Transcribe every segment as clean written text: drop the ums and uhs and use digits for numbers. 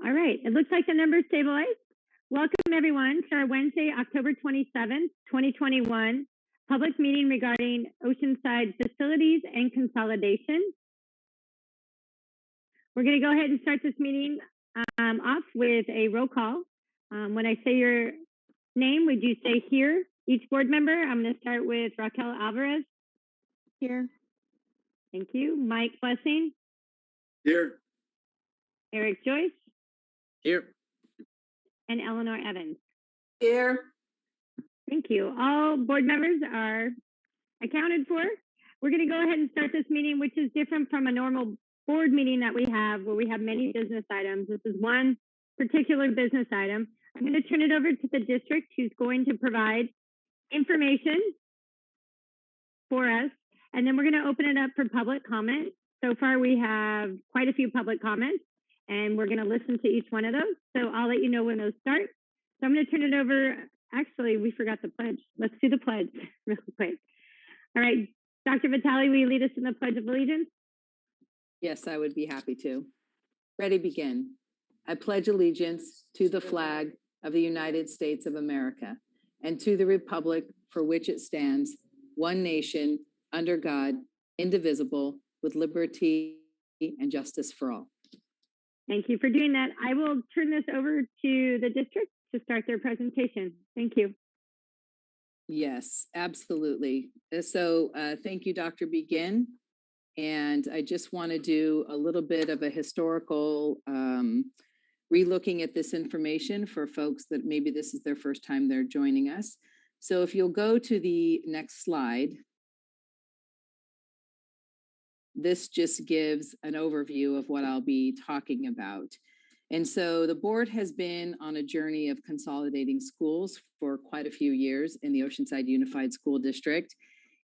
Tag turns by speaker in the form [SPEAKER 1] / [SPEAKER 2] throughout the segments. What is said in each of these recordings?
[SPEAKER 1] All right, it looks like the numbers stabilized. Welcome everyone to our Wednesday, October 27th, 2021 public meeting regarding Oceanside facilities and consolidation. We're going to go ahead and start this meeting off with a roll call. When I say your name, would you say here? Each board member, I'm going to start with Raquel Alvarez. Here. Thank you. Mike Blessing.
[SPEAKER 2] Here.
[SPEAKER 1] Eric Joyce.
[SPEAKER 2] Here.
[SPEAKER 1] And Eleanor Evans.
[SPEAKER 3] Here.
[SPEAKER 1] Thank you. All board members are accounted for. We're going to go ahead and start this meeting, which is different from a normal board meeting that we have where we have many business items. This is one particular business item. I'm going to turn it over to the district who's going to provide information for us, and then we're going to open it up for public comment. So far, we have quite a few public comments, and we're going to listen to each one of those. So I'll let you know when those start. So I'm going to turn it over. Actually, we forgot the pledge. Let's do the pledge real quick. All right, Dr. Vitale, will you lead us in the Pledge of Allegiance?
[SPEAKER 3] Yes, I would be happy to. Ready, begin. I pledge allegiance to the flag of the United States of America and to the republic for which it stands, one nation, under God, indivisible, with liberty and justice for all.
[SPEAKER 1] Thank you for doing that. I will turn this over to the district to start their presentation. Thank you.
[SPEAKER 3] Yes, absolutely. So thank you, Dr. Begin. And I just want to do a little bit of a historical relooking at this information for folks that maybe this is their first time they're joining us. So if you'll go to the next slide, this just gives an overview of what I'll be talking about. And so the board has been on a journey of consolidating schools for quite a few years in the Oceanside Unified School District.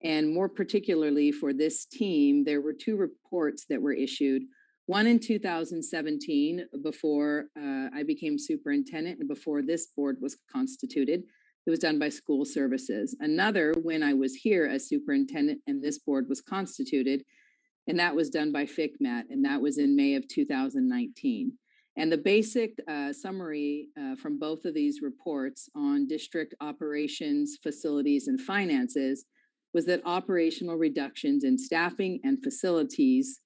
[SPEAKER 3] And more particularly for this team, there were two reports that were issued. One in 2017, before I became superintendent and before this board was constituted. It was done by School Services. Another when I was here as superintendent and this board was constituted, and that was done by FICMAT, and that was in May of 2019. And the basic summary from both of these reports on district operations, facilities, and finances was that operational reductions in staffing and facilities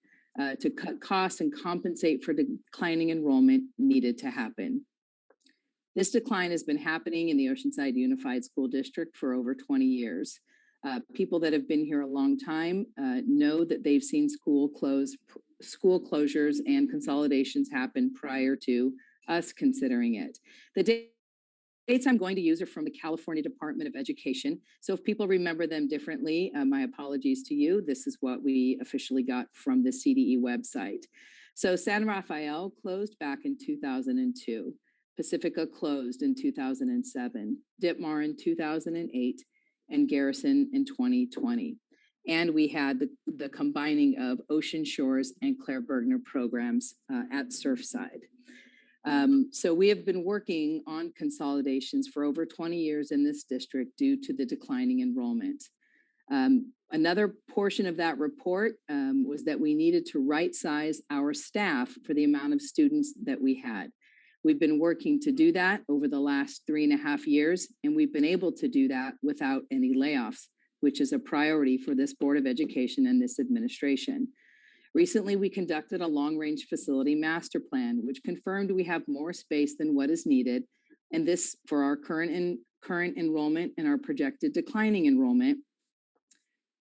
[SPEAKER 3] to cut costs and compensate for declining enrollment needed to happen. This decline has been happening in the Oceanside Unified School District for over 20 years. People that have been here a long time know that they've seen school closures and consolidations happen prior to us considering it. The dates I'm going to use are from the California Department of Education. So if people remember them differently, my apologies to you. This is what we officially got from the CDE website. So San Rafael closed back in 2002. Pacifica closed in 2007. Ditmar in 2008. And Garrison in 2020. And we had the combining of Ocean Shores and Claire Bergner programs at Surfside. So we have been working on consolidations for over 20 years in this district due to the declining enrollment. Another portion of that report was that we needed to right-size our staff for the amount of students that we had. We've been working to do that over the last 3.5 years, and we've been able to do that without any layoffs, which is a priority for this Board of Education and this administration. Recently, we conducted a long-range facility master plan, which confirmed we have more space than what is needed, and this for our current enrollment and our projected declining enrollment.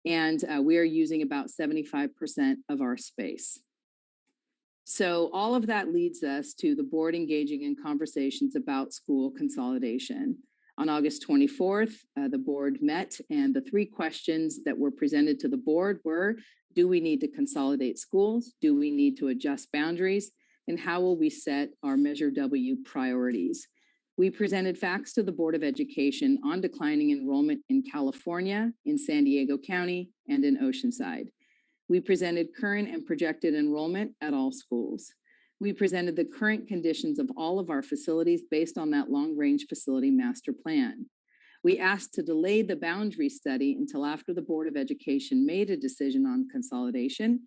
[SPEAKER 3] And we are using about 75% of our space. So all of that leads us to the board engaging in conversations about school consolidation. On August 24th, the board met, and the three questions that were presented to the board were, do we need to consolidate schools? Do we need to adjust boundaries? And how will we set our Measure W priorities? We presented facts to the Board of Education on declining enrollment in California, in San Diego County, and in Oceanside. We presented current and projected enrollment at all schools. We presented the current conditions of all of our facilities based on that long-range facility master plan. We asked to delay the boundary study until after the Board of Education made a decision on consolidation,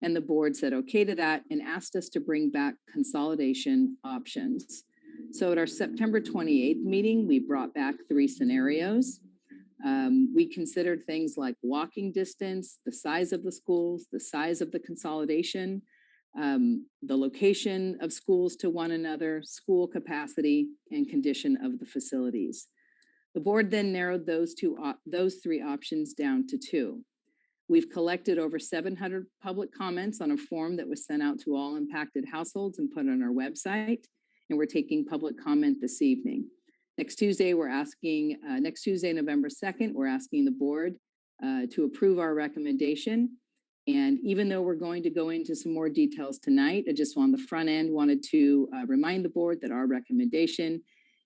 [SPEAKER 3] And the board said okay to that and asked us to bring back consolidation options. So at our September 28th meeting, we brought back 3 scenarios. We considered things like walking distance, the size of the schools, the size of the consolidation, the location of schools to one another, school capacity, and condition of the facilities. The board then narrowed those 3 options down to 2. We've collected over 700 public comments on a form that was sent out to all impacted households and put on our website, and we're taking public comment this evening. Next Tuesday, November 2nd, we're asking the board to approve our recommendation. And even though we're going to go into some more details tonight, I just on the front end wanted to remind the board that our recommendation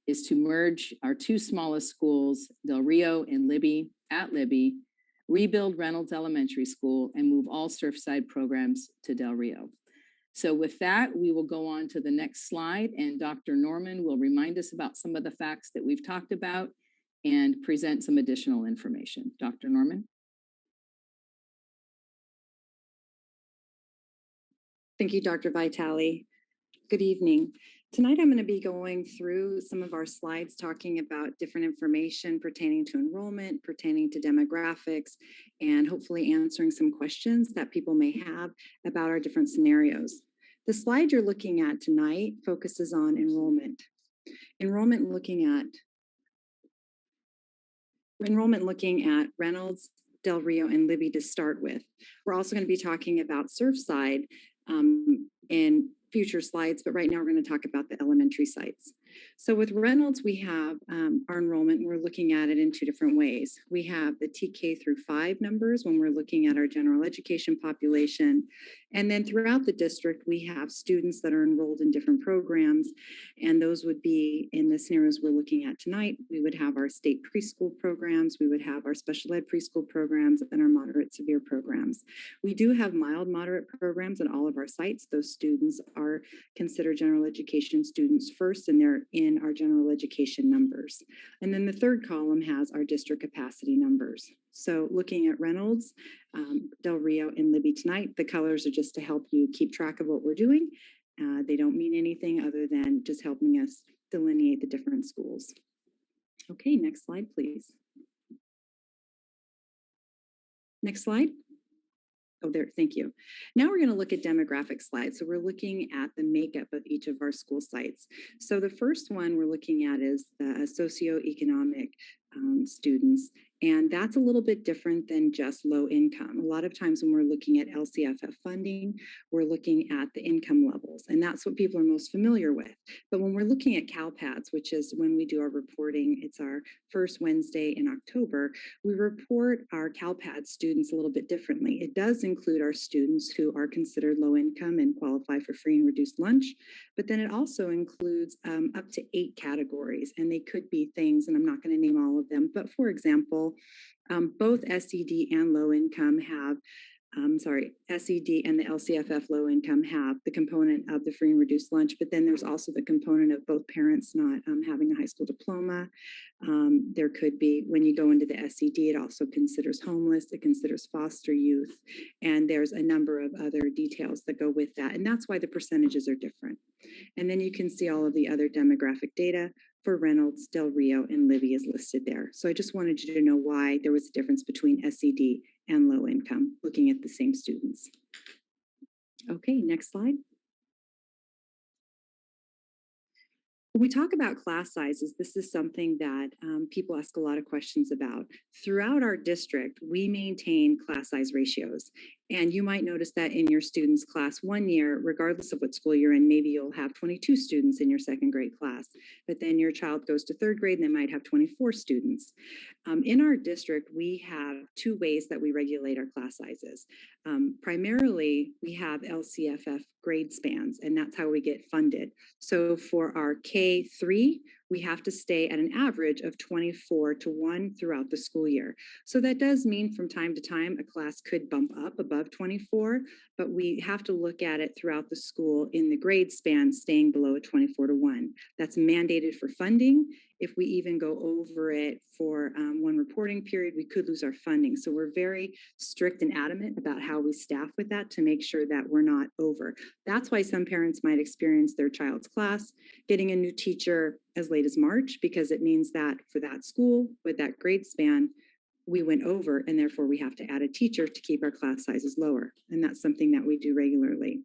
[SPEAKER 3] is to merge our 2 smallest schools, Del Rio and Libby, rebuild Reynolds Elementary School, and move all Surfside programs to Del Rio. So with that, we will go on to the next slide, and Dr. Norman will remind us about some of the facts that we've talked about and present some additional information. Dr. Norman?
[SPEAKER 4] Thank you, Dr. Vitale. Good evening. Tonight, I'm going to be going through some of our slides talking about different information pertaining to enrollment, pertaining to demographics, and hopefully answering some questions that people may have about our different scenarios. The slide you're looking at tonight focuses on enrollment. Enrollment looking at Reynolds, Del Rio, and Libby to start with. We're also going to be talking about Surfside in future slides, but right now we're going to talk about the elementary sites. So with Reynolds, we have our enrollment. We're looking at it in 2 different ways. We have the TK through 5 numbers when we're looking at our general education population. And then throughout the district, we have students that are enrolled in different programs. And those would be in the scenarios we're looking at tonight. We would have our state preschool programs. We would have our special ed preschool programs and our moderate severe programs. We do have mild moderate programs at all of our sites. Those students are considered general education students first, and they're in our general education numbers. And then the 3rd column has our district capacity numbers. So looking at Reynolds, Del Rio, and Libby tonight, the colors are just to help you keep track of what we're doing. They don't mean anything other than just helping us delineate the different schools. Okay, next slide, please. Next slide. Oh, there, thank you. Now we're going to look at demographic slides. So we're looking at the makeup of each of our school sites. So the first one we're looking at is the socioeconomic students. And that's a little bit different than just low income. A lot of times when we're looking at LCFF funding, we're looking at the income levels, and that's what people are most familiar with. But when we're looking at CalPADS, which is when we do our reporting, it's our first Wednesday in October, we report our CalPADS students a little bit differently. It does include our students who are considered low income and qualify for free and reduced lunch, but then it also includes up to 8 categories, and they could be things, and I'm not going to name all of them, but for example, both SED and low income have, SED and the LCFF low income have the component of the free and reduced lunch, but then there's also the component of both parents not having a high school diploma. There could be, when you go into the SED, it also considers homeless, it considers foster youth, and there's a number of other details that go with that, and that's why the percentages are different. And then you can see all of the other demographic data for Reynolds, Del Rio, and Libby is listed there. So I just wanted you to know why there was a difference between SED and low income, looking at the same students. Okay, next slide. When we talk about class sizes, this is something that people ask a lot of questions about. Throughout our district, we maintain class size ratios. And you might notice that in your students' class one year, regardless of what school you're in, maybe you'll have 22 students in your 2nd grade class. But then your child goes to 3rd grade and they might have 24 students. In our district, we have 2 ways that we regulate our class sizes. Primarily, we have LCFF grade spans, and that's how we get funded. So for our K3, we have to stay at an average of 24 to 1 throughout the school year. So that does mean from time to time, a class could bump up above 24, but we have to look at it throughout the school in the grade span, staying below a 24 to 1. That's mandated for funding, If we even go over it for one reporting period, we could lose our funding. So we're very strict and adamant about how we staff with that to make sure that we're not over. That's why some parents might experience their child's class getting a new teacher as late as March, because it means that for that school with that grade span, we went over, and therefore we have to add a teacher to keep our class sizes lower. And that's something that we do regularly.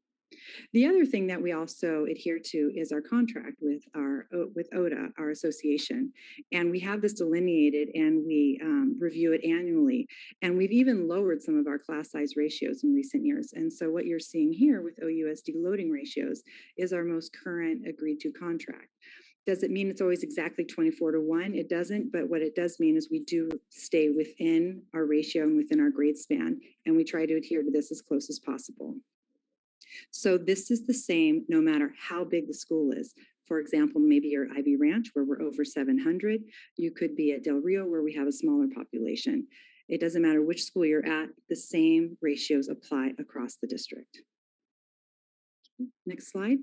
[SPEAKER 4] The other thing that we also adhere to is our contract with ODA, our association. And we have this delineated, and we review it annually. And we've even lowered some of our class size ratios in recent years. And so what you're seeing here with OUSD loading ratios is our most current agreed to contract. Does it mean it's always exactly 24:1? It doesn't, but what it does mean is we do stay within our ratio and within our grade span, and we try to adhere to this as close as possible. So this is the same no matter how big the school is. For example, maybe you're at Ivy Ranch where we're over 700. You could be at Del Rio where we have a smaller population. It doesn't matter which school you're at, the same ratios apply across the district. Next slide,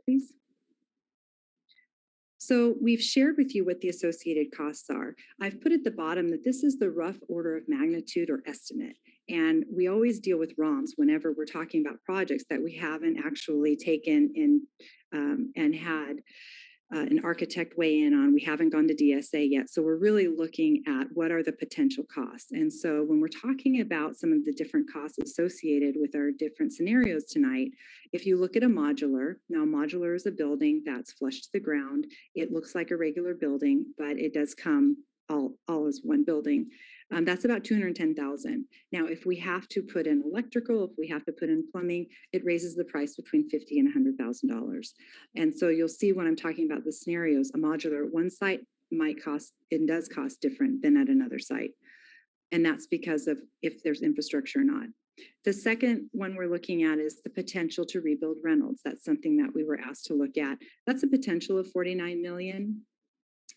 [SPEAKER 4] please. So we've shared with you what the associated costs are. I've put at the bottom that this is the rough order of magnitude or estimate. And we always deal with ROMs whenever we're talking about projects that we haven't actually taken in and had an architect weigh in on. We haven't gone to DSA yet. So we're really looking at what are the potential costs. And so when we're talking about some of the different costs associated with our different scenarios tonight, if you look at a modular, now modular is a building that's flush to the ground. It looks like a regular building, but it does come all as one building. That's about $210,000. Now, if we have to put in electrical, if we have to put in plumbing, it raises the price between $50,000 and $100,000. And so you'll see when I'm talking about the scenarios, a modular at one site might cost, and does cost different than at another site. And that's because of if there's infrastructure or not. The second one we're looking at is the potential to rebuild Reynolds. That's something that we were asked to look at. That's a potential of $49 million.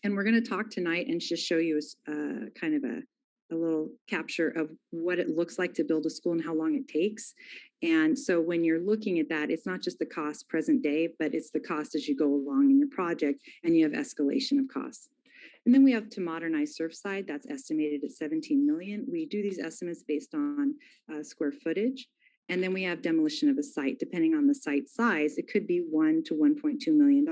[SPEAKER 4] And we're going to talk tonight and just show you kind of a little capture of what it looks like to build a school and how long it takes. And so when you're looking at that, it's not just the cost present day, but it's the cost as you go along in your project, and you have escalation of costs. And then we have to modernize Surfside. That's estimated at $17 million. We do these estimates based on square footage. And then we have demolition of a site. Depending on the site size, it could be $1 to $1.2 million.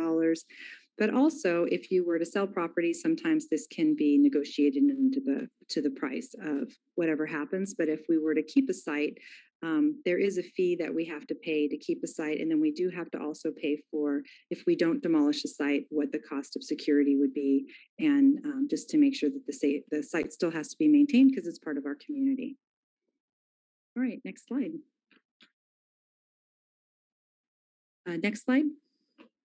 [SPEAKER 4] But also, if you were to sell property, sometimes this can be negotiated into the price of whatever happens. But if we were to keep a site, there is a fee that we have to pay to keep a site. And then we do have to also pay for, if we don't demolish a site, what the cost of security would be. And just to make sure that the site still has to be maintained because it's part of our community. All right, next slide. Next slide.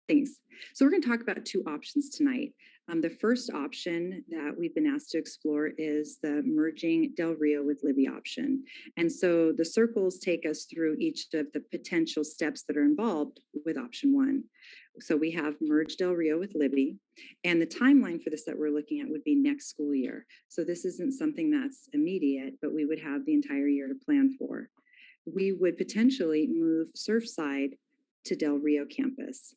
[SPEAKER 4] Thanks. So we're going to talk about two options tonight. The first option that we've been asked to explore is the merging Del Rio with Libby option. And so the circles take us through each of the potential steps that are involved with option one. So we have merged Del Rio with Libby, and the timeline for this that we're looking at would be next school year. So this isn't something that's immediate, but we would have the entire year to plan for. We would potentially move Surfside to Del Rio campus.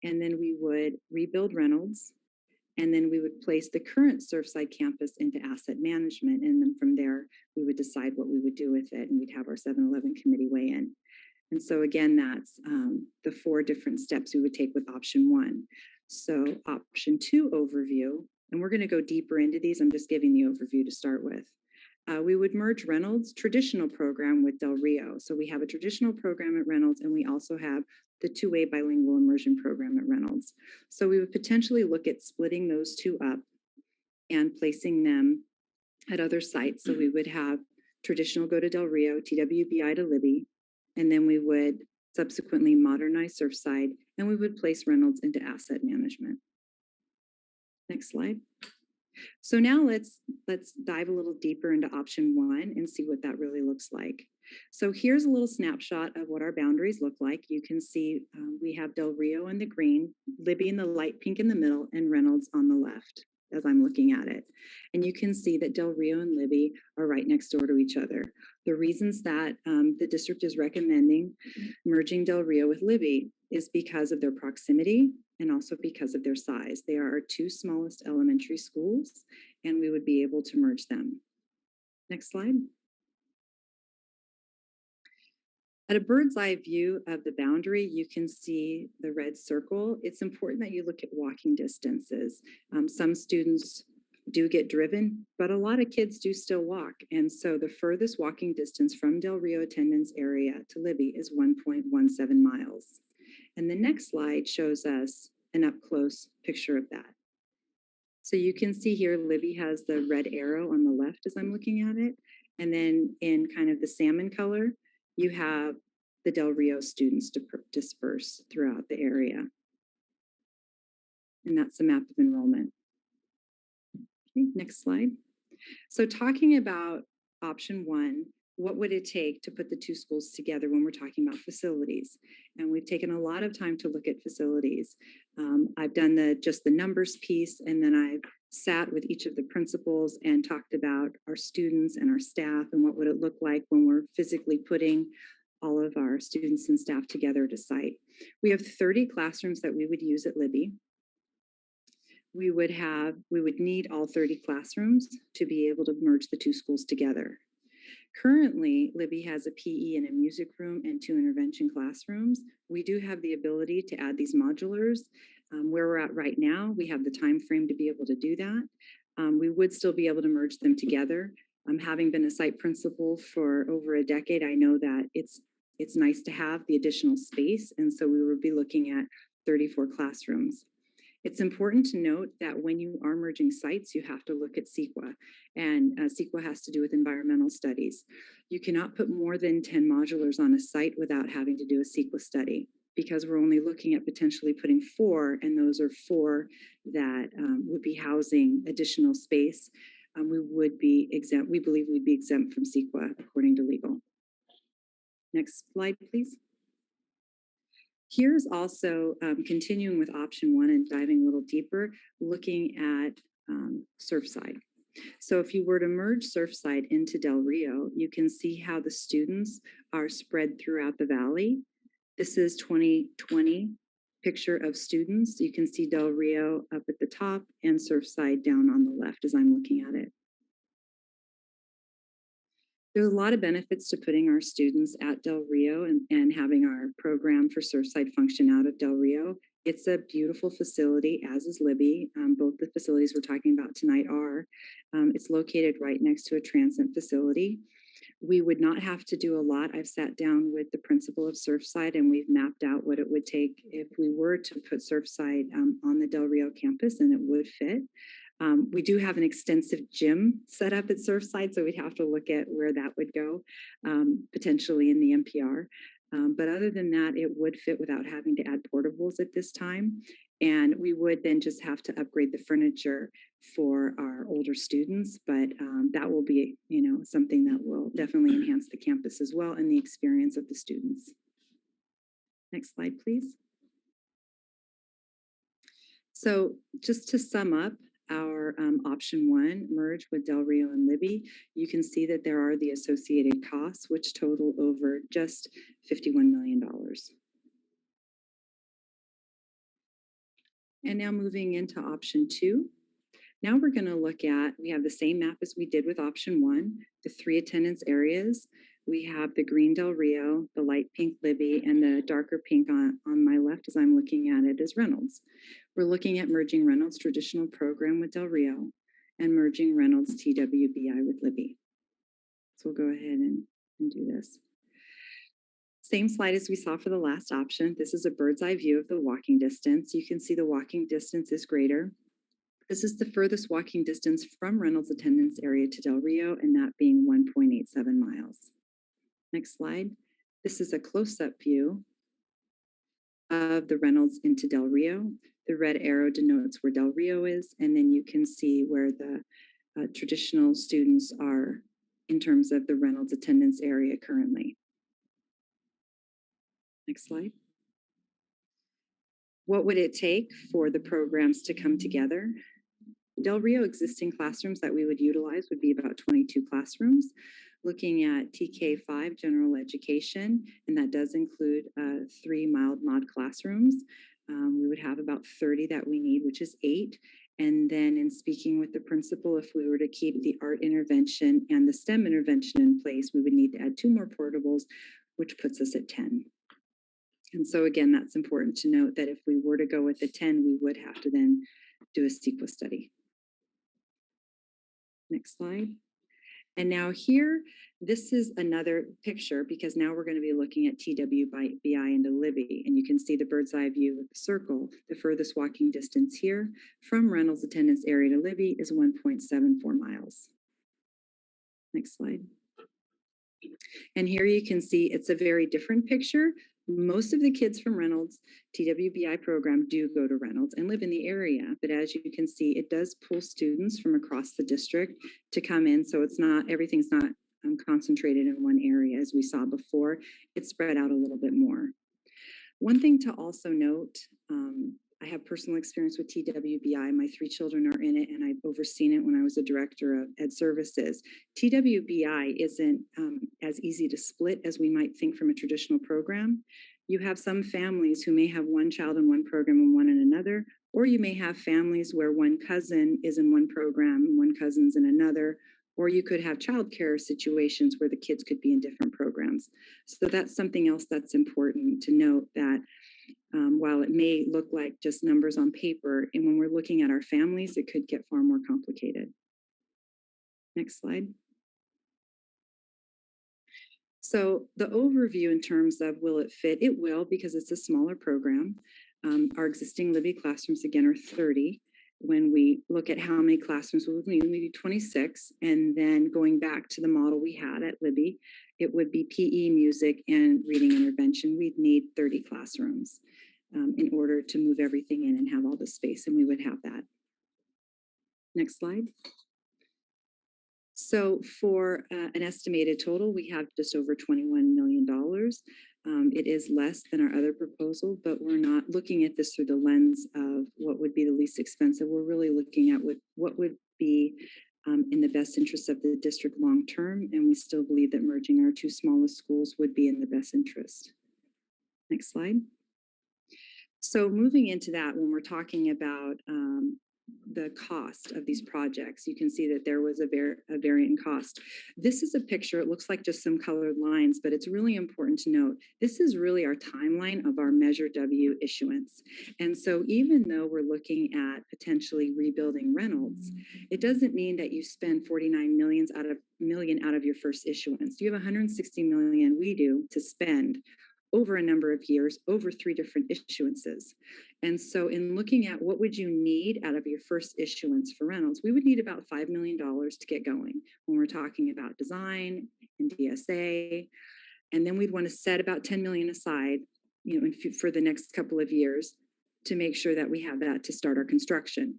[SPEAKER 4] And then we would rebuild Reynolds, and then we would place the current Surfside campus into asset management. And then from there, we would decide what we would do with it, and we'd have our 7-Eleven committee weigh in. And so again, that's the 4 different steps we would take with option one. So option two overview, and we're going to go deeper into these. I'm just giving the overview to start with. We would merge Reynolds' traditional program with Del Rio. So we have a traditional program at Reynolds, and we also have the two-way bilingual immersion program at Reynolds. So we would potentially look at splitting those two up and placing them at other sites. So we would have traditional go to Del Rio, TWBI to Libby, and then we would subsequently modernize Surfside, and we would place Reynolds into asset management. Next slide. So now let's dive a little deeper into option one and see what that really looks like. So here's a little snapshot of what our boundaries look like. You can see we have Del Rio in the green, Libby in the light pink in the middle, and Reynolds on the left. as I'm looking at it. And you can see that Del Rio and Libby are right next door to each other. The reasons that the district is recommending merging Del Rio with Libby is because of their proximity and also because of their size. They are our two smallest elementary schools, and we would be able to merge them. Next slide. At a bird's eye view of the boundary, you can see the red circle. It's important that you look at walking distances. Some students do get driven, but a lot of kids do still walk. And so the furthest walking distance from Del Rio attendance area to Libby is 1.17 miles. And the next slide shows us an up close picture of that. So you can see here, Libby has the red arrow on the left as I'm looking at it. And then in kind of the salmon color, you have the Del Rio students disperse throughout the area. And that's the map of enrollment. Okay, next slide. So talking about option one, what would it take to put the two schools together when we're talking about facilities? And we've taken a lot of time to look at facilities. I've done just the numbers piece, and then I've sat with each of the principals and talked about our students and our staff and what would it look like when we're physically putting all of our students and staff together at a site. We have 30 classrooms that we would use at Libby. We would need all 30 classrooms to be able to merge the two schools together. Currently, Libby has a PE and a music room and 2 intervention classrooms. We do have the ability to add these modulars. Where we're at right now, we have the time frame to be able to do that. We would still be able to merge them together. Having been a site principal for over a decade, I know that it's nice to have the additional space, and so we would be looking at 34 classrooms. It's important to note that when you are merging sites, you have to look at CEQA, and CEQA has to do with environmental studies. You cannot put more than 10 modulars on a site without having to do a CEQA study, because we're only looking at potentially putting 4, and those are 4 that would be housing additional space. We would be exempt. We believe we'd be exempt from CEQA according to legal. Next slide, please. Here's also continuing with option 1 and diving a little deeper, looking at Surfside. So if you were to merge Surfside into Del Rio, you can see how the students are spread throughout the valley. This is 2020 picture of students. You can see Del Rio up at the top and Surfside down on the left as I'm looking at it. There's a lot of benefits to putting our students at Del Rio and having our program for Surfside function out of Del Rio. It's a beautiful facility, as is Libby. Both the facilities we're talking about tonight are. It's located right next to a transit facility. We would not have to do a lot. I've sat down with the principal of Surfside, and we've mapped out what it would take if we were to put Surfside on the Del Rio campus, and it would fit. We do have an extensive gym set up at Surfside, so we'd have to look at where that would go, potentially in the NPR. But other than that, it would fit without having to add portables at this time. And we would then just have to upgrade the furniture for our older students, but that will be, something that will definitely enhance the campus as well and the experience of the students. Next slide, please. So just to sum up, our option 1, merge with Del Rio and Libby, you can see that there are the associated costs, which total over just $51 million. And now moving into option 2. Now we're going to look at, we have the same map as we did with option 1, the 3 attendance areas. We have the green Del Rio, the light pink Libby, and the darker pink on my left as I'm looking at it is Reynolds. We're looking at merging Reynolds traditional program with Del Rio and merging Reynolds TWBI with Libby. So we'll go ahead and do this. Same slide as we saw for the last option. This is a bird's eye view of the walking distance. You can see the walking distance is greater. This is the furthest walking distance from Reynolds attendance area to Del Rio, and that being 1.87 miles. Next slide. This is a close-up view of the Reynolds into Del Rio. The red arrow denotes where Del Rio is, and then you can see where the traditional students are in terms of the Reynolds attendance area currently. Next slide. What would it take for the programs to come together? Del Rio existing classrooms that we would utilize would be about 22 classrooms. Looking at TK5 general education, and that does include 3 mild mod classrooms. We would have about 30 that we need, which is 8. And then in speaking with the principal, if we were to keep the art intervention and the STEM intervention in place, we would need to add 2 more portables, which puts us at 10. And so again, that's important to note that if we were to go with the 10, we would have to then do a CEQA study. Next slide. And now here, this is another picture because now we're going to be looking at TWBI into Libby. And you can see the bird's eye view with the circle. The furthest walking distance here from Reynolds attendance area to Libby is 1.74 miles. Next slide. And here you can see it's a very different picture. Most of the kids from Reynolds TWBI program do go to Reynolds and live in the area. But as you can see, it does pull students from across the district to come in. So it's not, everything's not concentrated in one area as we saw before. It's spread out a little bit more. One thing to also note, I have personal experience with TWBI. My 3 children are in it, and I've overseen it when I was a director of Ed Services. TWBI isn't as easy to split as we might think from a traditional program. You have some families who may have one child in one program and one in another, or you may have families where one cousin is in one program and one cousin's in another, or you could have childcare situations where the kids could be in different programs. So that's something else that's important to note, that while it may look like just numbers on paper, and when we're looking at our families, it could get far more complicated. Next slide. So the overview in terms of will it fit? It will, because it's a smaller program. Our existing Libby classrooms, again, are 30. When we look at how many classrooms we would need, we need 26. And then going back to the model we had at Libby, it would be PE, music, and reading intervention. We'd need 30 classrooms in order to move everything in and have all the space, and we would have that. Next slide. So for an estimated total, we have just over $21 million. It is less than our other proposal, but we're not looking at this through the lens of what would be the least expensive. We're really looking at what would be in the best interest of the district long term, and we still believe that merging our 2 smallest schools would be in the best interest. Next slide. So moving into that, when we're talking about the cost of these projects, you can see that there was a varying cost. This is a picture. It looks like just some colored lines, but it's really important to note, this is really our timeline of our Measure W issuance. And so even though we're looking at potentially rebuilding Reynolds, it doesn't mean that you spend 49 million out of your first issuance. You have 160 million, we do, to spend over a number of years, over 3 different issuances. And so in looking at what would you need out of your first issuance for Reynolds, we would need about $5 million to get going when we're talking about design and DSA. And then we'd want to set about 10 million aside, for the next couple of years to make sure that we have that to start our construction.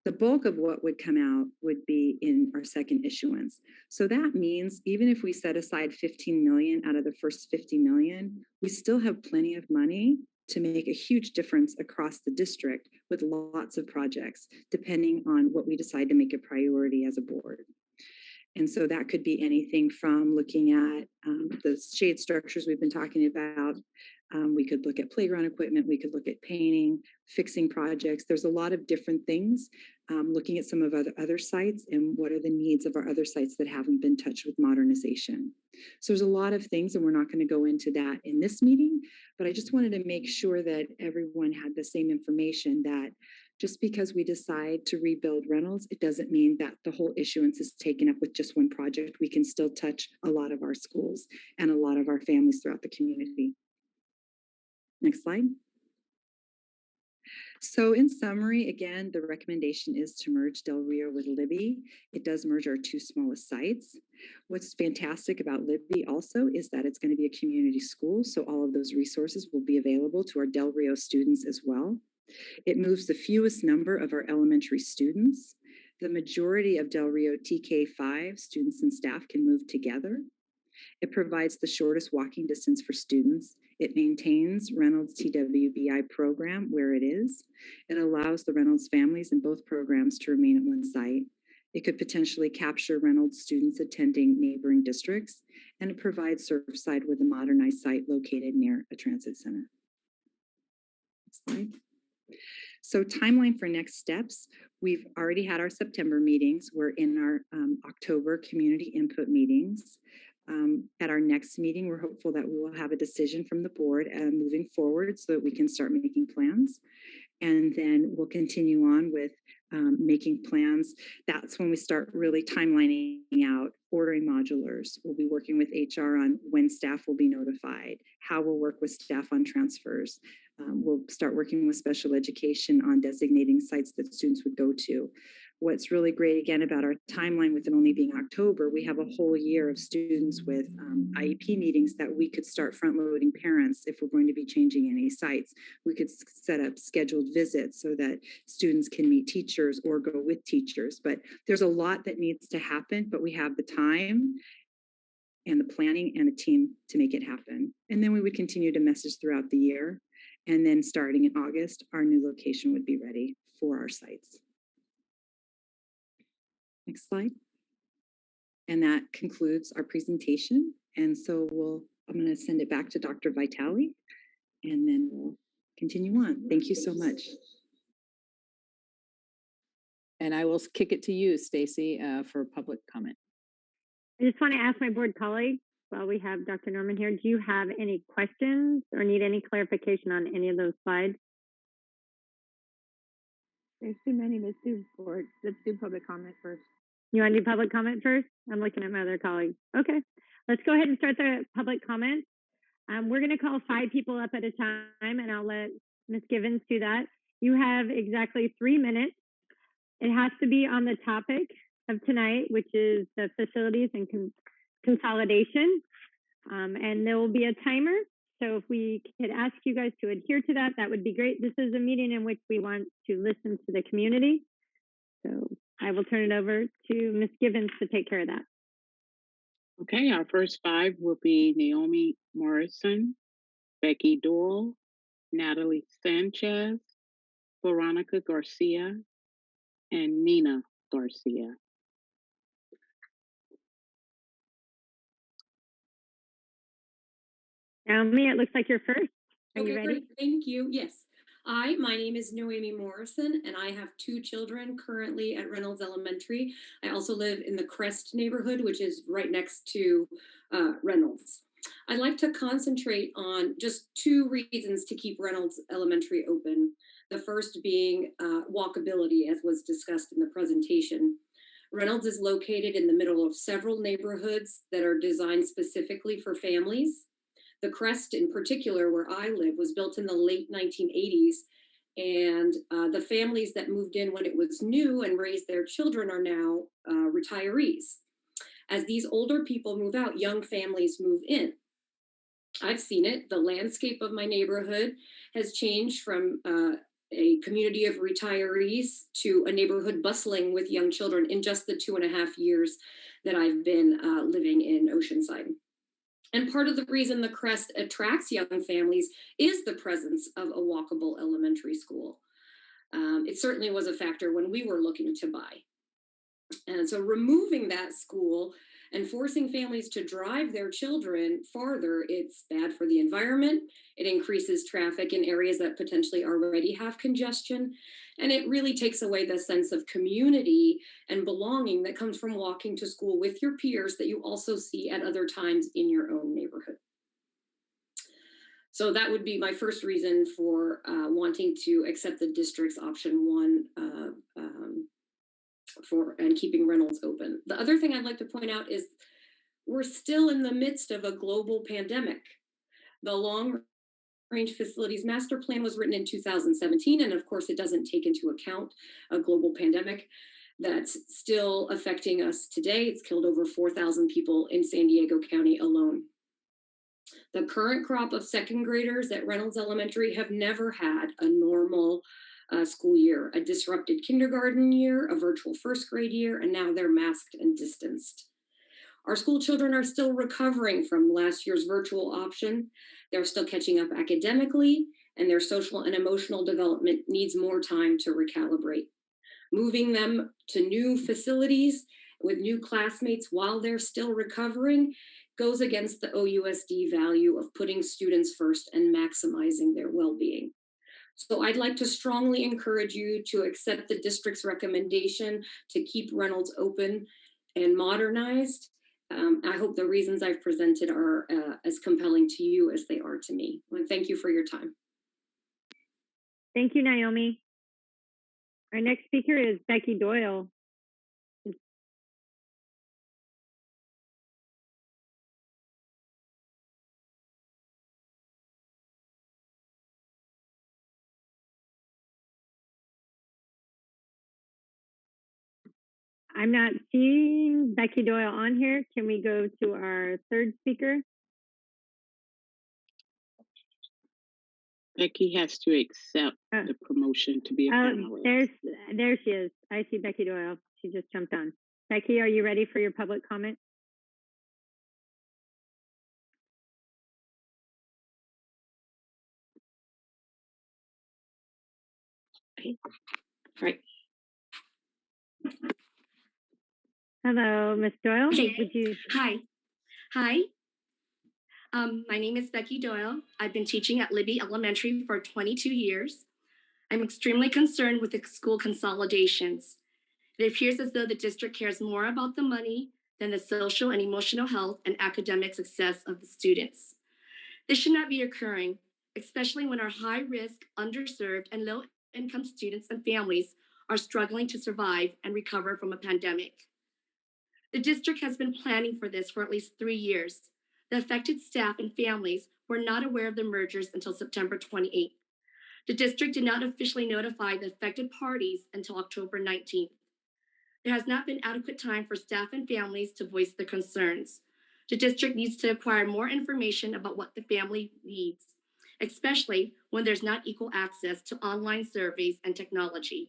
[SPEAKER 4] The bulk of what would come out would be in our second issuance. So that means even if we set aside 15 million out of the first 50 million, we still have plenty of money to make a huge difference across the district with lots of projects, depending on what we decide to make a priority as a board. And so that could be anything from looking at the shade structures we've been talking about. We could look at playground equipment. We could look at painting, fixing projects. There's a lot of different things, looking at some of other sites and what are the needs of our other sites that haven't been touched with modernization. So there's a lot of things, and we're not going to go into that in this meeting, but I just wanted to make sure that everyone had the same information, that just because we decide to rebuild Reynolds, it doesn't mean that the whole issuance is taken up with just one project. We can still touch a lot of our schools and a lot of our families throughout the community. Next slide. So in summary, again, the recommendation is to merge Del Rio with Libby. It does merge our 2 smallest sites. What's fantastic about Libby also is that it's going to be a community school, so all of those resources will be available to our Del Rio students as well. It moves the fewest number of our elementary students. The majority of Del Rio TK5 students and staff can move together. It provides the shortest walking distance for students, It maintains Reynolds TWBI program where it is. It allows the Reynolds families in both programs to remain at one site. It could potentially capture Reynolds students attending neighboring districts, and it provides Surfside with a modernized site located near a transit center. Next slide. So timeline for next steps, we've already had our September meetings. We're in our October community input meetings. At our next meeting, we're hopeful that we will have a decision from the board moving forward so that we can start making plans. And then we'll continue on with making plans. That's when we start really timelining out, ordering modulars. We'll be working with HR on when staff will be notified, how we'll work with staff on transfers. We'll start working with special education on designating sites that students would go to. What's really great, again, about our timeline, with it only being October, we have a whole year of students with IEP meetings that we could start front-loading parents if we're going to be changing any sites. We could set up scheduled visits so that students can meet teachers or go with teachers. But there's a lot that needs to happen, but we have the time and the planning and a team to make it happen. And then we would continue to message throughout the year. And then starting in August, our new location would be ready for our sites. Next slide. And that concludes our presentation. And so I'm going to send it back to Dr. Vitale, and then we'll continue on. Thank you so much.
[SPEAKER 3] And I will kick it to you, Stacy, for public comment.
[SPEAKER 1] I just want to ask my board colleagues, while we have Dr. Norman here, do you have any questions or need any clarification on any of those slides?
[SPEAKER 5] There's too many to do board. Let's do public comment first.
[SPEAKER 1] You want to do public comment first? I'm looking at my other colleagues. Okay, let's go ahead and start the public comment. We're going to call 5 people up at a time, and I'll let Ms. Givens do that. You have exactly 3 minutes. It has to be on the topic of tonight, which is the facilities and consolidation. And there will be a timer. So if we could ask you guys to adhere to that, that would be great. This is a meeting in which we want to listen to the community. So I will turn it over to Ms. Givens to take care of that.
[SPEAKER 6] Okay, our first 5 will be Naomi Morrison, Becky Doyle, Natalie Sanchez, Veronica Garcia, and Nina Garcia.
[SPEAKER 1] Naomi, it looks like you're first. Are you
[SPEAKER 7] Okay,
[SPEAKER 1] ready?
[SPEAKER 7] great. Thank you. Yes. My name is Noemi Morrison, and I have 2 children currently at Reynolds Elementary. I also live in the Crest neighborhood, which is right next to Reynolds. I'd like to concentrate on just 2 reasons to keep Reynolds Elementary open. The first being walkability, as was discussed in the presentation. Reynolds is located in the middle of several neighborhoods that are designed specifically for families. The Crest in particular, where I live, was built in the late 1980s. And the families that moved in when it was new and raised their children are now retirees. As these older people move out, young families move in. I've seen it. The landscape of my neighborhood has changed from a community of retirees to a neighborhood bustling with young children in just the 2.5 years that I've been living in Oceanside. And part of the reason the Crest attracts young families is the presence of a walkable elementary school. It certainly was a factor when we were looking to buy. And so removing that school and forcing families to drive their children farther, it's bad for the environment. It increases traffic in areas that potentially already have congestion. And it really takes away the sense of community and belonging that comes from walking to school with your peers that you also see at other times in your own neighborhood. So that would be my first reason for wanting to accept the district's option 1 and keeping Reynolds open. The other thing I'd like to point out is we're still in the midst of a global pandemic. The long-range facilities master plan was written in 2017, and of course it doesn't take into account a global pandemic that's still affecting us today. It's killed over 4,000 people in San Diego County alone. The current crop of 2nd graders at Reynolds Elementary have never had a normal school year, a disrupted kindergarten year, a virtual 1st grade year, and now they're masked and distanced. Our school children are still recovering from last year's virtual option. They're still catching up academically, and their social and emotional development needs more time to recalibrate. Moving them to new facilities with new classmates while they're still recovering goes against the OUSD value of putting students first and maximizing their well-being. So I'd like to strongly encourage you to accept the district's recommendation to keep Reynolds open and modernized. I hope the reasons I've presented are as compelling to you as they are to me. And thank you for your time.
[SPEAKER 1] Thank you, Naomi. Our next speaker is Becky Doyle. I'm not seeing Becky Doyle on here. Can we go to our third speaker?
[SPEAKER 6] Becky has to accept the promotion to be a panelist.
[SPEAKER 1] There she is. I see Becky Doyle. She just jumped on. Becky, are you ready for your public comment?
[SPEAKER 8] Okay. All right.
[SPEAKER 1] Hello, Miss Doyle.
[SPEAKER 8] Okay.
[SPEAKER 1] Would you?
[SPEAKER 8] Hi. My name is Becky Doyle. I've been teaching at Libby Elementary for 22 years. I'm extremely concerned with the school consolidations. It appears as though the district cares more about the money than the social and emotional health and academic success of the students. This should not be occurring, especially when our high-risk, underserved, and low-income students and families are struggling to survive and recover from a pandemic. The district has been planning for this for at least 3 years. The affected staff and families were not aware of the mergers until September 28th. The district did not officially notify the affected parties until October 19th. There has not been adequate time for staff and families to voice their concerns. The district needs to acquire more information about what the family needs, especially when there's not equal access to online surveys and technology.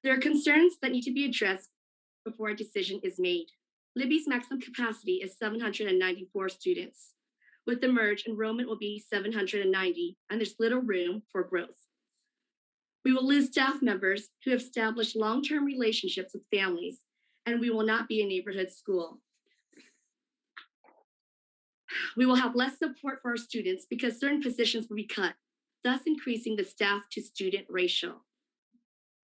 [SPEAKER 8] There are concerns that need to be addressed before a decision is made. Libby's maximum capacity is 794 students. With the merge, enrollment will be 790, and there's little room for growth. We will lose staff members who have established long-term relationships with families, and we will not be a neighborhood school. We will have less support for our students because certain positions will be cut, thus increasing the staff to student ratio.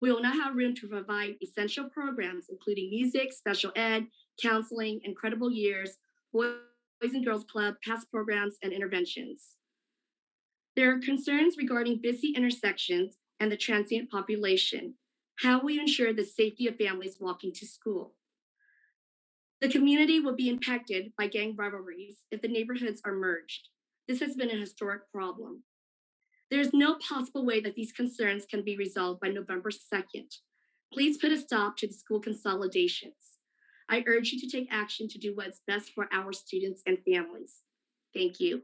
[SPEAKER 8] We will not have room to provide essential programs, including music, special ed, counseling, incredible years, Boys and Girls Club, past programs, and interventions. There are concerns regarding busy intersections and the transient population. How will we ensure the safety of families walking to school? The community will be impacted by gang rivalries if the neighborhoods are merged. This has been a historic problem. There is no possible way that these concerns can be resolved by November 2nd. Please put a stop to the school consolidations. I urge you to take action to do what's best for our students and families. Thank you.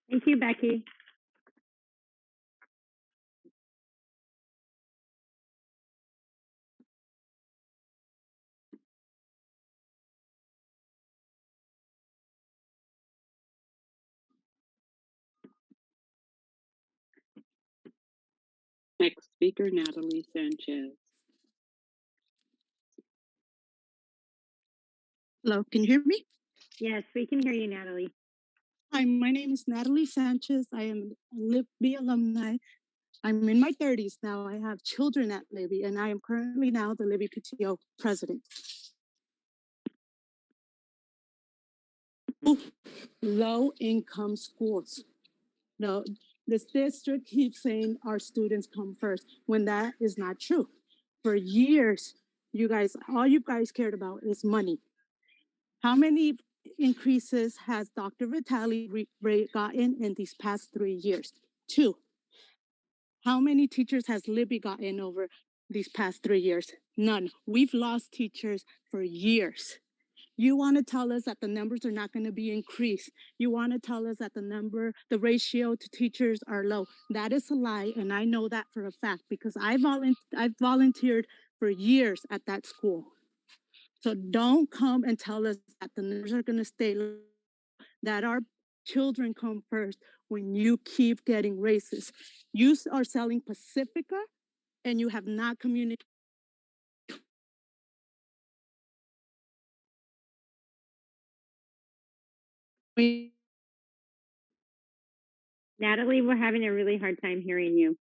[SPEAKER 1] Thank you, Becky.
[SPEAKER 6] Next speaker, Natalie Sanchez.
[SPEAKER 9] Hello, can you hear me?
[SPEAKER 1] Yes, we can hear you, Natalie.
[SPEAKER 9] Hi, my name is Natalie Sanchez. I am a Libby alumni. I'm in my 30s now. I have children at Libby, and I am currently now the Libby PTO president. Low-income schools. No, this district keeps saying our students come first, when that is not true. For years, all you guys cared about is money. How many increases has Dr. Vitale gotten in these past 3 years? 2. How many teachers has Libby gotten over these past 3 years? None. We've lost teachers for years. You want to tell us that the numbers are not going to be increased. You want to tell us that the ratio to teachers are low. That is a lie, and I know that for a fact because I volunteered for years at that school. So don't come and tell us that the numbers are going to stay low, that our children come first when you keep getting raises. You are selling Pacifica and you have not communicated.
[SPEAKER 1] Natalie, we're having a really hard time hearing you.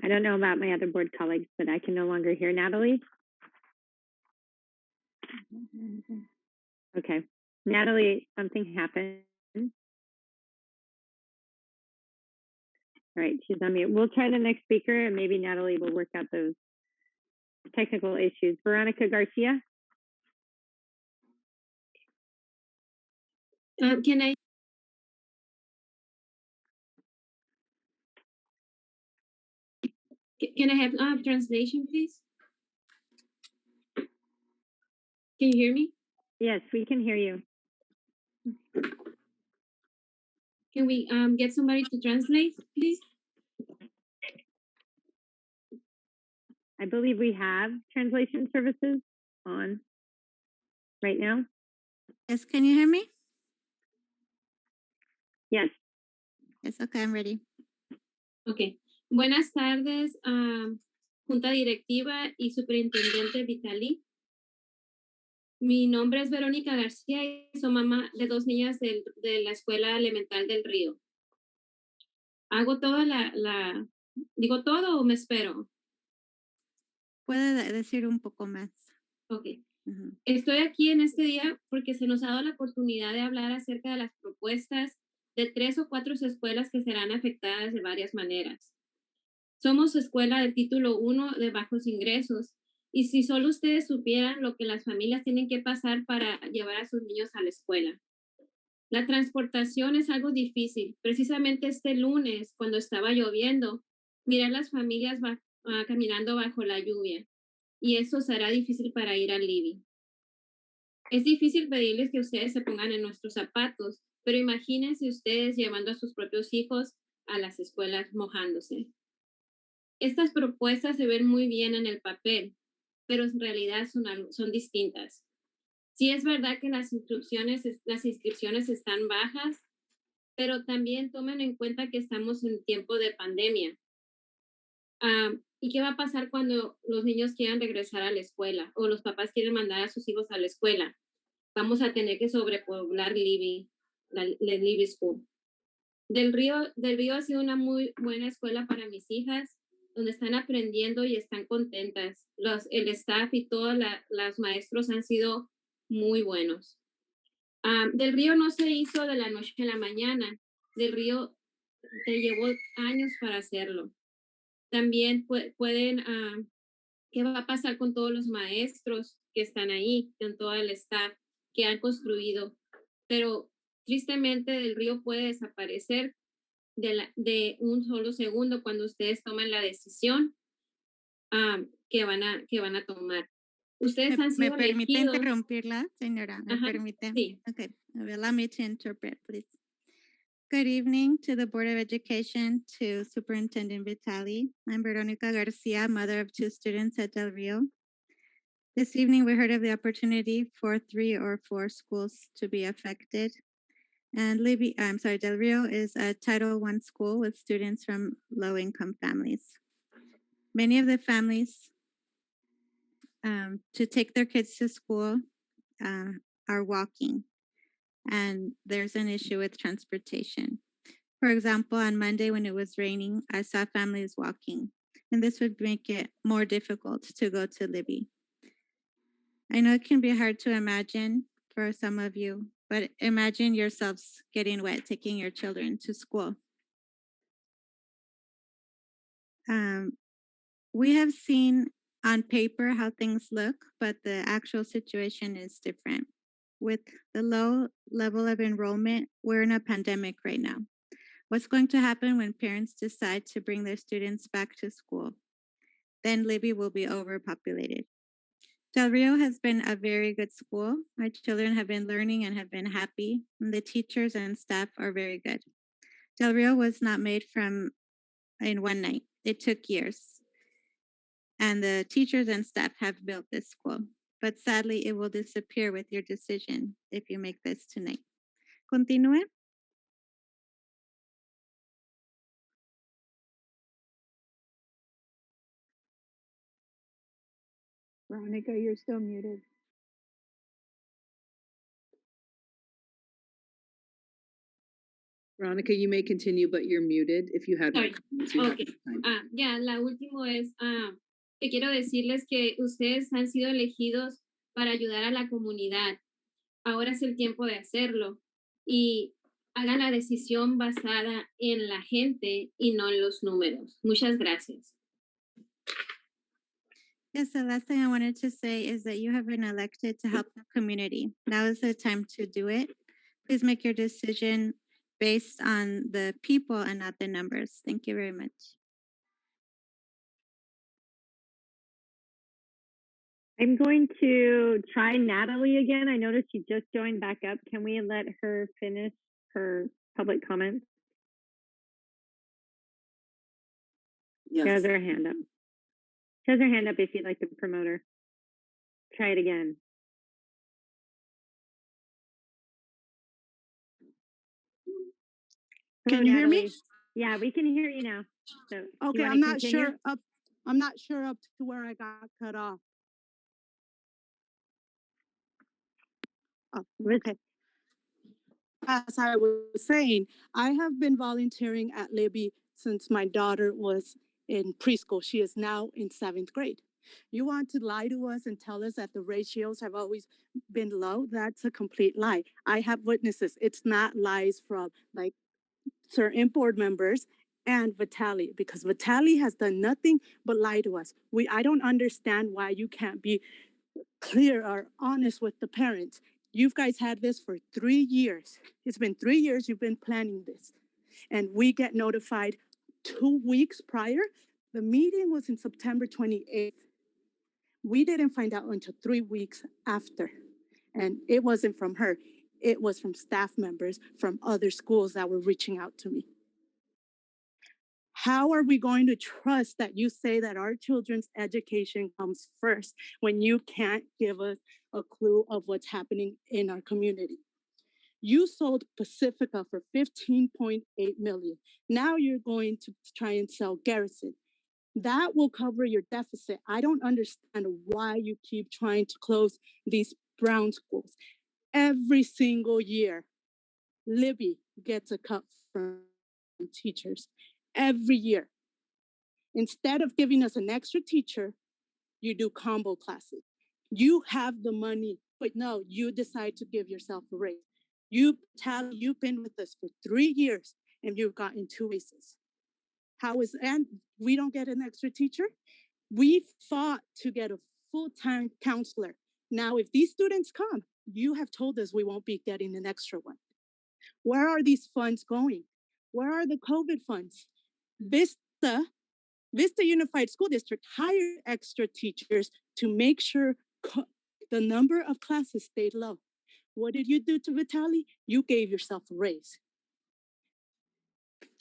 [SPEAKER 1] I don't know about my other board colleagues, but I can no longer hear Natalie. Okay. Natalie, something happened. All right, she's on mute. We'll try the next speaker and maybe Natalie will work out those technical issues. Veronica Garcia.
[SPEAKER 10] Can I have translation, please? Can you hear me?
[SPEAKER 1] Yes, we can hear you.
[SPEAKER 10] Can we get somebody to translate, please?
[SPEAKER 1] I believe we have translation services on right now.
[SPEAKER 11] Yes, can you hear me?
[SPEAKER 1] Yes.
[SPEAKER 11] Yes, okay, I'm ready.
[SPEAKER 10] Ok. Buenas tardes, Junta Directiva y Superintendente Vitali. Mi nombre es Verónica García y soy mamá de 2 niñas de la Escuela Elemental del Río. ¿Hago toda digo todo o me espero?
[SPEAKER 11] Puede decir un poco más.
[SPEAKER 10] Ok. Estoy aquí en este día porque se nos ha dado la oportunidad de hablar acerca de las propuestas de 3 o 4 escuelas que serán afectadas de varias maneras. Somos escuela de título 1 de bajos ingresos y si solo ustedes supieran lo que las familias tienen que pasar para llevar a sus niños a la escuela. La transportación es algo difícil. Precisamente este lunes, cuando estaba lloviendo, miré a las familias caminando bajo la lluvia y eso será difícil para ir al living. Es difícil pedirles que ustedes se pongan en nuestros zapatos, pero imagínense ustedes llevando a sus propios hijos a las escuelas mojándose. Estas propuestas se ven muy bien en el papel, pero en realidad son distintas. Sí es verdad que las inscripciones están bajas, pero también tomen en cuenta que estamos en tiempo de pandemia. ¿Y qué va a pasar cuando los niños quieran regresar a la escuela o los papás quieren mandar a sus hijos a la escuela? Vamos a tener que sobrepoblar la Libby School. Del Río ha sido una muy buena escuela para mis hijas, donde están aprendiendo y están contentas. El staff y todos los maestros han sido muy buenos. Del Río no se hizo de la noche a la mañana. Del Río te llevó años para hacerlo. También pueden, ¿qué va a pasar con todos los maestros que están ahí, con todo el staff que han construido? Pero tristemente Del Río puede desaparecer de un solo segundo cuando ustedes toman la decisión que van a tomar. Ustedes han sido
[SPEAKER 11] ¿Me permite
[SPEAKER 10] elegidos.
[SPEAKER 11] interrumpirla, señora? ¿Me permite?
[SPEAKER 10] Sí.
[SPEAKER 11] Okay, allow me to interpret, please. Good evening to the Board of Education, to Superintendent Vitali. I'm Veronica Garcia, mother of 2 students at Del Rio. This evening, we heard of the opportunity for 3 or 4 schools to be affected. And Del Rio is a Title I school with students from low-income families. Many of the families to take their kids to school are walking, and there's an issue with transportation. For example, on Monday when it was raining, I saw families walking, and this would make it more difficult to go to Libby. I know it can be hard to imagine for some of you, but imagine yourselves getting wet, taking your children to school. We have seen on paper how things look, but the actual situation is different. With the low level of enrollment, we're in a pandemic right now. What's going to happen when parents decide to bring their students back to school? Then Libby will be overpopulated. Del Rio has been a very good school. Our children have been learning and have been happy, and the teachers and staff are very good. Del Rio was not made in one night. It took years. And the teachers and staff have built this school. But sadly, it will disappear with your decision if you make this tonight. Continue.
[SPEAKER 5] Veronica, you're still muted.
[SPEAKER 3] Veronica, you may continue, but you're muted. If you had more
[SPEAKER 10] Sorry.
[SPEAKER 3] comments, you have
[SPEAKER 10] Okay.
[SPEAKER 3] more time.
[SPEAKER 10] Ya, la última es que quiero decirles que ustedes han sido elegidos para ayudar a la comunidad. Ahora es el tiempo de hacerlo y hagan la decisión basada en la gente y no en los números. Muchas gracias.
[SPEAKER 11] Yes, the last thing I wanted to say is that you have been elected to help the community. Now is the time to do it. Please make your decision based on the people and not the numbers. Thank you very much.
[SPEAKER 1] I'm going to try Natalie again. I noticed she just joined back up. Can we let her finish her public comments?
[SPEAKER 2] Yes.
[SPEAKER 1] She has her hand up. She has her hand up if you'd like to promote her. Try it again.
[SPEAKER 9] Can you hear me?
[SPEAKER 1] Natalie. Yeah, we can hear you now. So
[SPEAKER 9] Okay, I'm not sure up to where I got cut off. Oh, okay. As I was saying, I have been volunteering at Libby since my daughter was in preschool. She is now in 7th grade. You want to lie to us and tell us that the ratios have always been low? That's a complete lie. I have witnesses. It's not lies from like certain board members and Vitali, because Vitali has done nothing but lie to us. I don't understand why you can't be clear or honest with the parents. You guys had this for 3 years. It's been 3 years you've been planning this. And we get notified 2 weeks prior. The meeting was in September 28th. We didn't find out until 3 weeks after. And it wasn't from her. It was from staff members from other schools that were reaching out to me. How are we going to trust that you say that our children's education comes first when you can't give us a clue of what's happening in our community? You sold Pacifica for $15.8 million. Now you're going to try and sell Garrison. That will cover your deficit. I don't understand why you keep trying to close these brown schools. Every single year, Libby gets a cut from teachers. Every year. Instead of giving us an extra teacher, you do combo classes. You have the money, but no, you decide to give yourself a raise. You've been with us for 3 years and you've gotten 2 raises. And we don't get an extra teacher? We fought to get a full-time counselor. Now, if these students come, you have told us we won't be getting an extra one. Where are these funds going? Where are the COVID funds? Vista Unified School District hired extra teachers to make sure the number of classes stayed low. What did you do to Vitali? You gave yourself a raise.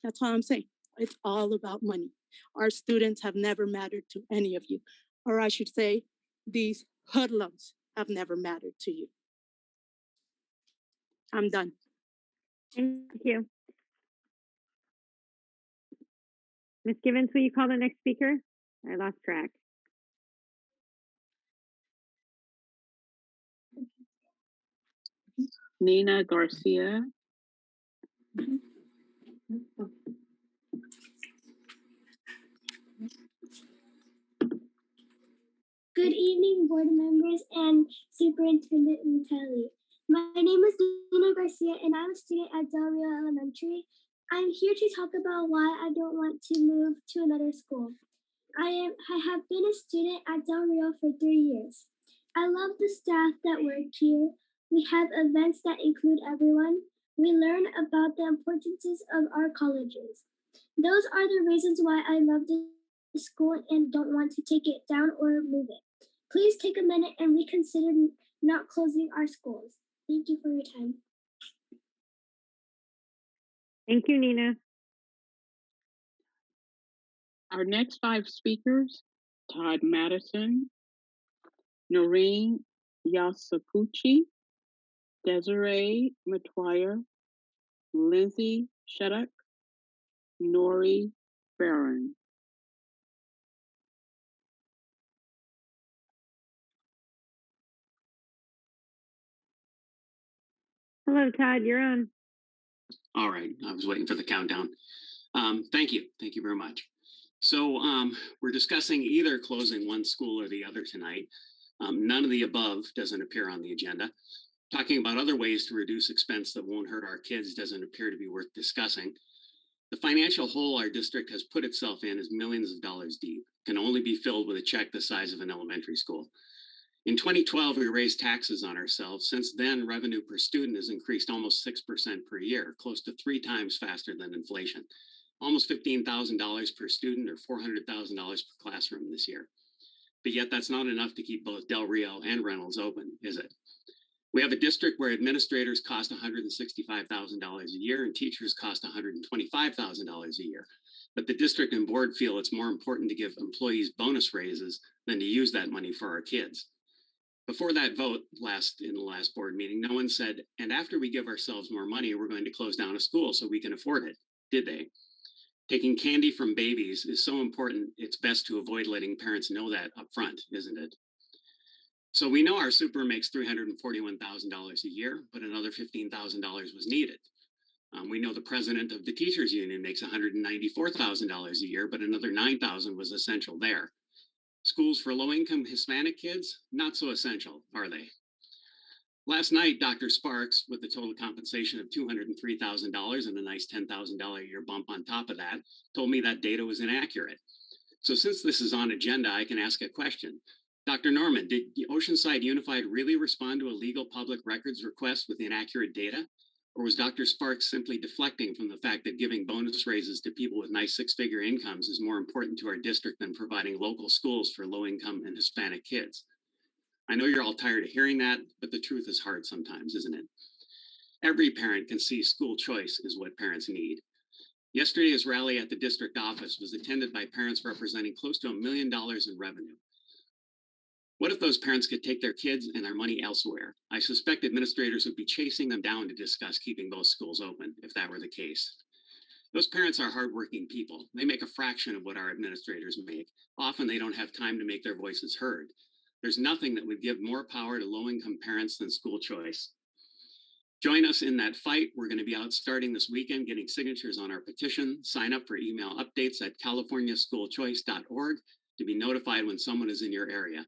[SPEAKER 9] That's all I'm saying. It's all about money. Our students have never mattered to any of you. Or I should say, these hoodlums have never mattered to you. I'm done.
[SPEAKER 1] Thank you. Ms. Givens, will you call the next speaker? I lost track.
[SPEAKER 6] Nina Garcia.
[SPEAKER 12] Good evening, board members and Superintendent Vitali. My name is Nina Garcia, and I'm a student at Del Rio Elementary. I'm here to talk about why I don't want to move to another school. I have been a student at Del Rio for 3 years. I love the staff that work here. We have events that include everyone. We learn about the importances of our colleges. Those are the reasons why I love this school and don't want to take it down or move it. Please take a minute and reconsider not closing our schools. Thank you for your time.
[SPEAKER 1] Thank you, Nina.
[SPEAKER 6] Our next 5 speakers, Todd Madison, Noreen Yasakuchi, Desiree Mcguire, Lindsay Shudock, Nori Barron.
[SPEAKER 1] Hello, Todd, you're on.
[SPEAKER 13] All right, I was waiting for the countdown. Thank you very much. So we're discussing either closing one school or the other tonight. None of the above doesn't appear on the agenda. Talking about other ways to reduce expense that won't hurt our kids doesn't appear to be worth discussing. The financial hole our district has put itself in is millions of dollars deep, can only be filled with a check the size of an elementary school. In 2012, we raised taxes on ourselves. Since then, revenue per student has increased almost 6% per year, close to 3 times faster than inflation. Almost $15,000 per student or $400,000 per classroom this year. But yet that's not enough to keep both Del Rio and Reynolds open, is it? We have a district where administrators cost $165,000 a year and teachers cost $125,000 a year. But the district and board feel it's more important to give employees bonus raises than to use that money for our kids. Before that vote in the last board meeting, no one said, and after we give ourselves more money, we're going to close down a school so we can afford it, did they? Taking candy from babies is so important, it's best to avoid letting parents know that up front, isn't it? So we know our super makes $341,000 a year, but another $15,000 was needed. We know the president of the teachers union makes $194,000 a year, but another $9,000 was essential there. Schools for low-income Hispanic kids, not so essential, are they? Last night, Dr. Sparks, with a total compensation of $203,000 and a nice $10,000 a year bump on top of that, told me that data was inaccurate. So since this is on agenda, I can ask a question. Dr. Norman, did Oceanside Unified really respond to a legal public records request with inaccurate data? Or was Dr. Sparks simply deflecting from the fact that giving bonus raises to people with nice 6-figure incomes is more important to our district than providing local schools for low-income and Hispanic kids? I know you're all tired of hearing that, but the truth is hard sometimes, isn't it? Every parent can see school choice is what parents need. Yesterday's rally at the district office was attended by parents representing close to $1 million in revenue. What if those parents could take their kids and their money elsewhere? I suspect administrators would be chasing them down to discuss keeping both schools open, if that were the case. Those parents are hardworking people. They make a fraction of what our administrators make. Often they don't have time to make their voices heard. There's nothing that would give more power to low-income parents than school choice. Join us in that fight. We're going to be out starting this weekend getting signatures on our petition. Sign up for email updates at californiaschoolchoice.org to be notified when someone is in your area.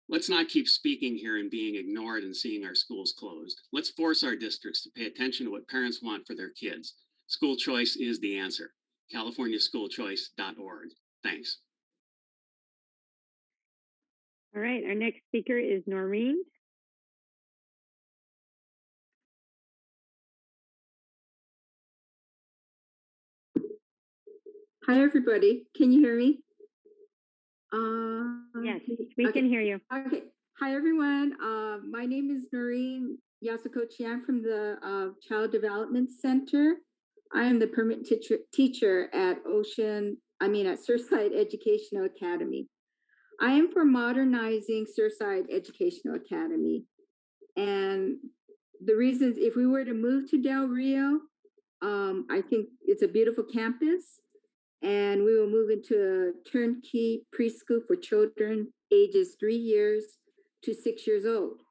[SPEAKER 13] Let's not keep speaking here and being ignored and seeing our schools closed. Let's force our districts to pay attention to what parents want for their kids. School choice is the answer. californiaschoolchoice.org. Thanks.
[SPEAKER 1] All right, our next speaker is Noreen.
[SPEAKER 14] Hi, everybody. Can you hear me?
[SPEAKER 1] Yes, we can hear you.
[SPEAKER 14] Okay. Hi, everyone. My name is Noreen Yasakochi. I'm from the Child Development Center. I am the permanent teacher at Surfside Educational Academy. I am for Modernizing Surfside Educational Academy. And the reasons, if we were to move to Del Rio, I think it's a beautiful campus. And we will move into a turnkey preschool for children ages 3 years to 6 years old.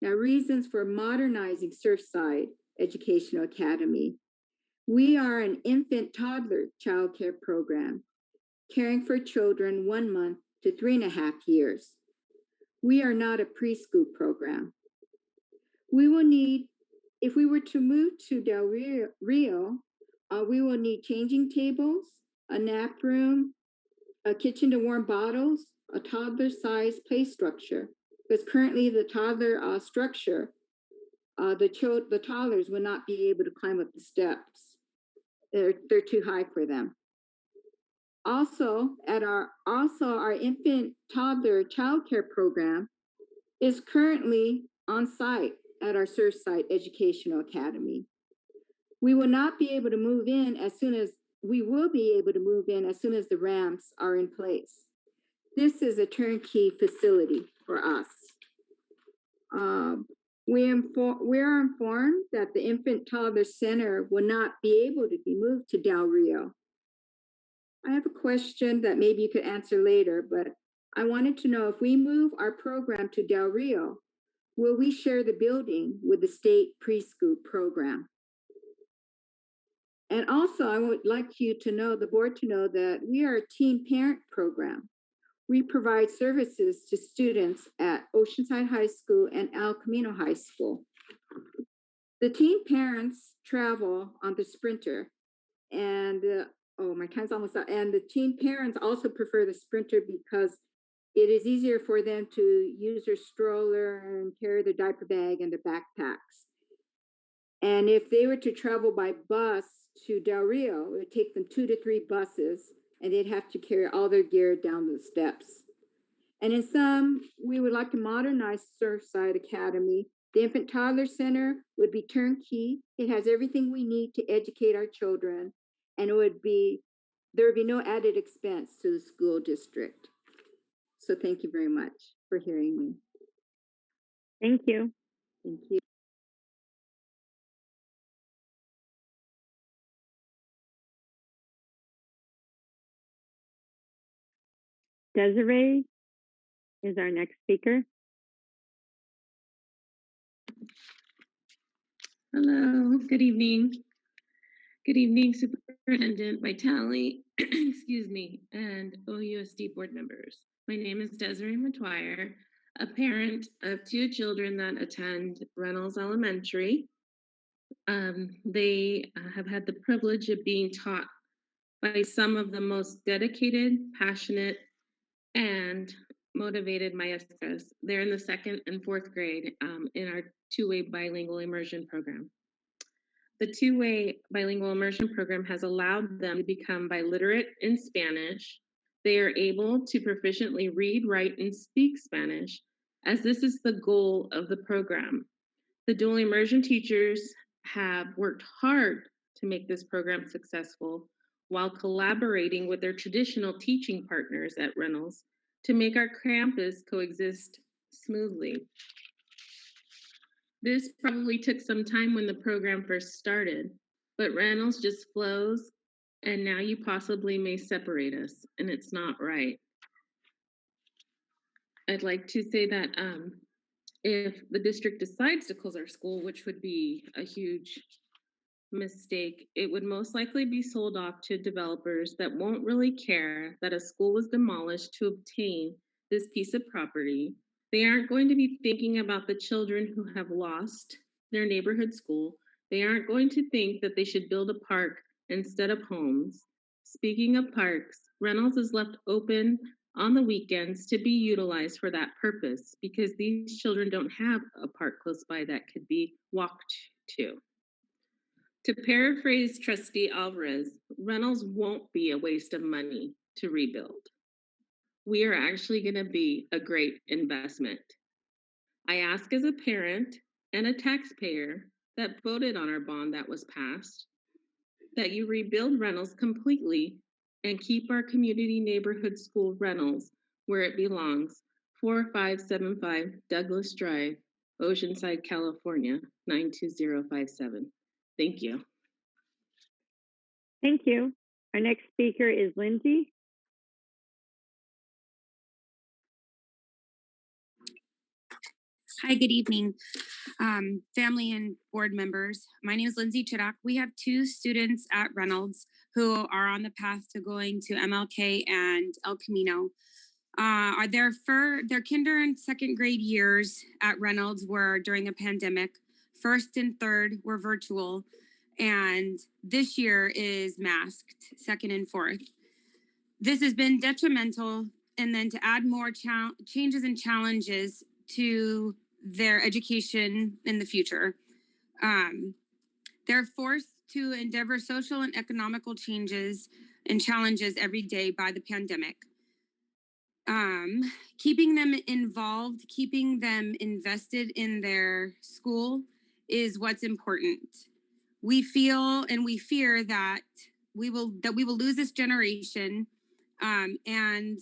[SPEAKER 14] Now, reasons for modernizing Surfside Educational Academy. We are an infant toddler childcare program, caring for children 1 month to 3.5 years. We are not a preschool program. We will need, if we were to move to Del Rio, we will need changing tables, a nap room, a kitchen to warm bottles, a toddler-sized play structure, because currently the toddler structure the toddlers will not be able to climb up the steps. They're too high for them. Also, our infant toddler childcare program is currently on site at our Surfside Educational Academy. We will be able to move in as soon as the ramps are in place. This is a turnkey facility for us. We are informed that the Infant Toddler Center will not be able to be moved to Del Rio. I have a question that maybe you could answer later, but I wanted to know if we move our program to Del Rio, will we share the building with the state preschool program? And also, I would like the board to know that we are a teen parent program. We provide services to students at Oceanside High School and El Camino High School. The teen parents travel on the Sprinter, and my time's almost up. And the teen parents also prefer the Sprinter because it is easier for them to use their stroller and carry their diaper bag and their backpacks. And if they were to travel by bus to Del Rio, it would take them 2 to 3 buses, and they'd have to carry all their gear down the steps. And in some, we would like to modernize Surfside Academy. The Infant Toddler Center would be turnkey. It has everything we need to educate our children, and there would be no added expense to the school district. So thank you very much for hearing me.
[SPEAKER 1] Thank you.
[SPEAKER 14] Thank you.
[SPEAKER 1] Desiree is our next speaker.
[SPEAKER 15] Hello, good evening. Good evening, Superintendent Vitale, excuse me, and OUSD board members. My name is Desiree Mcguire, a parent of 2 children that attend Reynolds Elementary. They have had the privilege of being taught by some of the most dedicated, passionate, and motivated maestras. They're in the 2nd and 4th grade in our 2-way bilingual immersion program. The 2-way bilingual immersion program has allowed them to become biliterate in Spanish. They are able to proficiently read, write, and speak Spanish, as this is the goal of the program. The dual immersion teachers have worked hard to make this program successful while collaborating with their traditional teaching partners at Reynolds to make our campus coexist smoothly. This probably took some time when the program first started, but Reynolds just flows, and now you possibly may separate us, and it's not right. I'd like to say that if the district decides to close our school, which would be a huge mistake, it would most likely be sold off to developers that won't really care that a school was demolished to obtain this piece of property. They aren't going to be thinking about the children who have lost their neighborhood school. They aren't going to think that they should build a park instead of homes. Speaking of parks, Reynolds is left open on the weekends to be utilized for that purpose because these children don't have a park close by that could be walked to. To paraphrase Trustee Alvarez, Reynolds won't be a waste of money to rebuild. We are actually going to be a great investment. I ask as a parent and a taxpayer that voted on our bond that was passed, that you rebuild Reynolds completely and keep our community neighborhood school Reynolds where it belongs, 4575 Douglas Drive, Oceanside, California, 92057. Thank you.
[SPEAKER 1] Thank you. Our next speaker is Lindsay.
[SPEAKER 16] Hi, good evening, family and board members. My name is Lindsay Chittock. We have 2 students at Reynolds who are on the path to going to MLK and El Camino. Their kinder and 2nd grade years at Reynolds were during the pandemic. 1st and 3rd were virtual, and this year is masked, 2nd and 4th. This has been detrimental, and then to add more changes and challenges to their education in the future. They're forced to endeavor social and economical changes and challenges every day by the pandemic. Keeping them involved, keeping them invested in their school is what's important. We feel and we fear that we will lose this generation, and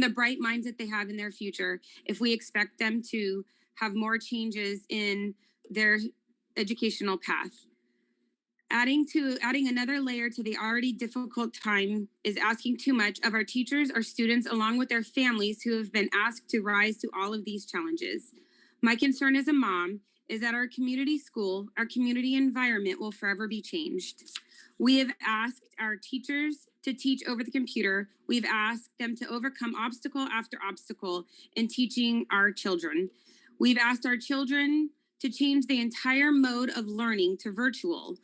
[SPEAKER 16] the bright minds that they have in their future if we expect them to have more changes in their educational path. Adding another layer to the already difficult time is asking too much of our teachers, our students, along with their families who have been asked to rise to all of these challenges. My concern as a mom is that our community school, our community environment will forever be changed. We have asked our teachers to teach over the computer. We've asked them to overcome obstacle after obstacle in teaching our children. We've asked our children to change the entire mode of learning to virtual,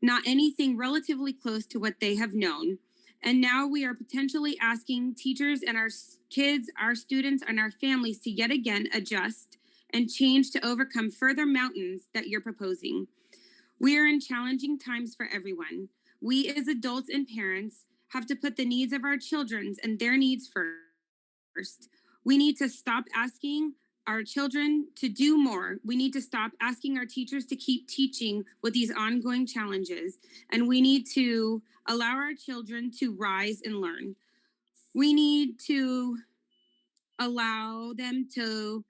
[SPEAKER 16] not anything relatively close to what they have known. And now we are potentially asking teachers and our kids, our students, and our families to yet again adjust and change to overcome further mountains that you're proposing. We are in challenging times for everyone. We as adults and parents have to put the needs of our children and their needs first. We need to stop asking our children to do more. We need to stop asking our teachers to keep teaching with these ongoing challenges. And we need to allow our children to rise and learn. We need to allow them to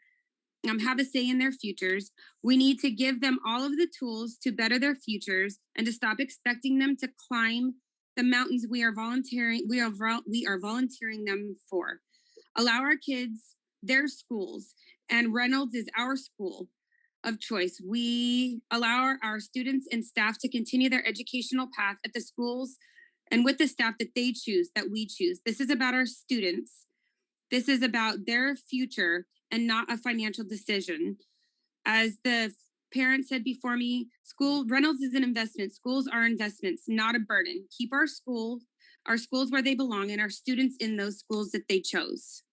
[SPEAKER 16] have a say in their futures. We need to give them all of the tools to better their futures and to stop expecting them to climb the mountains we are volunteering them for. Allow our kids their schools, and Reynolds is our school of choice. We allow our students and staff to continue their educational path at the schools and with the staff that they choose, that we choose. This is about our students. This is about their future and not a financial decision. As the parent said before me, Reynolds is an investment. Schools are investments, not a burden. Keep our schools where they belong and our students in those schools that they chose.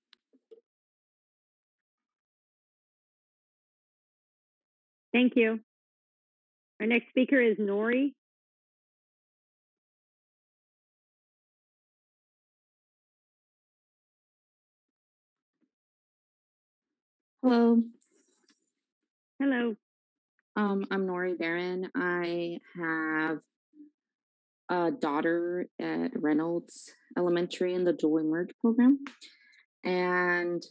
[SPEAKER 1] Thank you. Our next speaker is Nori.
[SPEAKER 17] Hello.
[SPEAKER 1] Hello.
[SPEAKER 17] I'm Nori Barron. I have a daughter at Reynolds Elementary in the Dual Emerge program. And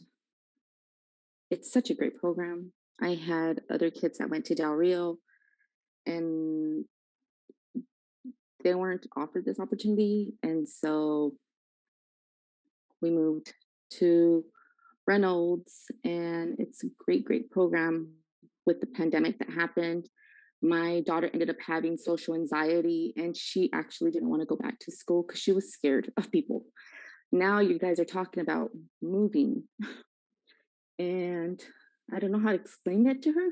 [SPEAKER 17] it's such a great program. I had other kids that went to Del Rio and they weren't offered this opportunity. And so we moved to Reynolds, and it's a great, great program. With the pandemic that happened, my daughter ended up having social anxiety, and she actually didn't want to go back to school because she was scared of people. Now you guys are talking about moving, and I don't know how to explain that to her.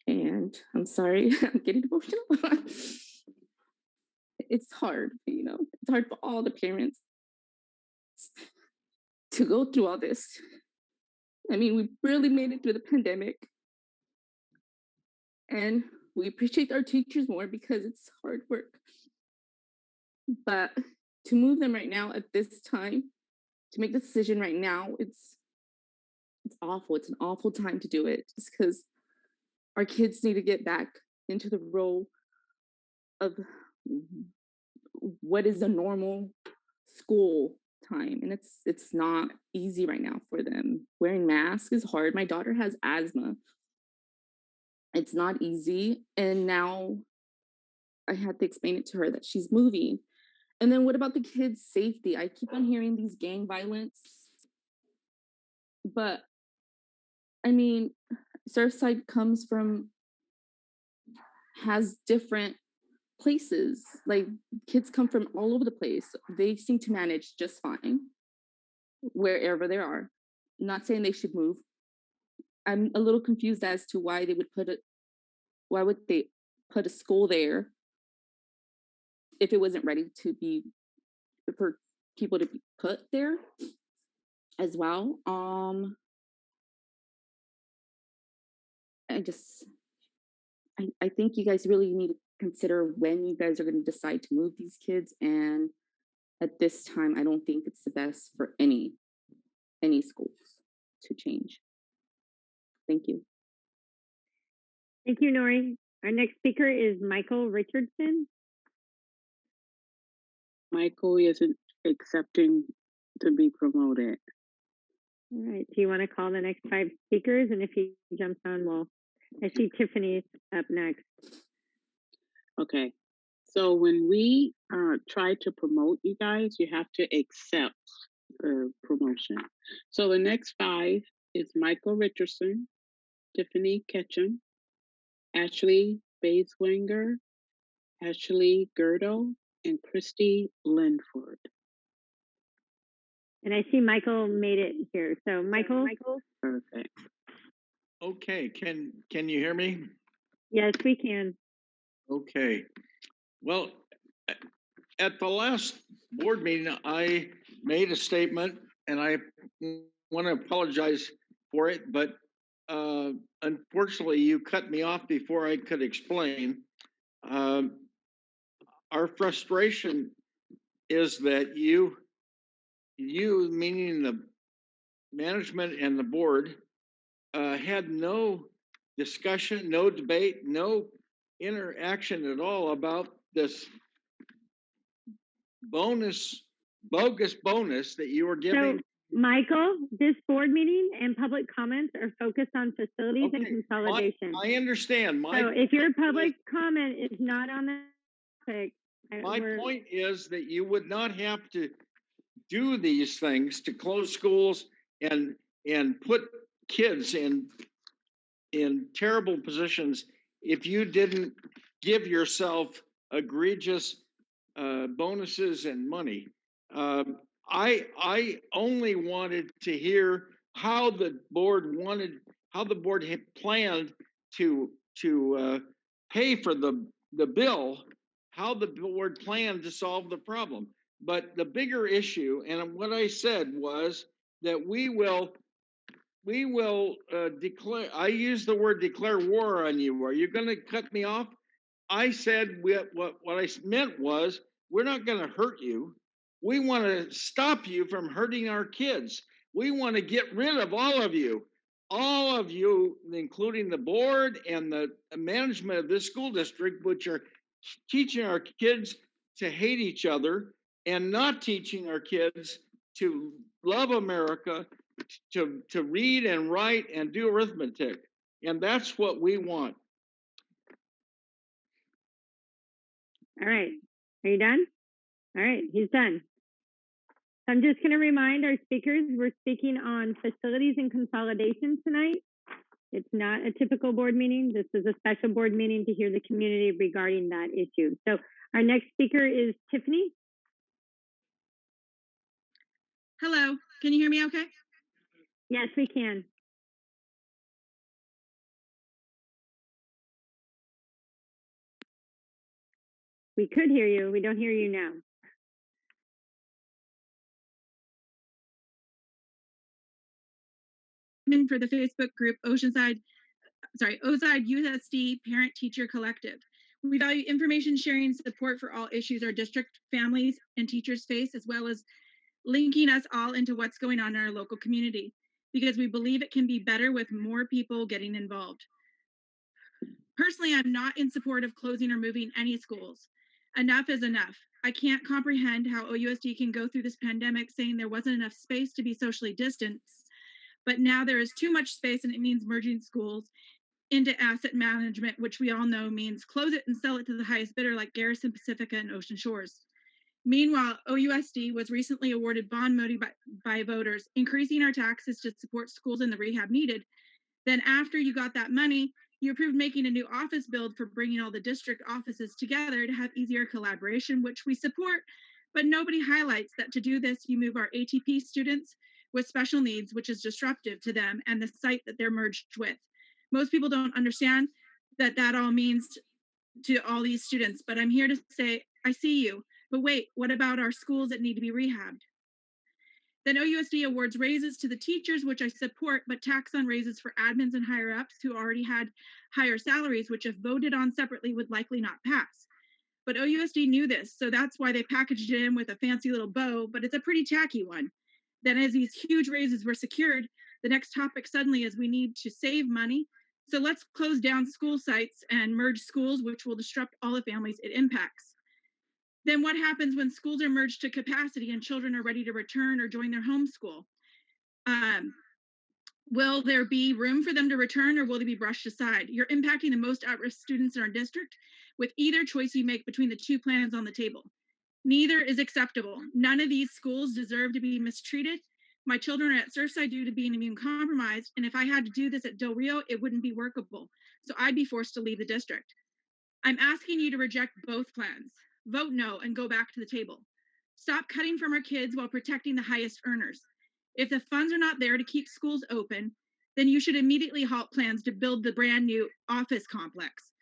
[SPEAKER 17] And I'm sorry, I'm getting emotional. It's hard, it's hard for all the parents to go through all this. I mean, we really made it through the pandemic. And we appreciate our teachers more because it's hard work. But to move them right now at this time, to make the decision right now, it's awful. It's an awful time to do it just because our kids need to get back into the role of what is a normal school time. And it's not easy right now for them. Wearing masks is hard. My daughter has asthma. It's not easy. And now I had to explain it to her that she's moving. And then what about the kids' safety? I keep on hearing these gang violence. But I mean, Surfside has different places. Like kids come from all over the place. They seem to manage just fine wherever they are. Not saying they should move. I'm a little confused as to why they would put a school there if it wasn't ready for people to be put there as well. I think you guys really need to consider when you guys are going to decide to move these kids. And at this time, I don't think it's the best for any schools to change. Thank you.
[SPEAKER 1] Thank you, Nori. Our next speaker is Michael Richardson.
[SPEAKER 6] Michael isn't accepting to be promoted.
[SPEAKER 1] All right. Do you want to call the next 5 speakers? And if he jumps on, I see Tiffany's up next.
[SPEAKER 6] Okay. So when we try to promote you guys, you have to accept the promotion. So the next 5 is Michael Richardson, Tiffany Ketchum, Ashley Bayswanger, Ashley Gerdo, and Christy Linford.
[SPEAKER 1] And I see Michael made it here. So Michael.
[SPEAKER 6] Perfect.
[SPEAKER 18] Okay, can you hear me?
[SPEAKER 1] Yes, we can.
[SPEAKER 18] Okay. Well, at the last board meeting, I made a statement, and I want to apologize for it, but unfortunately, you cut me off before I could explain. Our frustration is that you, meaning the management and the board, had no discussion, no debate, no interaction at all about this bogus bonus that you were giving.
[SPEAKER 1] So, Michael, this board meeting and public comments are focused on facilities and consolidation.
[SPEAKER 18] I understand.
[SPEAKER 1] So if your public comment is not on the topic,
[SPEAKER 18] my point is that you would not have to do these things to close schools and put kids in terrible positions if you didn't give yourself egregious bonuses and money. I only wanted to hear how the board had planned to pay for the bill, how the board planned to solve the problem. But the bigger issue, and what I said was that we will declare, I use the word declare war on you. Are you going to cut me off? I said what I meant was, we're not going to hurt you. We want to stop you from hurting our kids. We want to get rid of all of you, including the board and the management of this school district, which are teaching our kids to hate each other and not teaching our kids to love America, to read and write and do arithmetic. And that's what we want.
[SPEAKER 1] All right. Are you done? All right, he's done. I'm just going to remind our speakers, we're speaking on facilities and consolidation tonight. It's not a typical board meeting. This is a special board meeting to hear the community regarding that issue. So our next speaker is Tiffany.
[SPEAKER 19] Hello, can you hear me okay?
[SPEAKER 1] Yes, we can. We could hear you. We don't hear you now.
[SPEAKER 19] For the Facebook group OUSD Parent Teacher Collective. We value information sharing and support for all issues our district families and teachers face, as well as linking us all into what's going on in our local community, because we believe it can be better with more people getting involved. Personally, I'm not in support of closing or moving any schools. Enough is enough. I can't comprehend how OUSD can go through this pandemic saying there wasn't enough space to be socially distanced, but now there is too much space, and it means merging schools into asset management, which we all know means close it and sell it to the highest bidder like Garrison, Pacifica, and Ocean Shores. Meanwhile, OUSD was recently awarded bond money by voters, increasing our taxes to support schools in the rehab needed. Then after you got that money, you approved making a new office build for bringing all the district offices together to have easier collaboration, which we support, but nobody highlights that to do this, you move our ATP students with special needs, which is disruptive to them and the site that they're merged with. Most people don't understand that all means to all these students, but I'm here to say, I see you, but wait, what about our schools that need to be rehabbed? Then OUSD awards raises to the teachers, which I support, but tax on raises for admins and higher ups who already had higher salaries, which if voted on separately would likely not pass. But OUSD knew this, so that's why they packaged it in with a fancy little bow, but it's a pretty tacky one. Then as these huge raises were secured, the next topic suddenly is we need to save money. So let's close down school sites and merge schools, which will disrupt all the families it impacts. Then what happens when schools are merged to capacity and children are ready to return or join their homeschool? Will there be room for them to return or will they be brushed aside? You're impacting the most at-risk students in our district with either choice you make between the two plans on the table. Neither is acceptable. None of these schools deserve to be mistreated. My children are at Surfside due to being immune compromised, and if I had to do this at Del Rio, it wouldn't be workable. So I'd be forced to leave the district. I'm asking you to reject both plans. Vote no and go back to the table. Stop cutting from our kids while protecting the highest earners. If the funds are not there to keep schools open, then you should immediately halt plans to build the brand new office complex.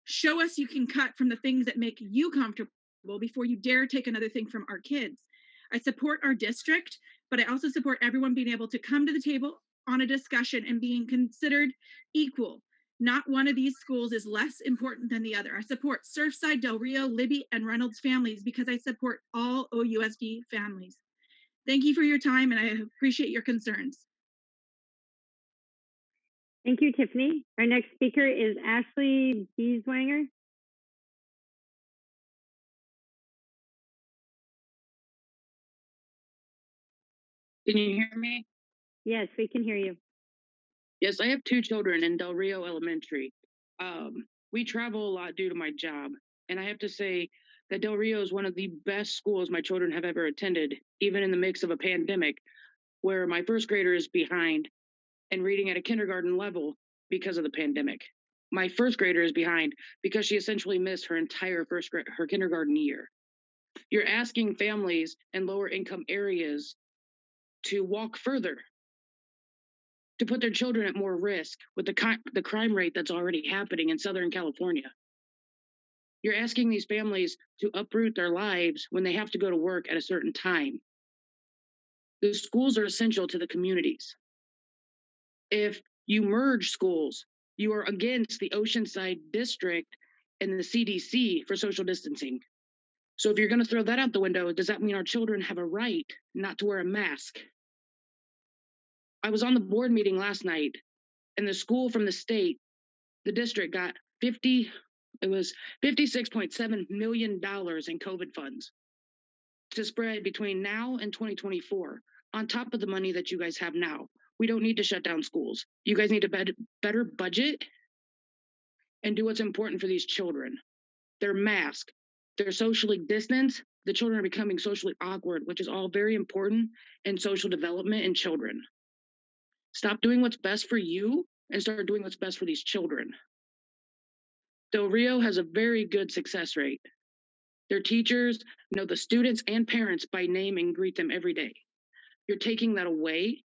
[SPEAKER 19] Show us you can cut from the things that make you comfortable before you dare take another thing from our kids. I support our district, but I also support everyone being able to come to the table on a discussion and being considered equal. Not one of these schools is less important than the other. I support Surfside, Del Rio, Libby, and Reynolds families because I support all OUSD families. Thank you for your time, and I appreciate your concerns.
[SPEAKER 1] Thank you, Tiffany. Our next speaker is Ashley Bieswanger.
[SPEAKER 20] Can you hear me?
[SPEAKER 1] Yes, we can hear you.
[SPEAKER 20] Yes, I have 2 children in Del Rio Elementary. We travel a lot due to my job, and I have to say that Del Rio is one of the best schools my children have ever attended, even in the mix of a pandemic, where my first grader is behind and reading at a kindergarten level because of the pandemic. My first grader is behind because she essentially missed her entire her kindergarten year. You're asking families in lower income areas to walk further, to put their children at more risk with the crime rate that's already happening in Southern California. You're asking these families to uproot their lives when they have to go to work at a certain time. The schools are essential to the communities. If you merge schools, you are against the Oceanside District and the CDC for social distancing. So if you're going to throw that out the window, does that mean our children have a right not to wear a mask? I was on the board meeting last night, and the school from the state, the district got $56.7 million in COVID funds to spread between now and 2024, on top of the money that you guys have now. We don't need to shut down schools. You guys need to better budget and do what's important for these children. They're masked, they're socially distanced, the children are becoming socially awkward, which is all very important in social development in children. Stop doing what's best for you and start doing what's best for these children. Del Rio has a very good success rate. Their teachers know the students and parents by name and greet them every day. You're taking that away.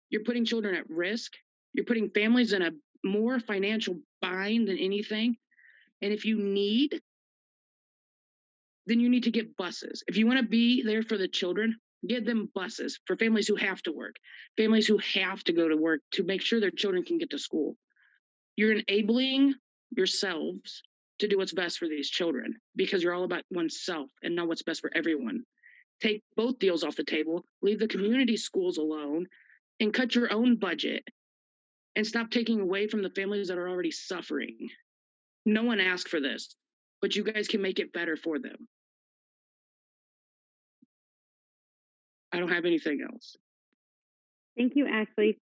[SPEAKER 20] You're putting children at risk. You're putting families in a more financial bind than anything. And if you need, then you need to get buses. If you want to be there for the children, get them buses for families who have to work, families who have to go to work to make sure their children can get to school. You're enabling yourselves to do what's best for these children because you're all about oneself and not what's best for everyone. Take both deals off the table, leave the community schools alone, and cut your own budget and stop taking away from the families that are already suffering. No one asked for this, but you guys can make it better for them. I don't have anything else.
[SPEAKER 1] Thank you, Ashley.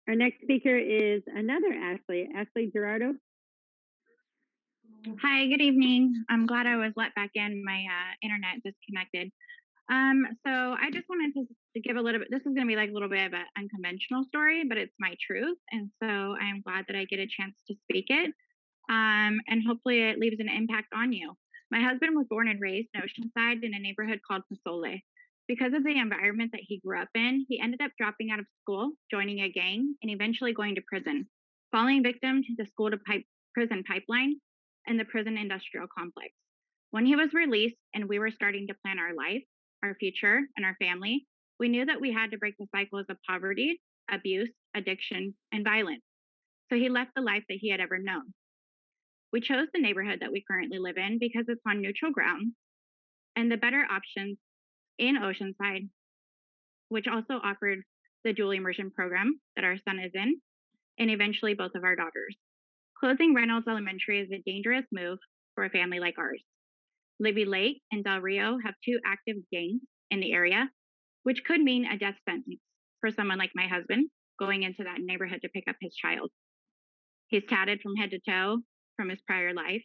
[SPEAKER 1] Our next speaker is another Ashley, Ashley Gerardo.
[SPEAKER 21] Hi, good evening. I'm glad I was let back in. My internet disconnected. So I just wanted to give a little bit, this is going to be like a little bit of an unconventional story, but it's my truth. And so I'm glad that I get a chance to speak it. And hopefully it leaves an impact on you. My husband was born and raised in Oceanside in a neighborhood called Pozole. Because of the environment that he grew up in, he ended up dropping out of school, joining a gang, and eventually going to prison, falling victim to the school to prison pipeline and the prison industrial complex. When he was released and we were starting to plan our life, our future, and our family, we knew that we had to break the cycles of poverty, abuse, addiction, and violence. So he left the life that he had ever known. We chose the neighborhood that we currently live in because it's on neutral ground and the better options in Oceanside, which also offered the dual immersion program that our son is in, and eventually both of our daughters. Closing Reynolds Elementary is a dangerous move for a family like ours. Libby Lake and Del Rio have 2 active gangs in the area, which could mean a death sentence for someone like my husband going into that neighborhood to pick up his child. He's tatted from head to toe from his prior life.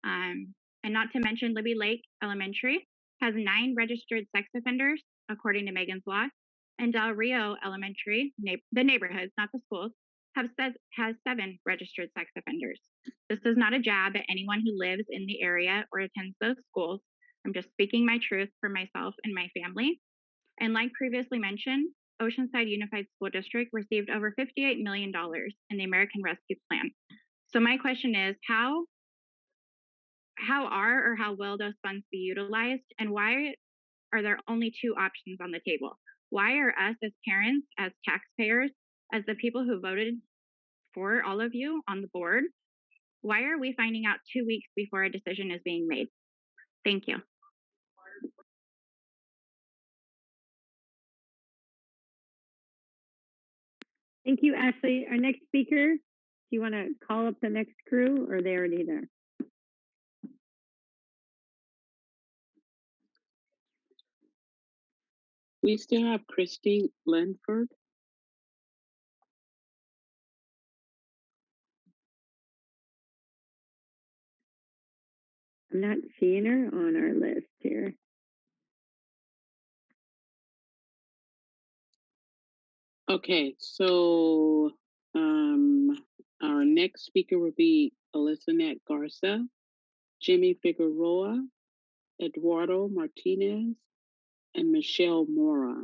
[SPEAKER 21] And not to mention Libby Lake Elementary has 9 registered sex offenders, according to Megan's Law, and Del Rio Elementary, the neighborhoods, not the schools, has 7 registered sex offenders. This is not a jab at anyone who lives in the area or attends those schools. I'm just speaking my truth for myself and my family. And like previously mentioned, Oceanside Unified School District received over $58 million in the American Rescue Plan. So my question is, how are or how will those funds be utilized, and why are there only 2 options on the table? Why are us as parents, as taxpayers, as the people who voted for all of you on the board, why are we finding out 2 weeks before a decision is being made? Thank you.
[SPEAKER 1] Thank you, Ashley. Our next speaker, do you want to call up the next crew, or are they already there?
[SPEAKER 6] We still have Christy Lenford.
[SPEAKER 1] I'm not seeing her on our list here.
[SPEAKER 6] Okay, so our next speaker will be Elizabeth Garcia, Jimmy Figueroa, Eduardo Martinez, and Michelle Mora.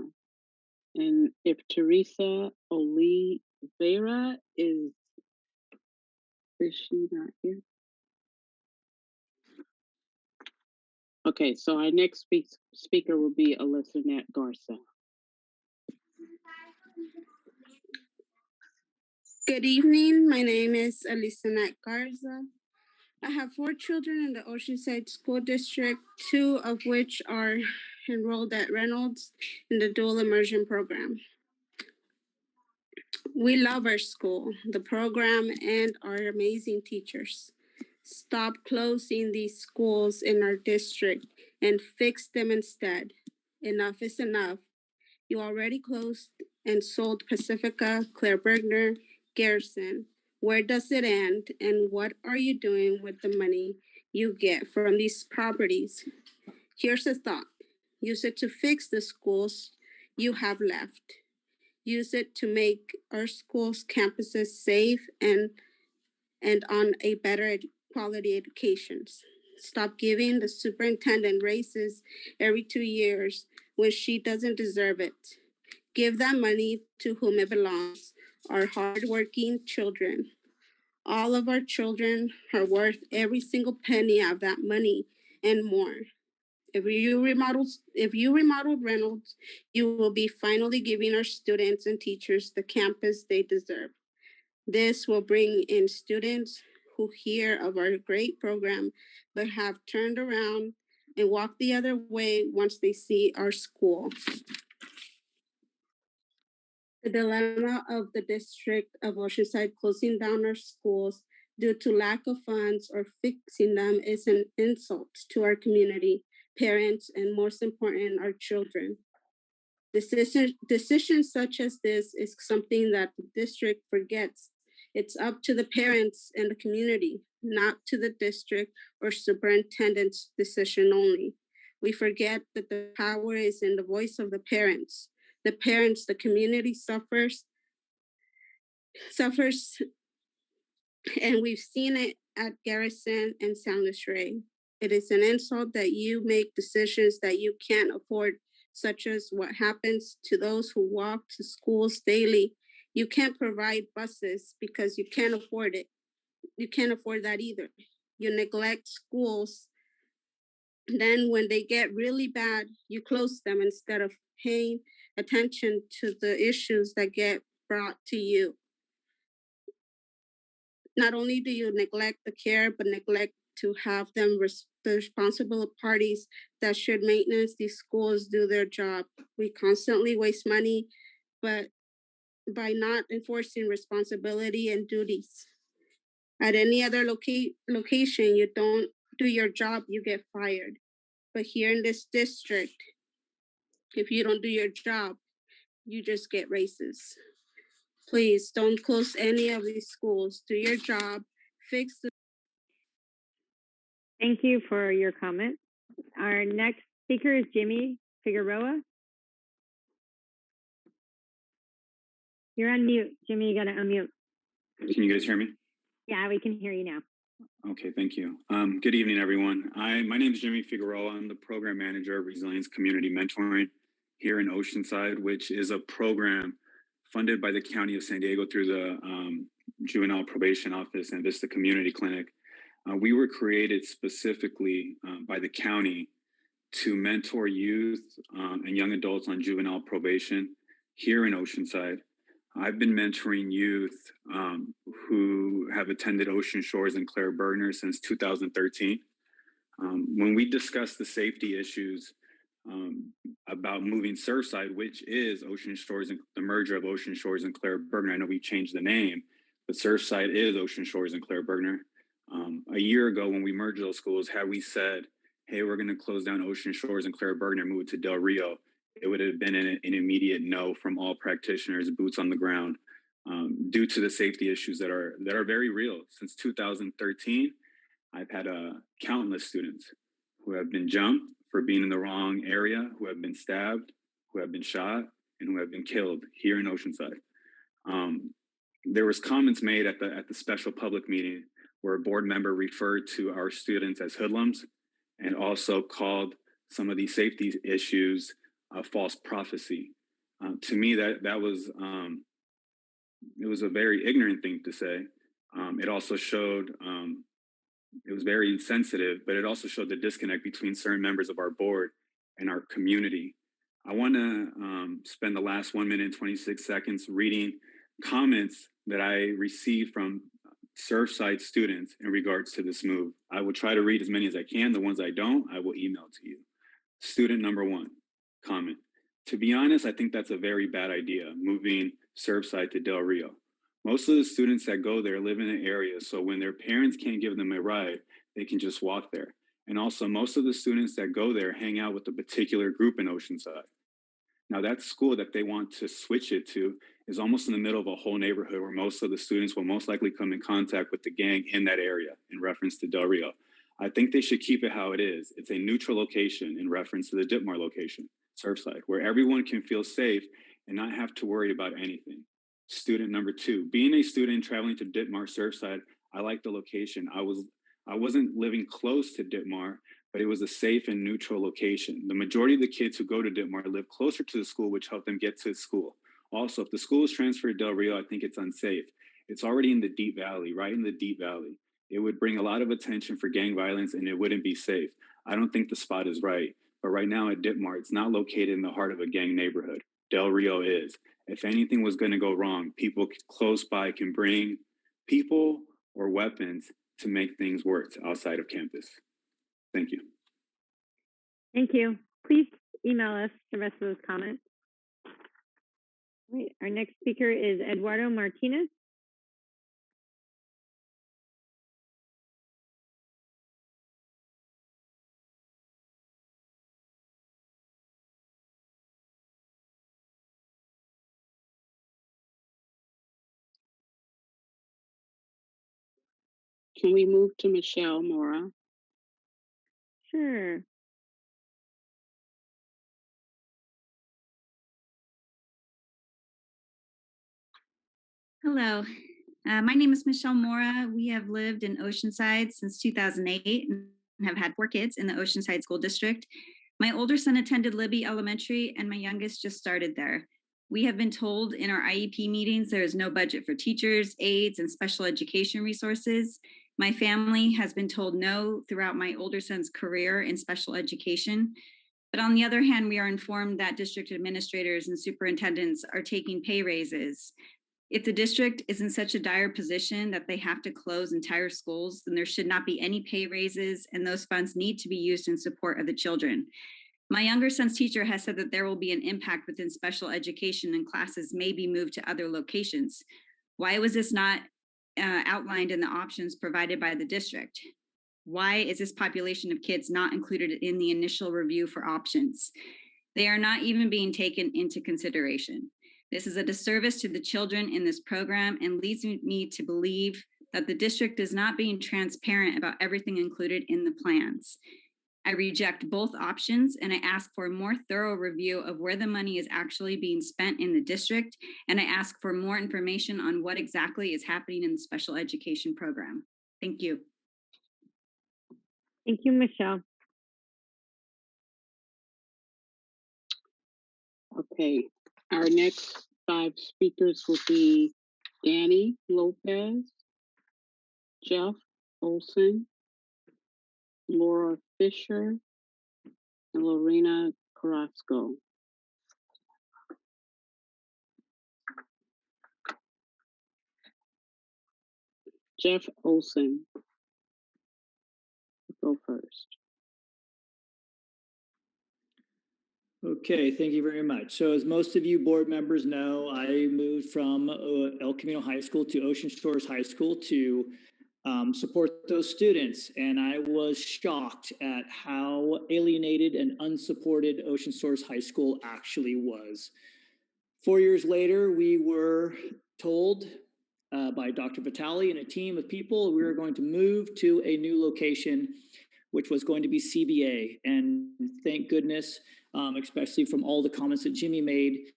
[SPEAKER 6] And if Teresa Oliveira is she not here? Okay, so our next speaker will be Elizabeth Garcia.
[SPEAKER 4] Good evening. My name is Elizabeth Garza. I have 4 children in the Oceanside School District, 2 of which are enrolled at Reynolds in the dual immersion program. We love our school, the program, and our amazing teachers. Stop closing these schools in our district and fix them instead. Enough is enough. You already closed and sold Pacifica, Claire Bergner, Garrison. Where does it end, and what are you doing with the money you get from these properties? Here's a thought. Use it to fix the schools you have left. Use it to make our schools campuses safe and on a better quality educations. Stop giving the superintendent raises every 2 years when she doesn't deserve it. Give that money to whom it belongs, our hardworking children. All of our children are worth every single penny of that money and more. If you remodeled Reynolds, you will be finally giving our students and teachers the campus they deserve. This will bring in students who hear of our great program, but have turned around and walked the other way once they see our school. The dilemma of the District of Oceanside closing down our schools due to lack of funds or fixing them is an insult to our community, parents, and most important, our children. Decisions such as this is something that the district forgets. It's up to the parents and the community, not to the district or superintendent's decision only. We forget that the power is in the voice of the parents. The parents, the community suffers, and we've seen it at Garrison and San Luis Rey. It is an insult that you make decisions that you can't afford, such as what happens to those who walk to schools daily. You can't provide buses because you can't afford it. You can't afford that either. You neglect schools Then when they get really bad, you close them instead of paying attention to the issues that get brought to you. Not only do you neglect the care, but neglect to have them the responsible parties that should maintenance these schools do their job. We constantly waste money, but by not enforcing responsibility and duties. At any other location, you don't do your job, you get fired. But here in this district, if you don't do your job, you just get raises. Please don't close any of these schools. Do your job, fix the.
[SPEAKER 1] Thank you for your comment. Our next speaker is Jimmy Figueroa. You're on mute. Jimmy, you gotta unmute.
[SPEAKER 7] Can you guys hear me?
[SPEAKER 1] Yeah, we can hear you now.
[SPEAKER 7] Okay, thank you. Good evening, everyone. My name is Jimmy Figueroa. I'm the program manager of Resilience Community Mentoring here in Oceanside, which is a program funded by the County of San Diego through the Juvenile Probation Office and Vista Community Clinic. We were created specifically by the county to mentor youth and young adults on juvenile probation here in Oceanside. I've been mentoring youth who have attended Ocean Shores and Claire Bergner since 2013. When we discussed the safety issues about moving Surfside, which is Ocean Shores and the merger of Ocean Shores and Claire Bergner, I know we changed the name, but Surfside is Ocean Shores and Claire Bergner. A year ago, when we merged those schools, had we said, hey, we're going to close down Ocean Shores and Claire Bergner and move it to Del Rio, it would have been an immediate no from all practitioners, boots on the ground, due to the safety issues that are very real. Since 2013, I've had countless students who have been jumped for being in the wrong area, who have been stabbed, who have been shot, and who have been killed here in Oceanside. There was comments made at the special public meeting where a board member referred to our students as hoodlums and also called some of these safety issues a false prophecy. To me, that was it was a very ignorant thing to say. It also showed it was very insensitive, but it also showed the disconnect between certain members of our board and our community. I want to spend the last 1 minute and 26 seconds reading comments that I received from Surfside students in regards to this move. I will try to read as many as I can. The ones I don't, I will email to you. Student number 1, comment. To be honest, I think that's a very bad idea, moving Surfside to Del Rio. Most of the students that go there live in an area, so when their parents can't give them a ride, they can just walk there. And also, most of the students that go there hang out with a particular group in Oceanside. Now, that school that they want to switch it to is almost in the middle of a whole neighborhood where most of the students will most likely come in contact with the gang in that area in reference to Del Rio. I think they should keep it how it is. It's a neutral location in reference to the Ditmar location, Surfside, where everyone can feel safe and not have to worry about anything. Student number 2, being a student traveling to Ditmar, Surfside, I like the location. I wasn't living close to Ditmar, but it was a safe and neutral location. The majority of the kids who go to Ditmar live closer to the school, which helped them get to school. Also, if the school is transferred to Del Rio, I think it's unsafe. It's already in the Deep Valley, right in the Deep Valley. It would bring a lot of attention for gang violence and it wouldn't be safe. I don't think the spot is right. But right now at Ditmar, it's not located in the heart of a gang neighborhood. Del Rio is. If anything was going to go wrong, people close by can bring people or weapons to make things worse outside of campus. Thank you.
[SPEAKER 1] Thank you. Please email us the rest of those comments. All right, our next speaker is Eduardo Martinez.
[SPEAKER 6] Can we move to Michelle Mora?
[SPEAKER 1] Sure.
[SPEAKER 22] Hello, my name is Michelle Mora. We have lived in Oceanside since 2008 and have had 4 kids in the Oceanside School District. My older son attended Libby Elementary and my youngest just started there. We have been told in our IEP meetings there is no budget for teachers, aides, and special education resources. My family has been told no throughout my older son's career in special education. But on the other hand, we are informed that district administrators and superintendents are taking pay raises. If the district is in such a dire position that they have to close entire schools, then there should not be any pay raises, and those funds need to be used in support of the children. My younger son's teacher has said that there will be an impact within special education and classes may be moved to other locations. Why was this not outlined in the options provided by the district? Why is this population of kids not included in the initial review for options? They are not even being taken into consideration. This is a disservice to the children in this program and leads me to believe that the district is not being transparent about everything included in the plans. I reject both options and I ask for a more thorough review of where the money is actually being spent in the district, and I ask for more information on what exactly is happening in the special education program. Thank you.
[SPEAKER 1] Thank you, Michelle.
[SPEAKER 6] Okay, our next 5 speakers will be Danny Lopez, Jeff Olson, Laura Fisher, and Lorena Carrasco. Jeff Olson, go first.
[SPEAKER 5] Okay, thank you very much. So as most of you board members know, I moved from El Camino High School to Ocean Shores High School to support those students. And I was shocked at how alienated and unsupported Ocean Shores High School actually was. 4 years later, we were told by Dr. Vitale and a team of people, we were going to move to a new location, which was going to be CBA. And thank goodness, especially from all the comments that Jimmy made,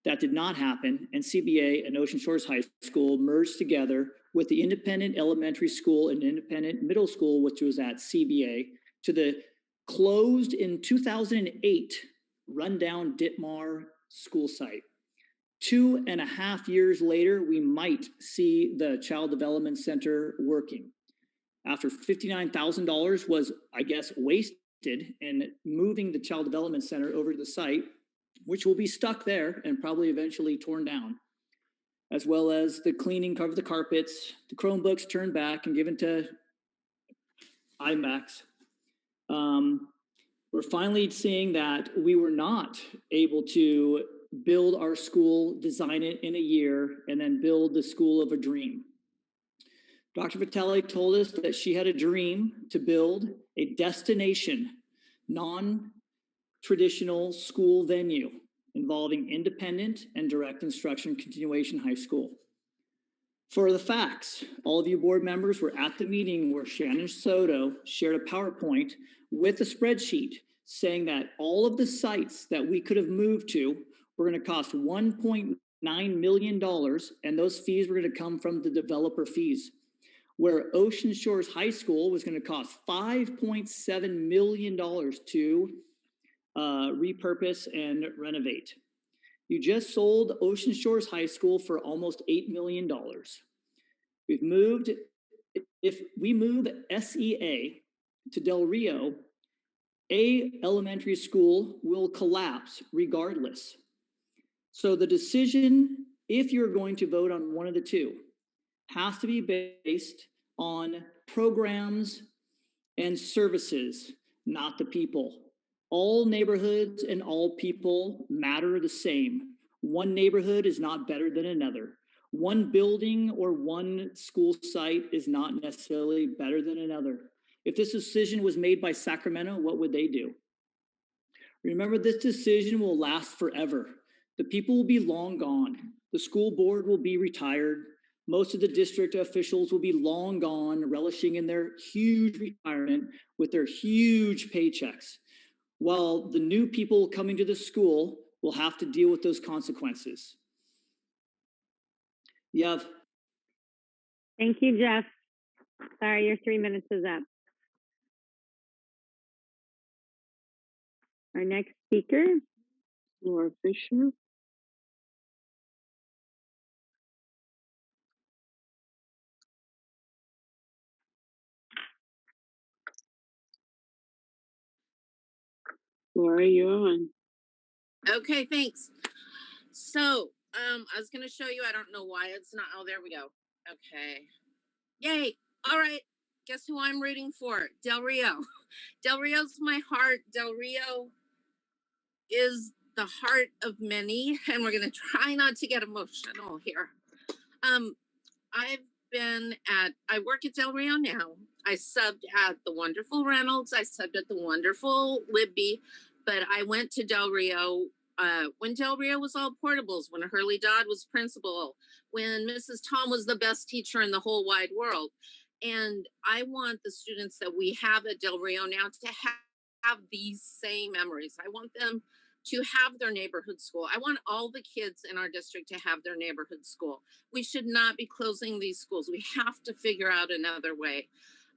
[SPEAKER 5] that did not happen. And CBA and Ocean Shores High School merged together with the independent elementary school and independent middle school, which was at CBA, to the closed in 2008 rundown Ditmar school site. 2.5 years later, we might see the Child Development Center working. After $59,000 was, I guess, wasted in moving the Child Development Center over to the site, which will be stuck there and probably eventually torn down, as well as the cleaning, cover the carpets, the Chromebooks turned back and given to IMAX. We're finally seeing that we were not able to build our school, design it in a year, and then build the school of a dream. Dr. Vitale told us that she had a dream to build a destination, non-traditional school venue involving independent and direct instruction continuation high school. For the facts, all of you board members were at the meeting where Shannon Soto shared a PowerPoint with a spreadsheet saying that all of the sites that we could have moved to were going to cost $1.9 million, and those fees were going to come from the developer fees, where Ocean Shores High School was going to cost $5.7 million to repurpose and renovate. You just sold Ocean Shores High School for almost $8 million. We've moved, if we move SEA to Del Rio, a elementary school will collapse regardless. So the decision, if you're going to vote on one of the two, has to be based on programs and services, not the people. All neighborhoods and all people matter the same. One neighborhood is not better than another. One building or one school site is not necessarily better than another. If this decision was made by Sacramento, what would they do? Remember, this decision will last forever. The people will be long gone. The school board will be retired. Most of the district officials will be long gone, relishing in their huge retirement with their huge paychecks, while the new people coming to the school will have to deal with those consequences. Yev.
[SPEAKER 1] Thank you, Jeff. Sorry, your 3 minutes is up. Our next speaker,
[SPEAKER 6] Laura Fisher. Laura, you're on.
[SPEAKER 3] Okay, thanks. So, I was gonna show you. I don't know why it's not. Oh, there we go. Okay. Yay. All right. Guess who I'm rooting for? Del Rio. Del Rio's my heart. Del Rio is the heart of many, and we're gonna try not to get emotional here. I've I work at Del Rio now. I subbed at the wonderful Reynolds. I subbed at the wonderful Libby, but I went to Del Rio when Del Rio was all portables, when Hurley Dodd was principal, when Mrs. Tom was the best teacher in the whole wide world. And I want the students that we have at Del Rio now to have these same memories. I want them to have their neighborhood school. I want all the kids in our district to have their neighborhood school. We should not be closing these schools. We have to figure out another way.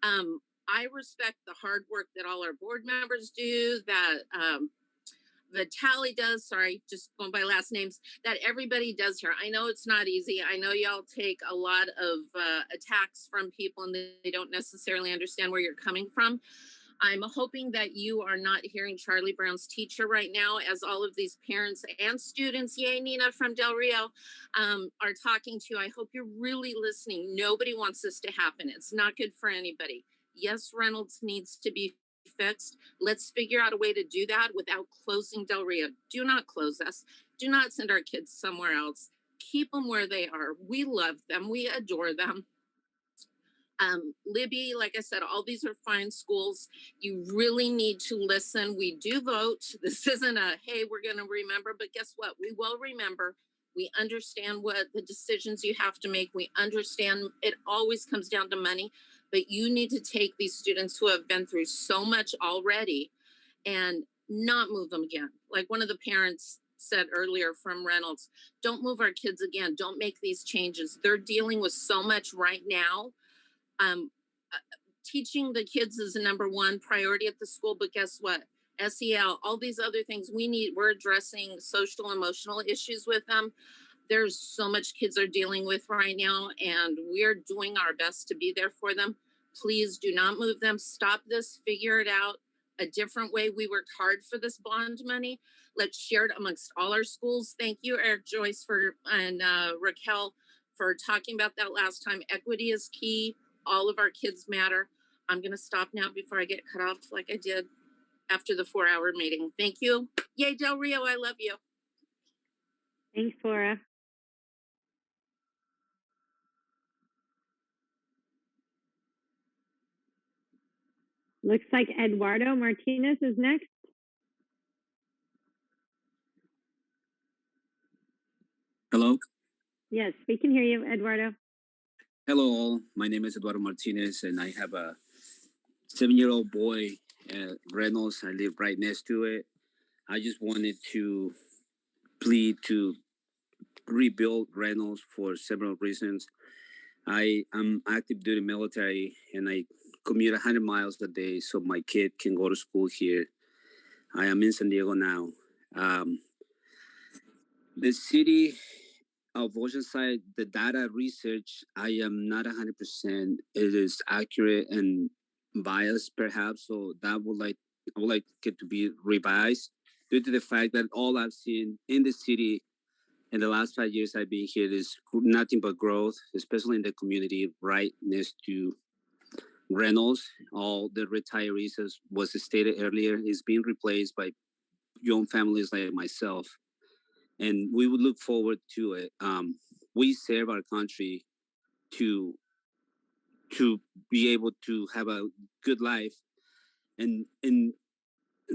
[SPEAKER 3] I respect the hard work that all our board members do, that Vitaly does, sorry, just going by last names, that everybody does here. I know it's not easy. I know y'all take a lot of attacks from people and they don't necessarily understand where you're coming from. I'm hoping that you are not hearing Charlie Brown's teacher right now, as all of these parents and students, yay, Nina from Del Rio, are talking to you. I hope you're really listening. Nobody wants this to happen. It's not good for anybody. Yes, Reynolds needs to be fixed. Let's figure out a way to do that without closing Del Rio. Do not close us. Do not send our kids somewhere else. Keep them where they are. We love them. We adore them. Libby, like I said, all these are fine schools. You really need to listen. We do vote. This isn't a, hey, we're going to remember, but guess what? We will remember. We understand what the decisions you have to make. We understand it always comes down to money, but you need to take these students who have been through so much already and not move them again. Like one of the parents said earlier from Reynolds, don't move our kids again. Don't make these changes. They're dealing with so much right now. Teaching the kids is the number one priority at the school, but guess what? SEL, all these other things we're addressing social, emotional issues with them. There's so much kids are dealing with right now, and we're doing our best to be there for them. Please do not move them. Stop this, figure it out a different way. We worked hard for this bond money. Let's share it amongst all our schools. Thank you, Eric Joyce and Raquel for talking about that last time. Equity is key. All of our kids matter. I'm going to stop now before I get cut off like I did after the 4-hour meeting. Thank you. Yay, Del Rio, I love you.
[SPEAKER 1] Thanks, Laura. Looks like Eduardo Martinez is next.
[SPEAKER 2] Hello.
[SPEAKER 1] Yes, we can hear you, Eduardo.
[SPEAKER 2] Hello all. My name is Eduardo Martinez and I have a 7-year-old boy at Reynolds. I live right next to it. I just wanted to plead to rebuild Reynolds for several reasons. I am active duty military and I commute 100 miles a day so my kid can go to school here. I am in San Diego now. The city of Oceanside, the data research, I am not 100%. It is accurate and biased, perhaps. So I would like it to be revised due to the fact that all I've seen in the city in the last 5 years I've been here is nothing but growth, especially in the community right next to Reynolds. All the retirees, as was stated earlier, is being replaced by young families like myself. And we would look forward to it. We serve our country to be able to have a good life, and in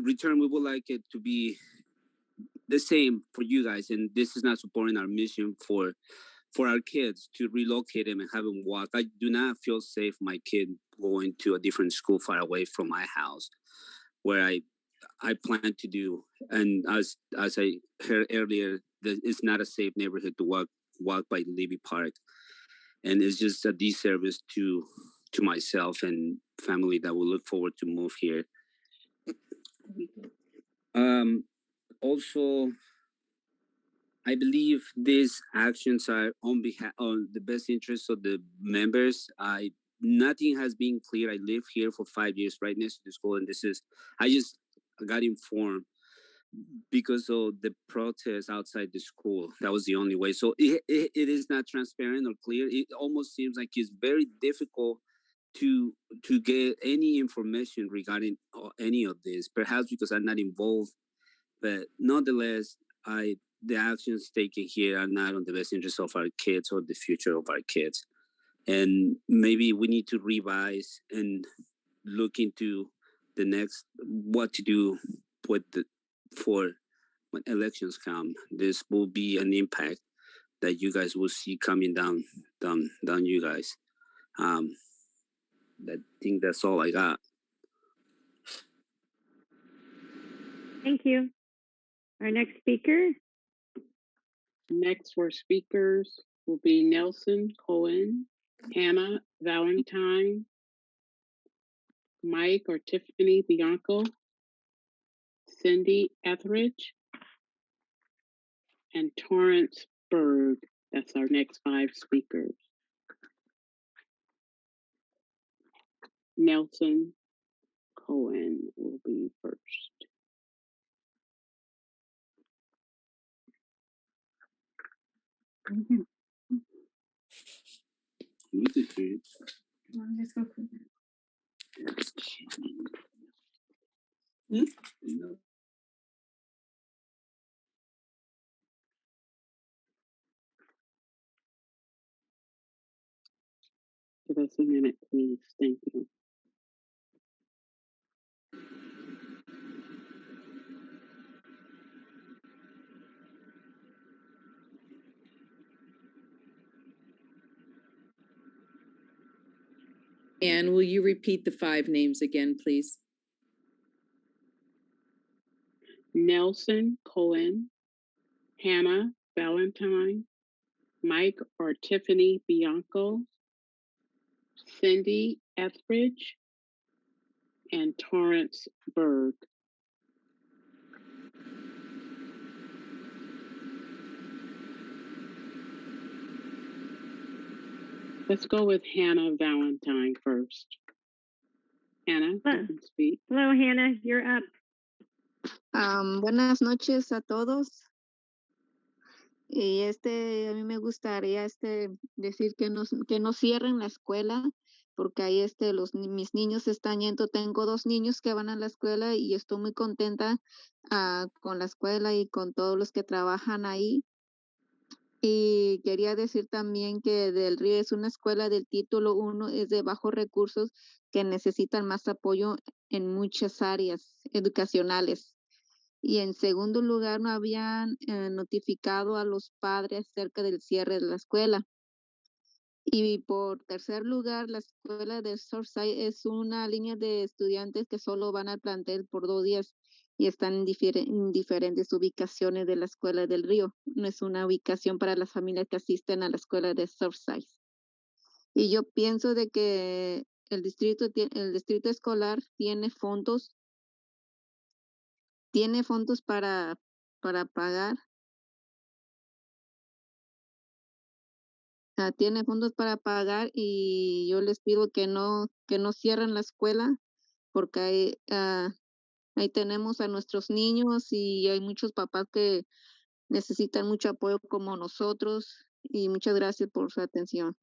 [SPEAKER 2] return, we would like it to be the same for you guys. And this is not supporting our mission for our kids to relocate them and have them walk. I do not feel safe my kid going to a different school far away from my house, where I plan to do. And as I heard earlier, it's not a safe neighborhood to walk by Levy Park, and it's just a disservice to myself and family that will look forward to move here. Also, I believe these actions are on the best interest of the members. Nothing has been clear. I live here for 5 years right next to the school, and I just got informed because of the protest outside the school. That was the only way. So it is not transparent or clear. It almost seems like it's very difficult to get any information regarding any of this. Perhaps because I'm not involved, but nonetheless, the actions taken here are not on the best interest of our kids or the future of our kids. And maybe we need to revise and look into the next what to do with for when elections come. This will be an impact that you guys will see coming down you guys. I think that's all I got.
[SPEAKER 1] Thank you. Our next speaker.
[SPEAKER 6] Next for speakers will be Nelson Cohen, Hannah Valentine, Mike or Tiffany Bianco, Cindy Etheridge, and Torrance Berg. That's our next 5 speakers. Nelson Cohen will be first. Give us a minute, please. Thank you.
[SPEAKER 8] And will you repeat the 5 names again, please?
[SPEAKER 6] Nelson Cohen, Hannah Valentine, Mike or Tiffany Bianco, Cindy Etheridge, and Torrance Berg. Let's go with Hannah Valentine first. Hannah, you can speak.
[SPEAKER 1] Hello, Hannah, you're up.
[SPEAKER 10] Buenas noches a todos. Y a mí me gustaría decir que no cierren la escuela, porque ahí mis niños están yendo. Tengo 2 niños que van a la escuela y estoy muy contenta con la escuela y con todos los que trabajan ahí. Y quería decir también que Del Río es una escuela del título 1, es de bajos recursos que necesitan más apoyo en muchas áreas educacionales. Y en segundo lugar, no habían notificado a los padres acerca del cierre de la escuela. Y por tercer lugar, la escuela de Surfside es una línea de estudiantes que solo van al plantel por 2 días y están en diferentes ubicaciones de la escuela del Río. No es una ubicación para las familias que asisten a la escuela de Surfside. Y yo pienso de que el distrito escolar tiene fondos para pagar. Tiene fondos para pagar y yo les pido que no cierren la escuela porque ahí tenemos a nuestros niños y hay muchos papás que necesitan mucho apoyo como nosotros y muchas gracias por su atención.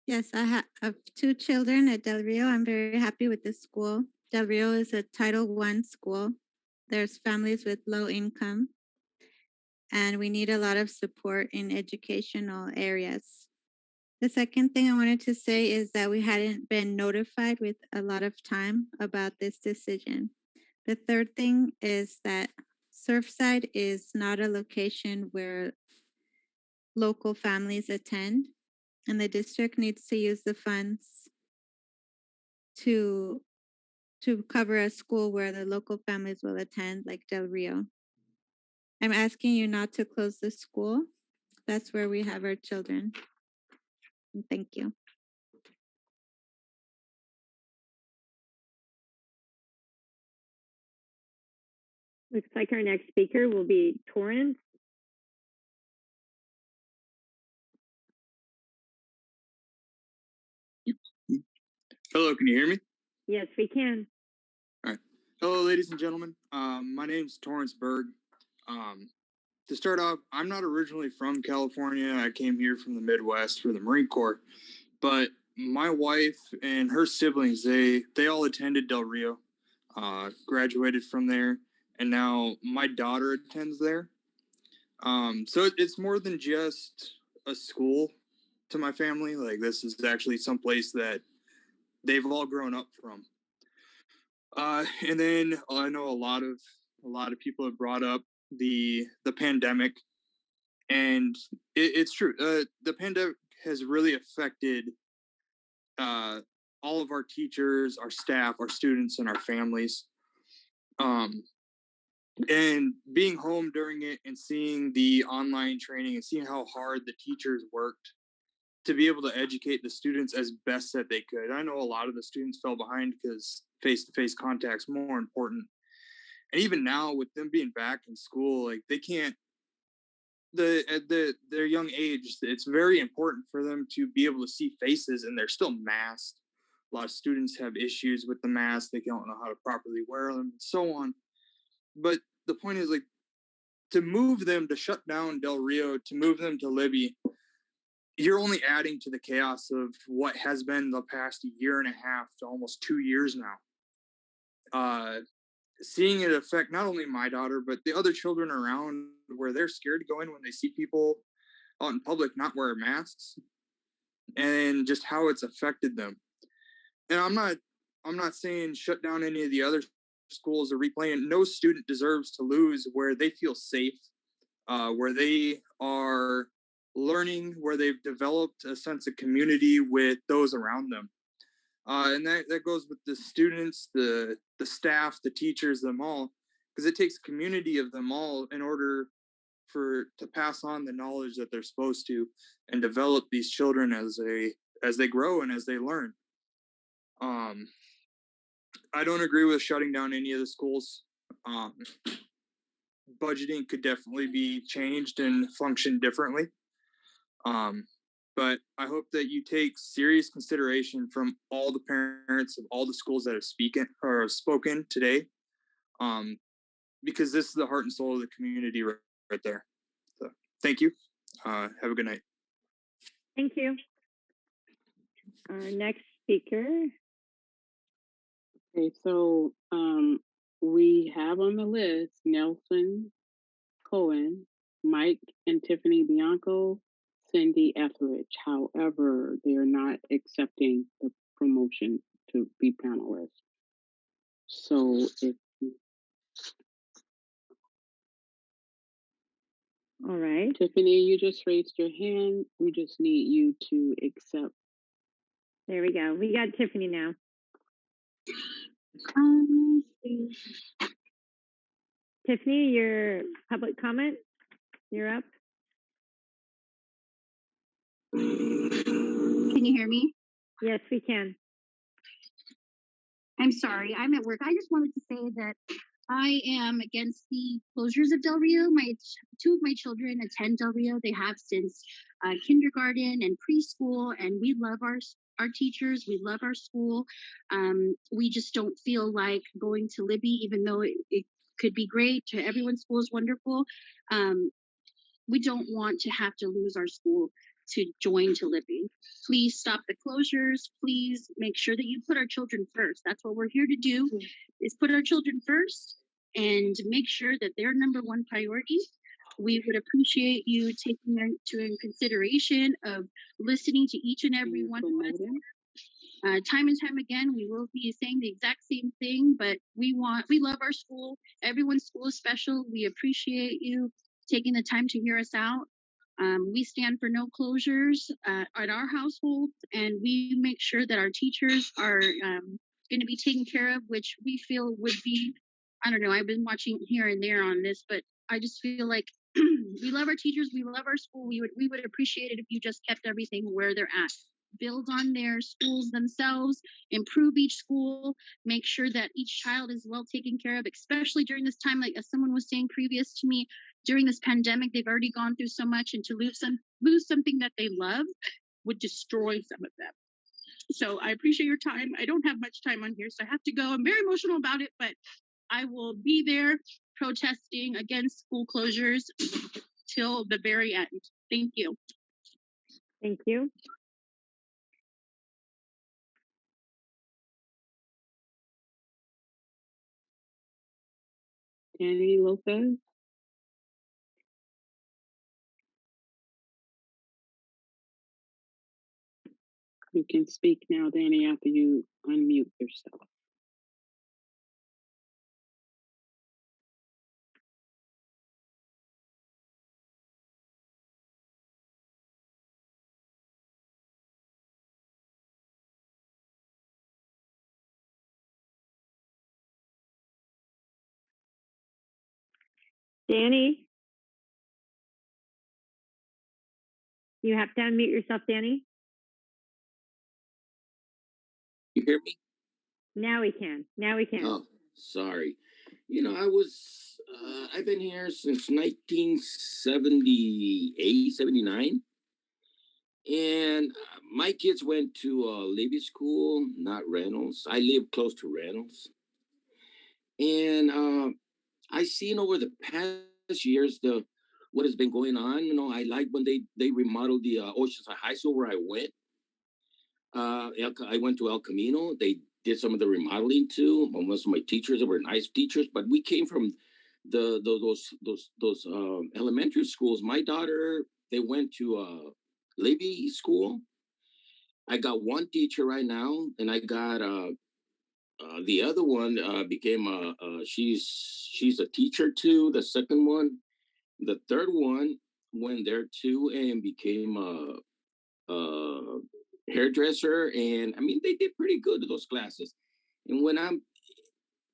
[SPEAKER 11] Yes, I have 2 children at Del Rio. I'm very happy with this school. Del Rio is a Title I school. There's families with low income, and we need a lot of support in educational areas. The second thing I wanted to say is that we hadn't been notified with a lot of time about this decision. The third thing is that Surfside is not a location where local families attend, and the district needs to use the funds to cover a school where the local families will attend, like Del Rio. I'm asking you not to close the school. That's where we have our children. Thank you.
[SPEAKER 1] Looks like our next speaker will be Torrance.
[SPEAKER 23] Hello, can you hear me?
[SPEAKER 1] Yes, we can.
[SPEAKER 23] All right.
[SPEAKER 9] Hello, ladies and gentlemen. My name's Torrance Berg. To start off, I'm not originally from California. I came here from the Midwest for the Marine Corps. But my wife and her siblings, they all attended Del Rio, graduated from there, and now my daughter attends there. So it's more than just a school to my family. Like, this is actually someplace that they've all grown up from. And then I know a lot of people have brought up the pandemic, and it's true. The pandemic has really affected all of our teachers, our staff, our students, and our families. And being home during it and seeing the online training and seeing how hard the teachers worked to be able to educate the students as best that they could. I know a lot of the students fell behind because face-to-face contact's more important. And even now, with them being back in school, like, they can't, at their young age, it's very important for them to be able to see faces, and they're still masked. A lot of students have issues with the mask. They don't know how to properly wear them, and so on. But the point is, like, to move them, to shut down Del Rio, to move them to Libby, you're only adding to the chaos of what has been the past year and a half to almost 2 years now. Seeing it affect not only my daughter, but the other children around, where they're scared to go in when they see people out in public not wear masks, and just how it's affected them. And I'm not saying shut down any of the other schools or replaying. No student deserves to lose where they feel safe, where they are learning, where they've developed a sense of community with those around them. And that goes with the students, the staff, the teachers, them all, because it takes community of them all in order to pass on the knowledge that they're supposed to and develop these children as they grow and as they learn. I don't agree with shutting down any of the schools. Budgeting could definitely be changed and function differently. But I hope that you take serious consideration from all the parents of all the schools that have spoken today, because this is the heart and soul of the community right there. So thank you. Have a good night.
[SPEAKER 1] Thank you. Our next speaker.
[SPEAKER 6] Okay, so we have on the list Nelson Cohen, Mike and Tiffany Bianco, Cindy Etheridge. However, they are not accepting the promotion to be panelists. So if
[SPEAKER 1] all right,
[SPEAKER 6] Tiffany, you just raised your hand. We just need you to accept.
[SPEAKER 1] There we go. We got Tiffany now. Tiffany, your public comment, you're up.
[SPEAKER 12] Can you hear me?
[SPEAKER 1] Yes, we can.
[SPEAKER 12] I'm sorry, I'm at work. I just wanted to say that I am against the closures of Del Rio. Two of my children attend Del Rio. They have since kindergarten and preschool, and we love our teachers. We love our school. We just don't feel like going to Libby, even though it could be great. Everyone's school is wonderful. We don't want to have to lose our school to join to Libby. Please stop the closures. Please make sure that you put our children first. That's what we're here to do, is put our children first and make sure that they're number one priority. We would appreciate you taking into consideration of listening to each and every one of us. Time and time again, we will be saying the exact same thing, but we love our school. Everyone's school is special. We appreciate you taking the time to hear us out. We stand for no closures at our household, and we make sure that our teachers are going to be taken care of, which we feel would be, I don't know, I've been watching here and there on this, but I just feel like we love our teachers, we love our school. We would appreciate it if you just kept everything where they're at. Build on their schools themselves, improve each school, make sure that each child is well taken care of, especially during this time, like as someone was saying previous to me, during this pandemic, they've already gone through so much, and to lose something that they love would destroy some of them. So I appreciate your time. I don't have much time on here, so I have to go. I'm very emotional about it, but I will be there protesting against school closures till the very end. Thank you.
[SPEAKER 1] Thank you.
[SPEAKER 6] Danny Lopez. You can speak now, Danny, after you unmute yourself.
[SPEAKER 1] Danny, you have to unmute yourself, Danny.
[SPEAKER 13] You hear me?
[SPEAKER 1] Now we can. Now we can.
[SPEAKER 13] Oh, sorry. You know, I've been here since 1978, 79. And my kids went to Levy School, not Reynolds. I live close to Reynolds. And I seen over the past years what has been going on. You know, I like when they remodeled the Oceanside High School where I went. I went to El Camino. They did some of the remodeling too. Most of my teachers were nice teachers, but we came from those elementary schools. My daughter, they went to Levy School. I got one teacher right now, and I got the other one became she's a teacher too. The second one, the third one went there too and became a hairdresser. And I mean, they did pretty good with those classes. And when I'm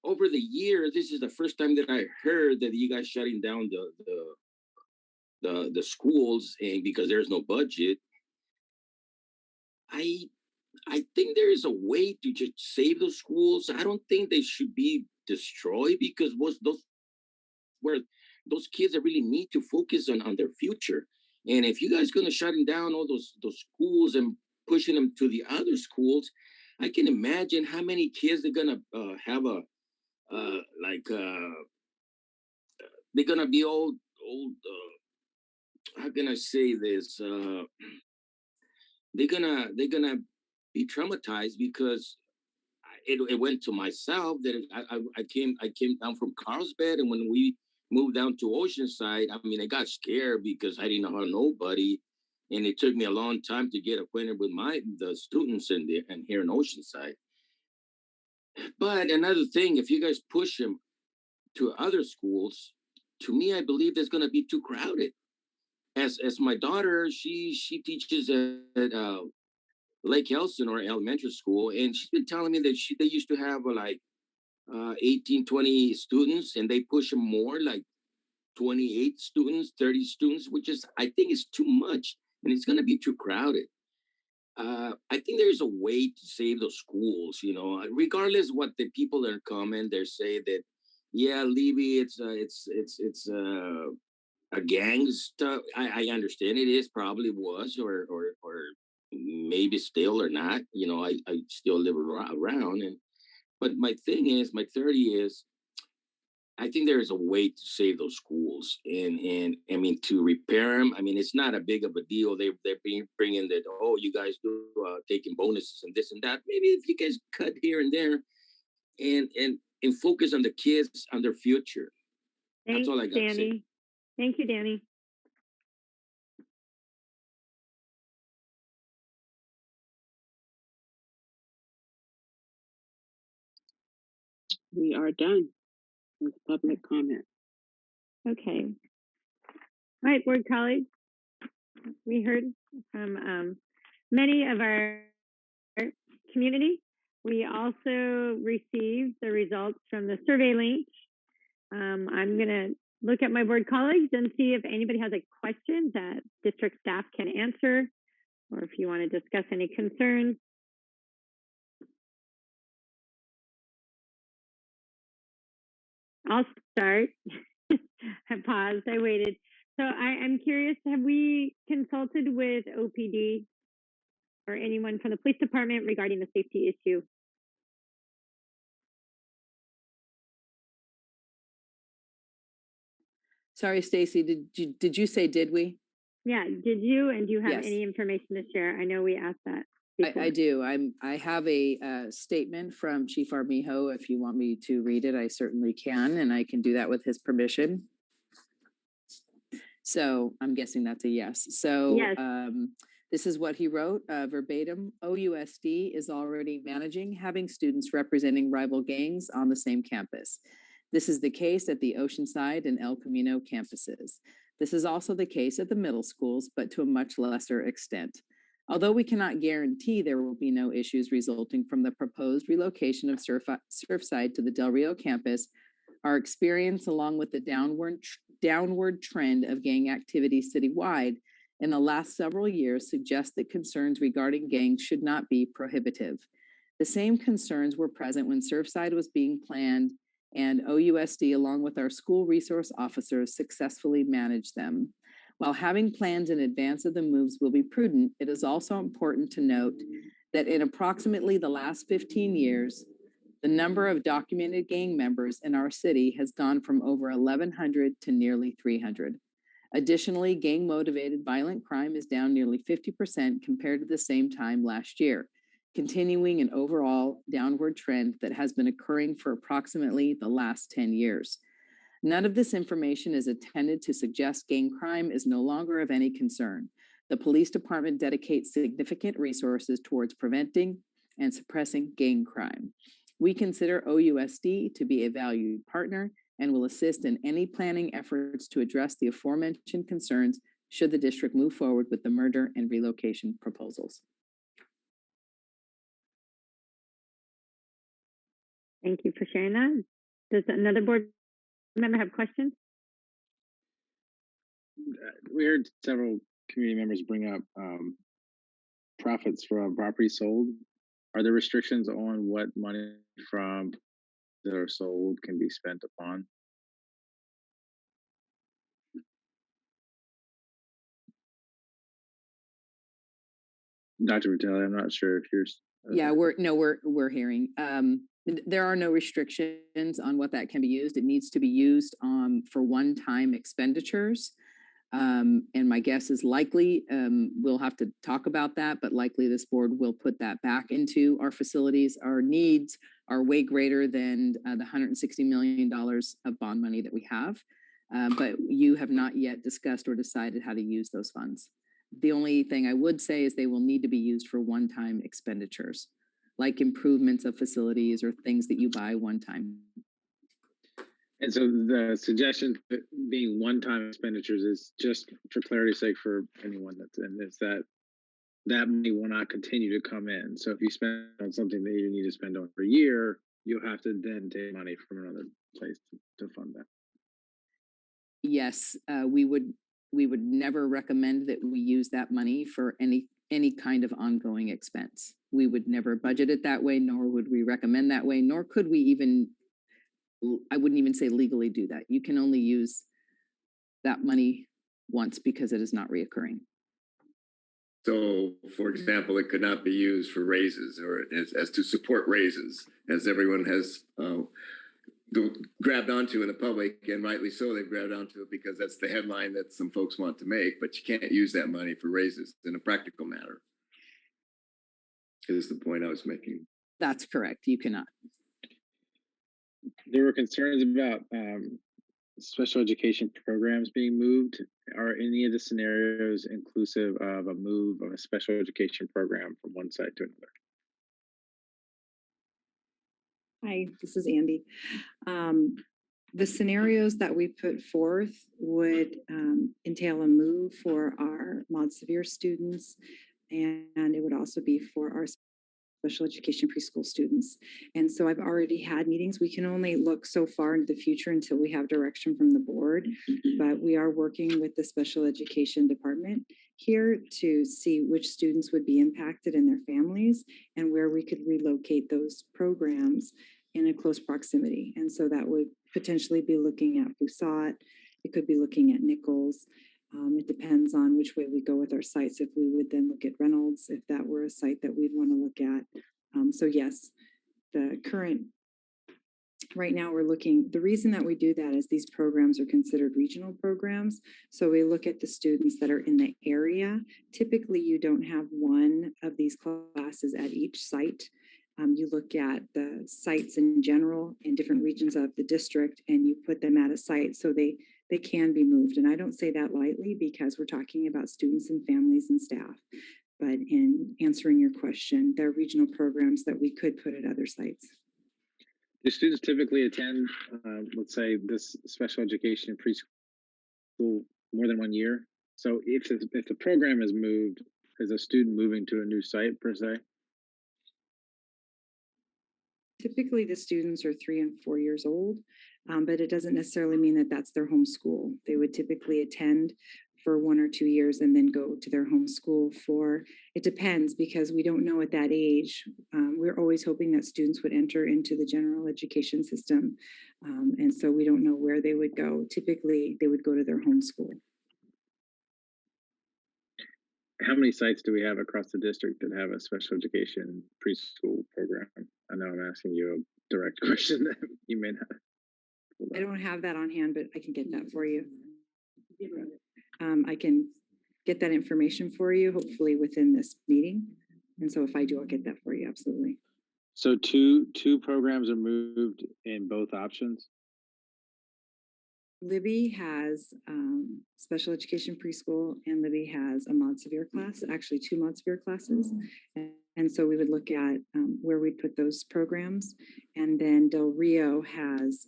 [SPEAKER 13] over the years, this is the first time that I heard that you guys shutting down the schools and because there's no budget. I think there is a way to just save those schools. I don't think they should be destroyed because where those kids that really need to focus on their future. And if you guys gonna shutting down all those schools and pushing them to the other schools, I can imagine how many kids they're gonna have a like they're gonna be old. How can I say this? They're gonna be traumatized because it went to myself that I came down from Carlsbad, and when we moved down to Oceanside, I mean, I got scared because I didn't know nobody, and it took me a long time to get acquainted with the students in there and here in Oceanside. But another thing, if you guys push them to other schools, to me, I believe there's going to be too crowded. As my daughter, she teaches at Lake Elsinore Elementary School, and she's been telling me that they used to have like 18, 20 students, and they push them more, like 28 students, 30 students, which is, I think is too much, and it's going to be too crowded. I think there's a way to save those schools, you know, regardless what the people that are coming, they say that, yeah, Levy, it's a gang stuff. I understand it is, probably was, or maybe still or not. You know, I still live around, but my theory is, I think there is a way to save those schools, and I mean to repair them. I mean, it's not a big of a deal. They're bringing that. Oh, you guys do taking bonuses and this and that. Maybe if you guys cut here and there, and focus on the kids on their future.
[SPEAKER 1] Thanks,
[SPEAKER 13] that's all I got to say.
[SPEAKER 1] Danny. Thank you, Danny.
[SPEAKER 6] We are done with public comment.
[SPEAKER 1] Okay. All right, board colleagues. We heard from many of our community. We also received the results from the survey link. I'm going to look at my board colleagues and see if anybody has a question that district staff can answer, or if you want to discuss any concerns. I'll start. I paused, I waited. So I'm curious, have we consulted with OPD or anyone from the police department regarding the safety issue?
[SPEAKER 8] Sorry, Stacy, did you say did we?
[SPEAKER 1] Yeah, did you? And do you have
[SPEAKER 8] Yes.
[SPEAKER 1] any information to share? I know we asked that before.
[SPEAKER 8] I do. I have a statement from Chief Armijo. If you want me to read it, I certainly can, and I can do that with his permission. So I'm guessing that's a yes. So
[SPEAKER 1] Yes.
[SPEAKER 8] this is what he wrote verbatim. OUSD is already managing having students representing rival gangs on the same campus. This is the case at the Oceanside and El Camino campuses. This is also the case at the middle schools, but to a much lesser extent. Although we cannot guarantee there will be no issues resulting from the proposed relocation of Surfside to the Del Rio campus, our experience, along with the downward trend of gang activity citywide in the last several years, suggests that concerns regarding gangs should not be prohibitive. The same concerns were present when Surfside was being planned, and OUSD, along with our school resource officers, successfully managed them. While having plans in advance of the moves will be prudent, it is also important to note that in approximately the last 15 years, the number of documented gang members in our city has gone from over 1,100 to nearly 300. Additionally, gang-motivated violent crime is down nearly 50% compared to the same time last year, continuing an overall downward trend that has been occurring for approximately the last 10 years. None of this information is intended to suggest gang crime is no longer of any concern. The police department dedicates significant resources towards preventing and suppressing gang crime. We consider OUSD to be a valued partner and will assist in any planning efforts to address the aforementioned concerns should the district move forward with the merger and relocation proposals.
[SPEAKER 1] Thank you for sharing that. Does another board member have questions?
[SPEAKER 14] We heard several community members bring up profits from property sold. Are there restrictions on what money from that are sold can be spent upon? Dr. Vitale, I'm not sure if you're.
[SPEAKER 8] Yeah, we're hearing. There are no restrictions on what that can be used. It needs to be used for one-time expenditures. And my guess is likely, we'll have to talk about that, but likely this board will put that back into our facilities. Our needs are way greater than the $160 million of bond money that we have. But you have not yet discussed or decided how to use those funds. The only thing I would say is they will need to be used for one-time expenditures, like improvements of facilities or things that you buy one time.
[SPEAKER 14] And so the suggestion being one-time expenditures is just for clarity's sake for anyone that's in, is that money will not continue to come in. So if you spend on something that you need to spend on for a year, you'll have to then take money from another place to fund that.
[SPEAKER 8] Yes, we would never recommend that we use that money for any kind of ongoing expense. We would never budget it that way, nor would we recommend that way, nor could we even, I wouldn't even say legally do that. You can only use that money once because it is not reoccurring.
[SPEAKER 15] So, for example, it could not be used for raises or as to support raises, as everyone has grabbed onto in the public, and rightly so, they've grabbed onto it because that's the headline that some folks want to make, but you can't use that money for raises in a practical matter. Is the point I was making.
[SPEAKER 8] That's correct. You cannot.
[SPEAKER 14] There were concerns about special education programs being moved. Are any of the scenarios inclusive of a move of a special education program from one side to another?
[SPEAKER 23] Hi, this is Andy. The scenarios that we put forth would entail a move for our mod severe students, and it would also be for our special education preschool students. And so I've already had meetings. We can only look so far into the future until we have direction from the board, but we are working with the special education department here to see which students would be impacted and their families and where we could relocate those programs in a close proximity. And so that would potentially be looking at Bussat. It could be looking at Nichols. It depends on which way we go with our sites. If we would then look at Reynolds, if that were a site that we'd want to look at. So yes, the current Right now, we're looking, the reason that we do that is these programs are considered regional programs. So we look at the students that are in the area. Typically, you don't have one of these classes at each site. You look at the sites in general in different regions of the district, and you put them at a site so they can be moved. And I don't say that lightly because we're talking about students and families and staff. But in answering your question, there are regional programs that we could put at other sites.
[SPEAKER 14] Do students typically attend, let's say, this special education preschool more than 1 year? So if the program is moved, is a student moving to a new site per se?
[SPEAKER 23] Typically, the students are 3 and 4 years old, but it doesn't necessarily mean that that's their home school. They would typically attend for 1 or 2 years and then go to their home school for, it depends because we don't know at that age. We're always hoping that students would enter into the general education system. And so we don't know where they would go. Typically, they would go to their home school.
[SPEAKER 14] How many sites do we have across the district that have a special education preschool program? I know I'm asking you a direct question that you may not.
[SPEAKER 23] I don't have that on hand, but I can get that for you. I can get that information for you, hopefully within this meeting. And so if I do, I'll get that for you, absolutely.
[SPEAKER 14] So two programs are moved in both options?
[SPEAKER 23] Libby has special education preschool, and Libby has a mod severe class, actually 2 mod severe classes. And so we would look at where we'd put those programs. And then Del Rio has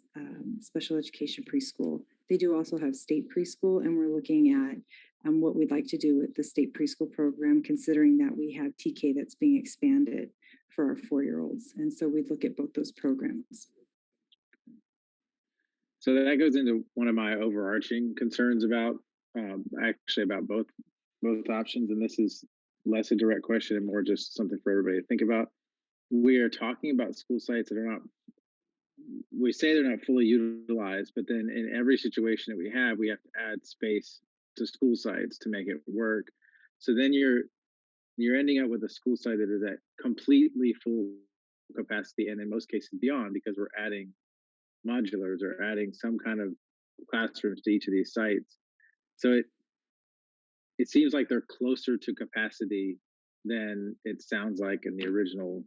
[SPEAKER 23] special education preschool. They do also have state preschool, and we're looking at what we'd like to do with the state preschool program, considering that we have TK that's being expanded for our 4-year-olds. And so we'd look at both those programs.
[SPEAKER 14] So that goes into one of my overarching concerns about actually about both options. And this is less a direct question and more just something for everybody to think about. We are talking about school sites that are not, we say they're not fully utilized, but then in every situation that we have to add space to school sites to make it work. So then you're ending up with a school site that is at completely full capacity, and in most cases beyond, because we're adding modulars or adding some kind of classrooms to each of these sites. So it seems like they're closer to capacity than it sounds like in the original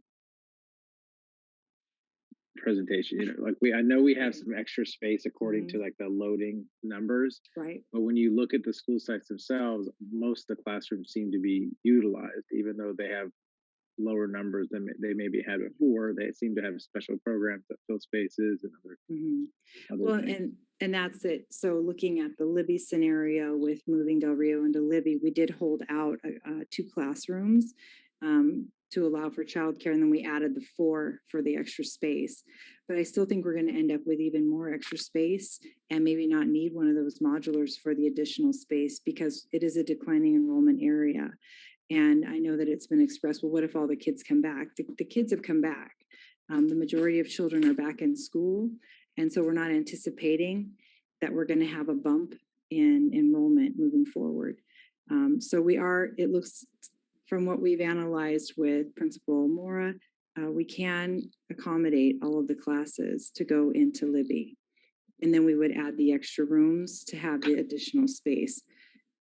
[SPEAKER 14] presentation. You know, like I know we have some extra space according to like the loading numbers,
[SPEAKER 23] right?
[SPEAKER 14] But when you look at the school sites themselves, most of the classrooms seem to be utilized, even though they have lower numbers than they maybe had before. They seem to have special programs that fill spaces and other
[SPEAKER 23] Well,
[SPEAKER 14] things.
[SPEAKER 23] and that's it. So looking at the Libby scenario with moving Del Rio into Libby, we did hold out 2 classrooms to allow for childcare, and then we added the 4 for the extra space. But I still think we're going to end up with even more extra space and maybe not need one of those modulars for the additional space because it is a declining enrollment area. And I know that it's been expressed, well, what if all the kids come back? The kids have come back. The majority of children are back in school. And so we're not anticipating that we're going to have a bump in enrollment moving forward. So it looks from what we've analyzed with Principal Mora, we can accommodate all of the classes to go into Libby. And then we would add the extra rooms to have the additional space.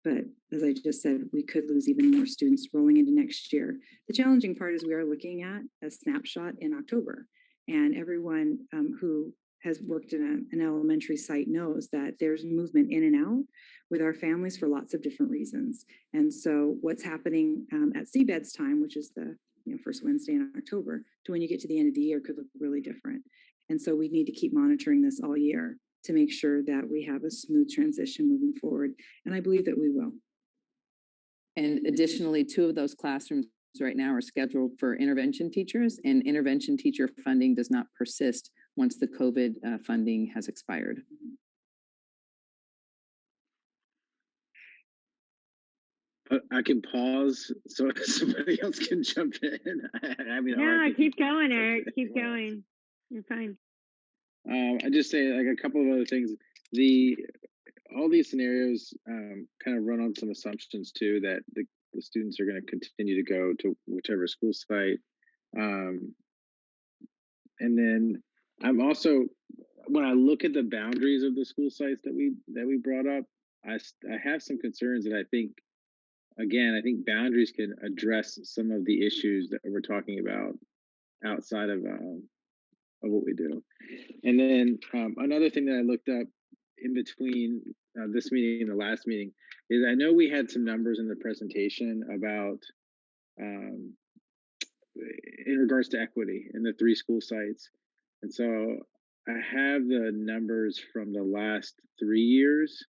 [SPEAKER 23] But as I just said, we could lose even more students rolling into next year. The challenging part is we are looking at a snapshot in October. And everyone who has worked in an elementary site knows that there's movement in and out with our families for lots of different reasons. And so what's happening at Seabed's time, which is the first Wednesday in October, to when you get to the end of the year could look really different. And so we need to keep monitoring this all year to make sure that we have a smooth transition moving forward. And I believe that we will.
[SPEAKER 8] And additionally, 2 of those classrooms right now are scheduled for intervention teachers, and intervention teacher funding does not persist once the COVID funding has expired.
[SPEAKER 14] I can pause so somebody else can jump in. I mean,
[SPEAKER 1] no, keep going, Eric. Keep going. You're fine.
[SPEAKER 14] I just say like a couple of other things. All these scenarios kind of run on some assumptions too, that the students are going to continue to go to whichever school site, and then I'm also, when I look at the boundaries of the school sites that we brought up, I have some concerns that I think, again, I think boundaries can address some of the issues that we're talking about outside of what we do. And then another thing that I looked up in between this meeting and the last meeting is I know we had some numbers in the presentation about in regards to equity in the 3 school sites. And so I have the numbers from the last 3 years.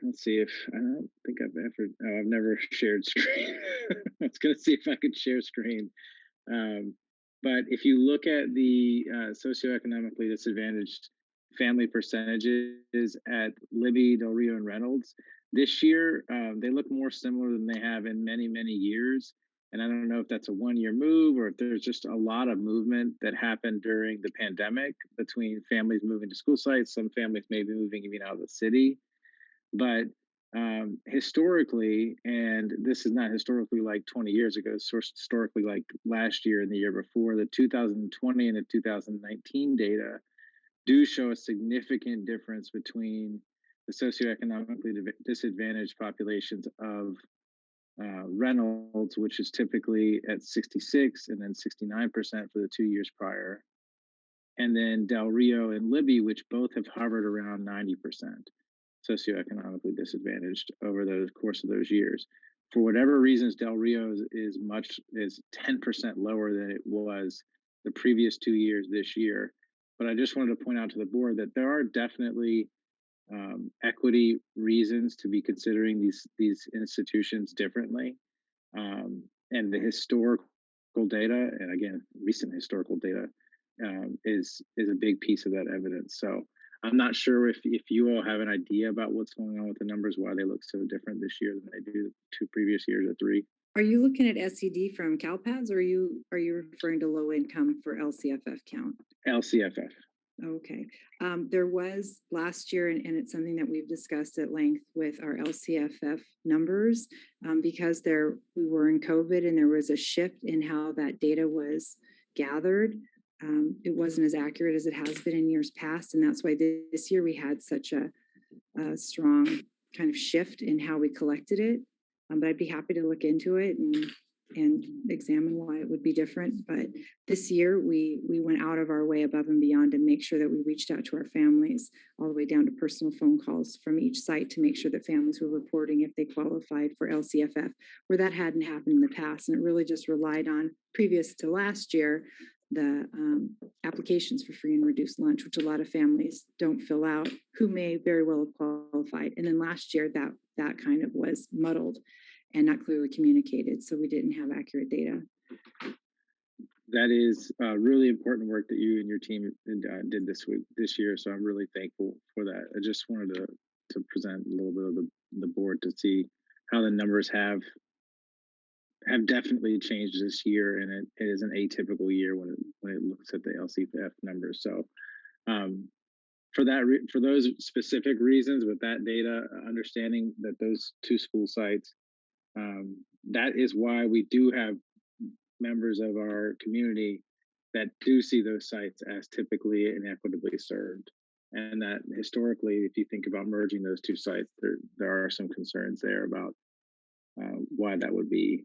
[SPEAKER 14] Let's see if I don't think I've ever, oh, I've never shared screen. I was gonna see if I could share screen. But if you look at the socioeconomically disadvantaged family percentages at Libby, Del Rio, and Reynolds, this year they look more similar than they have in many, many years. And I don't know if that's a one-year move or if there's just a lot of movement that happened during the pandemic between families moving to school sites. Some families may be moving even out of the city. But historically, and this is not historically like 20 years ago, it's historically like last year and the year before, the 2020 and the 2019 data do show a significant difference between the socioeconomically disadvantaged populations of Reynolds, which is typically at 66 and then 69% for the 2 years prior, and then Del Rio and Libby, which both have hovered around 90% socioeconomically disadvantaged over the course of those years. For whatever reasons, Del Rio is 10% lower than it was the previous 2 years this year. But I just wanted to point out to the board that there are definitely equity reasons to be considering these institutions differently. And the historical data, and again, recent historical data, is a big piece of that evidence. So I'm not sure if you all have an idea about what's going on with the numbers, why they look so different this year than they do the 2 previous years or 3.
[SPEAKER 23] Are you looking at SED from CalPADS, or are you referring to low income for LCFF count?
[SPEAKER 14] LCFF.
[SPEAKER 23] Okay. There was last year, and it's something that we've discussed at length with our LCFF numbers, because we were in COVID and there was a shift in how that data was gathered. It wasn't as accurate as it has been in years past, and that's why this year we had such a strong kind of shift in how we collected it. But I'd be happy to look into it and examine why it would be different. But this year we went out of our way above and beyond to make sure that we reached out to our families all the way down to personal phone calls from each site to make sure that families were reporting if they qualified for LCFF, where that hadn't happened in the past. And it really just relied on, previous to last year, the applications for free and reduced lunch, which a lot of families don't fill out who may very well have qualified. And then last year that kind of was muddled and not clearly communicated, so we didn't have accurate data.
[SPEAKER 14] That is really important work that you and your team did this year, so I'm really thankful for that. I just wanted to present a little bit of the board to see how the numbers have definitely changed this year, and it is an atypical year when it looks at the LCFF numbers. So for those specific reasons, with that data, understanding that those 2 school sites, that is why we do have members of our community that do see those sites as typically and equitably served. And that historically, if you think about merging those 2 sites, there are some concerns there about why that would be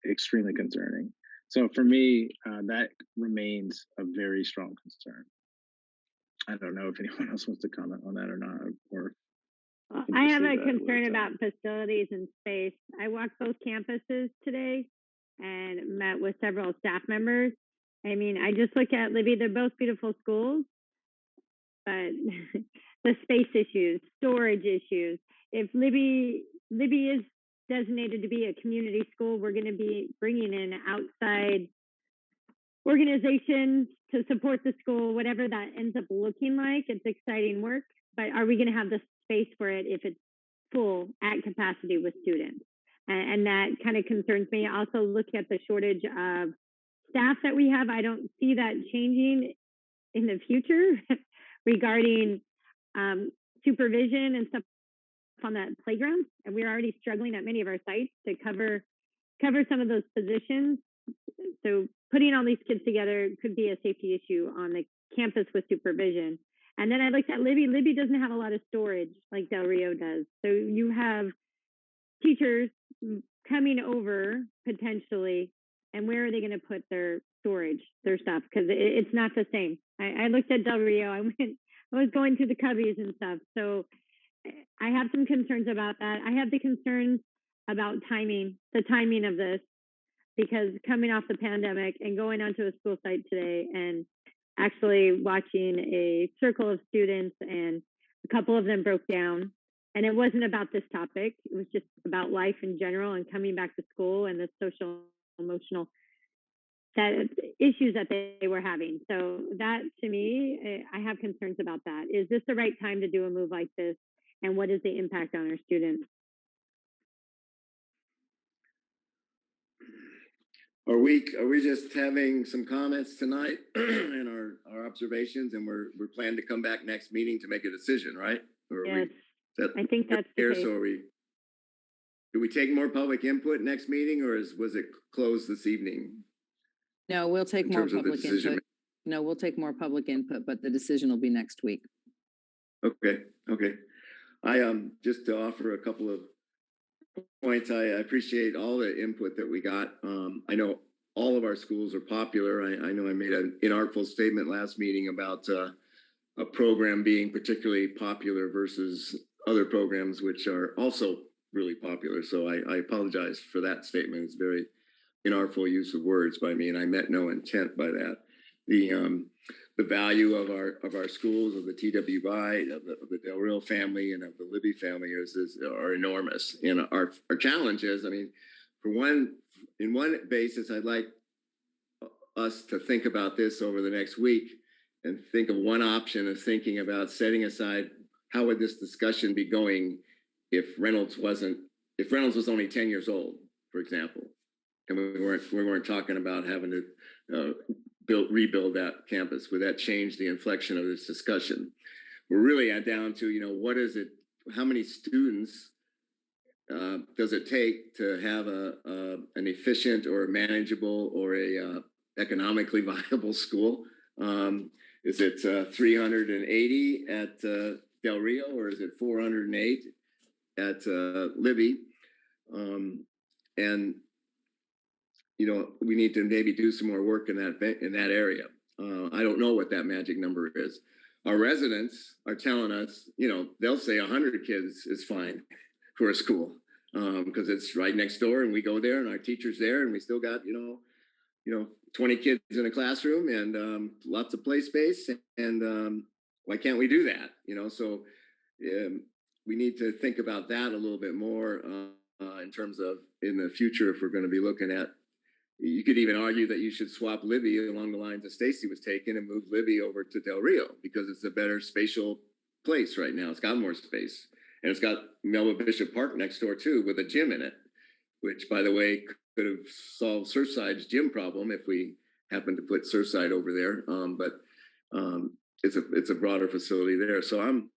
[SPEAKER 14] extremely concerning. So for me, that remains a very strong concern. I don't know if anyone else wants to comment on that or not, or
[SPEAKER 1] I have a concern about facilities and space. I walked both campuses today and met with several staff members. I mean, I just look at Libby, they're both beautiful schools, but the space issues, storage issues. If Libby is designated to be a community school, we're going to be bringing in outside organizations to support the school, whatever that ends up looking like. It's exciting work, but are we going to have the space for it if it's full at capacity with students? And that kind of concerns me. Also, look at the shortage of staff that we have. I don't see that changing in the future regarding supervision and stuff on that playground. And we're already struggling at many of our sites to cover some of those positions so putting all these kids together could be a safety issue on the campus with supervision. And then I looked at Libby. Libby doesn't have a lot of storage like Del Rio does. So you have teachers coming over potentially, and where are they going to put their storage, their stuff? Because it's not the same. I looked at Del Rio. I was going through the cubbies and stuff. So I have some concerns about that. I have the concerns about timing, the timing of this, because coming off the pandemic and going onto a school site today and actually watching a circle of students, and a couple of them broke down. And it wasn't about this topic. It was just about life in general and coming back to school and the social, emotional issues that they were having. So that, to me, I have concerns about that. Is this the right time to do a move like this? And what is the impact on our students?
[SPEAKER 15] Are we just having some comments tonight and our observations, and we're planning to come back next meeting to make a decision, right? Or
[SPEAKER 1] yes, I think that's the case.
[SPEAKER 15] So do we take more public input next meeting, or was it closed this evening?
[SPEAKER 8] No, we'll take more public input. No, we'll take more public input, but the decision will be next week.
[SPEAKER 15] Okay. I just to offer a couple of points. I appreciate all the input that we got. I know all of our schools are popular. I know I made an inartful statement last meeting about a program being particularly popular versus other programs which are also really popular. So I apologize for that statement. It's very inartful use of words by me, and I meant no intent by that. The value of our schools, of the TWI, of the Del Rio family, and of the Libby family are enormous. And our challenge is, I mean, in one basis, I'd like us to think about this over the next week and think of one option of thinking about setting aside how would this discussion be going if Reynolds was only 10 years old, for example, and we weren't talking about having to rebuild that campus. Would that change the inflection of this discussion? We're really down to, what is it? How many students does it take to have an efficient or manageable or a economically viable school? Is it 380 at Del Rio, or is it 408 at Libby? And we need to maybe do some more work in that area. I don't know what that magic number is. Our residents are telling us, they'll say 100 kids is fine for a school because it's right next door, and we go there, and our teacher's there, and we still got 20 kids in a classroom and lots of play space. And why can't we do that? So we need to think about that a little bit more in terms of in the future, if we're going to be looking at. You could even argue that you should swap Libby along the lines that Stacy was taking and move Libby over to Del Rio because it's a better spatial place right now. It's got more space, and it's got Melba Bishop Park next door too, with a gym in it, which, by the way, could have solved Surfside's gym problem if we happened to put Surfside over there. But it's a broader facility there. So I'm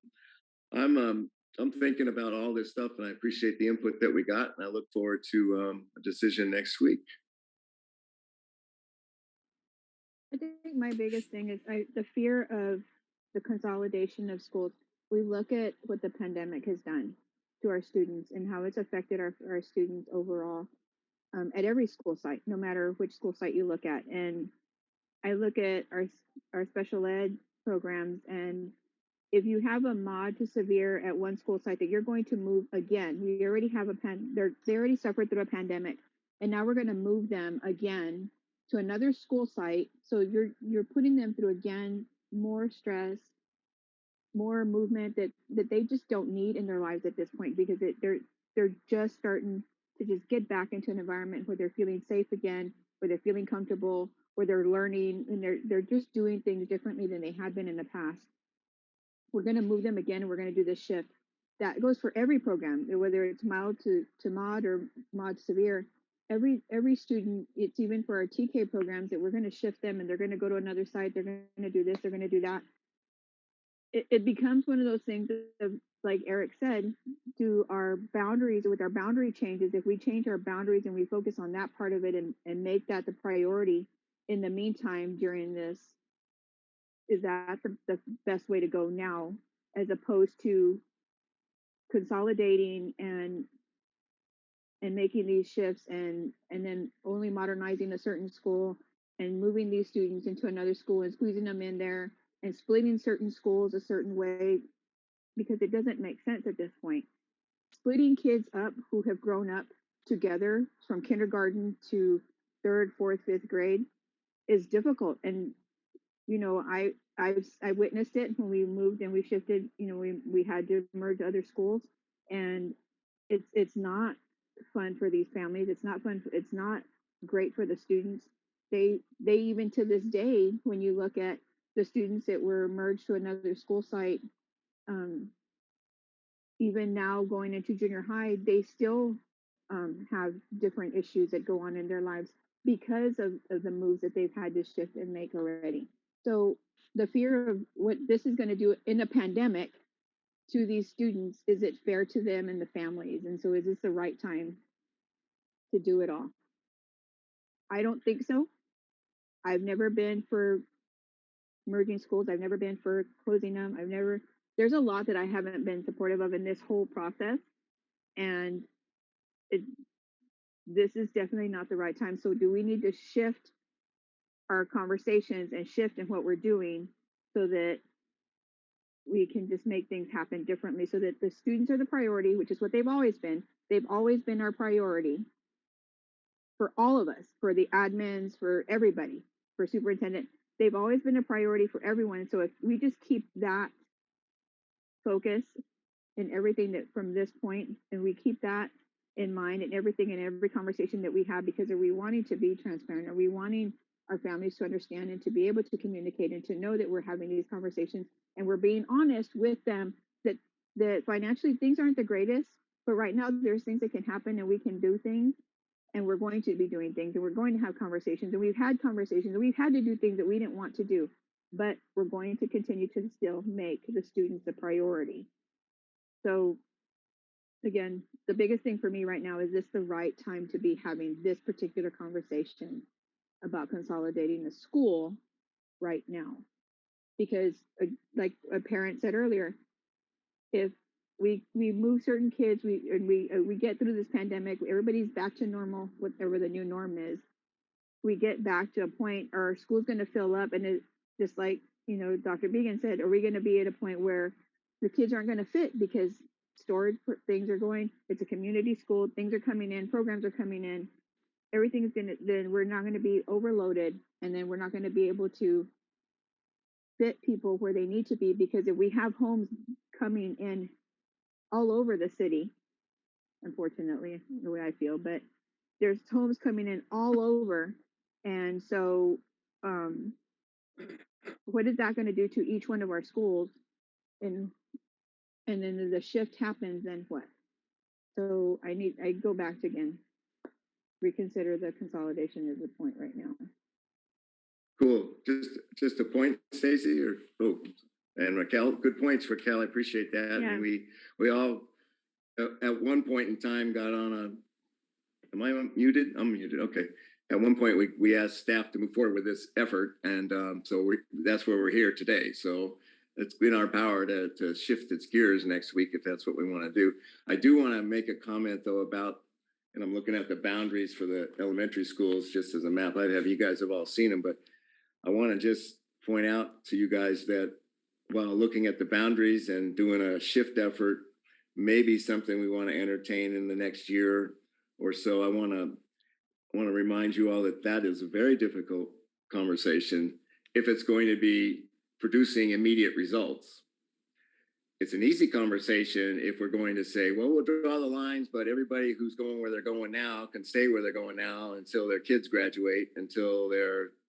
[SPEAKER 15] thinking about all this stuff, and I appreciate the input that we got, and I look forward to a decision next week.
[SPEAKER 16] I think my biggest thing is the fear of the consolidation of schools. We look at what the pandemic has done to our students and how it's affected our students overall at every school site, no matter which school site you look at. And I look at our special ed programs, and if you have a mod to severe at one school site that you're going to move again, we already have they already suffered through a pandemic, and now we're going to move them again to another school site. So you're putting them through again more stress, more movement that they just don't need in their lives at this point, because they're just starting to just get back into an environment where they're feeling safe again, where they're feeling comfortable, where they're learning, and they're just doing things differently than they had been in the past. We're going to move them again, and we're going to do this shift. That goes for every program, whether it's mild to mod or mod severe. Every student, it's even for our TK programs, that we're going to shift them, and they're going to go to another site. They're going to do this. They're going to do that. it becomes one of those things of, like Eric said, do our boundaries, with our boundary changes, if we change our boundaries and we focus on that part of it and make that the priority in the meantime during this, is that the best way to go now, as opposed to consolidating and making these shifts and then only modernizing a certain school and moving these students into another school and squeezing them in there and splitting certain schools a certain way, because it doesn't make sense at this point. Splitting kids up who have grown up together from kindergarten to third, fourth, fifth grade is difficult. And you know, I witnessed it when we moved and we shifted. You know, we had to merge other schools, and it's not fun for these families. It's not fun. It's not great for the students. They even to this day, when you look at the students that were merged to another school site, even now going into junior high, they still have different issues that go on in their lives because of the moves that they've had to shift and make already. So the fear of what this is going to do in a pandemic to these students, is it fair to them and the families? And so is this the right time to do it all? I don't think so. I've never been for merging schools. I've never been for closing them. There's a lot that I haven't been supportive of in this whole process. And this is definitely not the right time. So do we need to shift our conversations and shift in what we're doing so that we can just make things happen differently, so that the students are the priority, which is what they've always been. They've always been our priority for all of us, for the admins, for everybody, for superintendent. They've always been a priority for everyone. So if we just keep that focus in everything that from this point, and we keep that in mind in everything, in every conversation that we have, because are we wanting to be transparent? Are we wanting our families to understand and to be able to communicate and to know that we're having these conversations and we're being honest with them, that financially things aren't the greatest, but right now there's things that can happen and we can do things, and we're going to be doing things, and we're going to have conversations, and we've had conversations, and we've had to do things that we didn't want to do, but we're going to continue to still make the students a priority. So again, the biggest thing for me right now is this the right time to be having this particular conversation about consolidating a school right now? Because like a parent said earlier, if we move certain kids, we get through this pandemic, everybody's back to normal, whatever the new norm is, we get back to a point our school's going to fill up, and it just like, you know, Dr. Began said, are we going to be at a point where the kids aren't going to fit because storage things are going, it's a community school, things are coming in, programs are coming in, everything is going to, then we're not going to be overloaded, and then we're not going to be able to fit people where they need to be, because if we have homes coming in all over the city, unfortunately, the way I feel, but there's homes coming in all over. And so what is that going to do to each one of our schools? And then the shift happens, then what? So I go back to again, reconsider the consolidation is the point right now.
[SPEAKER 15] Cool. Just a point, Stacy, or and Raquel. Good points, Raquel. I appreciate that.
[SPEAKER 1] Yeah.
[SPEAKER 15] And we all at one point in time got on a. Am I muted? I'm muted. Okay. At one point, we asked staff to move forward with this effort, and so that's where we're here today. So it's in our power to shift its gears next week if that's what we want to do. I do want to make a comment though about, and I'm looking at the boundaries for the elementary schools just as a map. I have you guys have all seen them, but I want to just point out to you guys that while looking at the boundaries and doing a shift effort, maybe something we want to entertain in the next year or so. I want to remind you all that is a very difficult conversation if it's going to be producing immediate results. It's an easy conversation if we're going to say, well, we'll draw the lines, but everybody who's going where they're going now can stay where they're going now until their kids graduate, until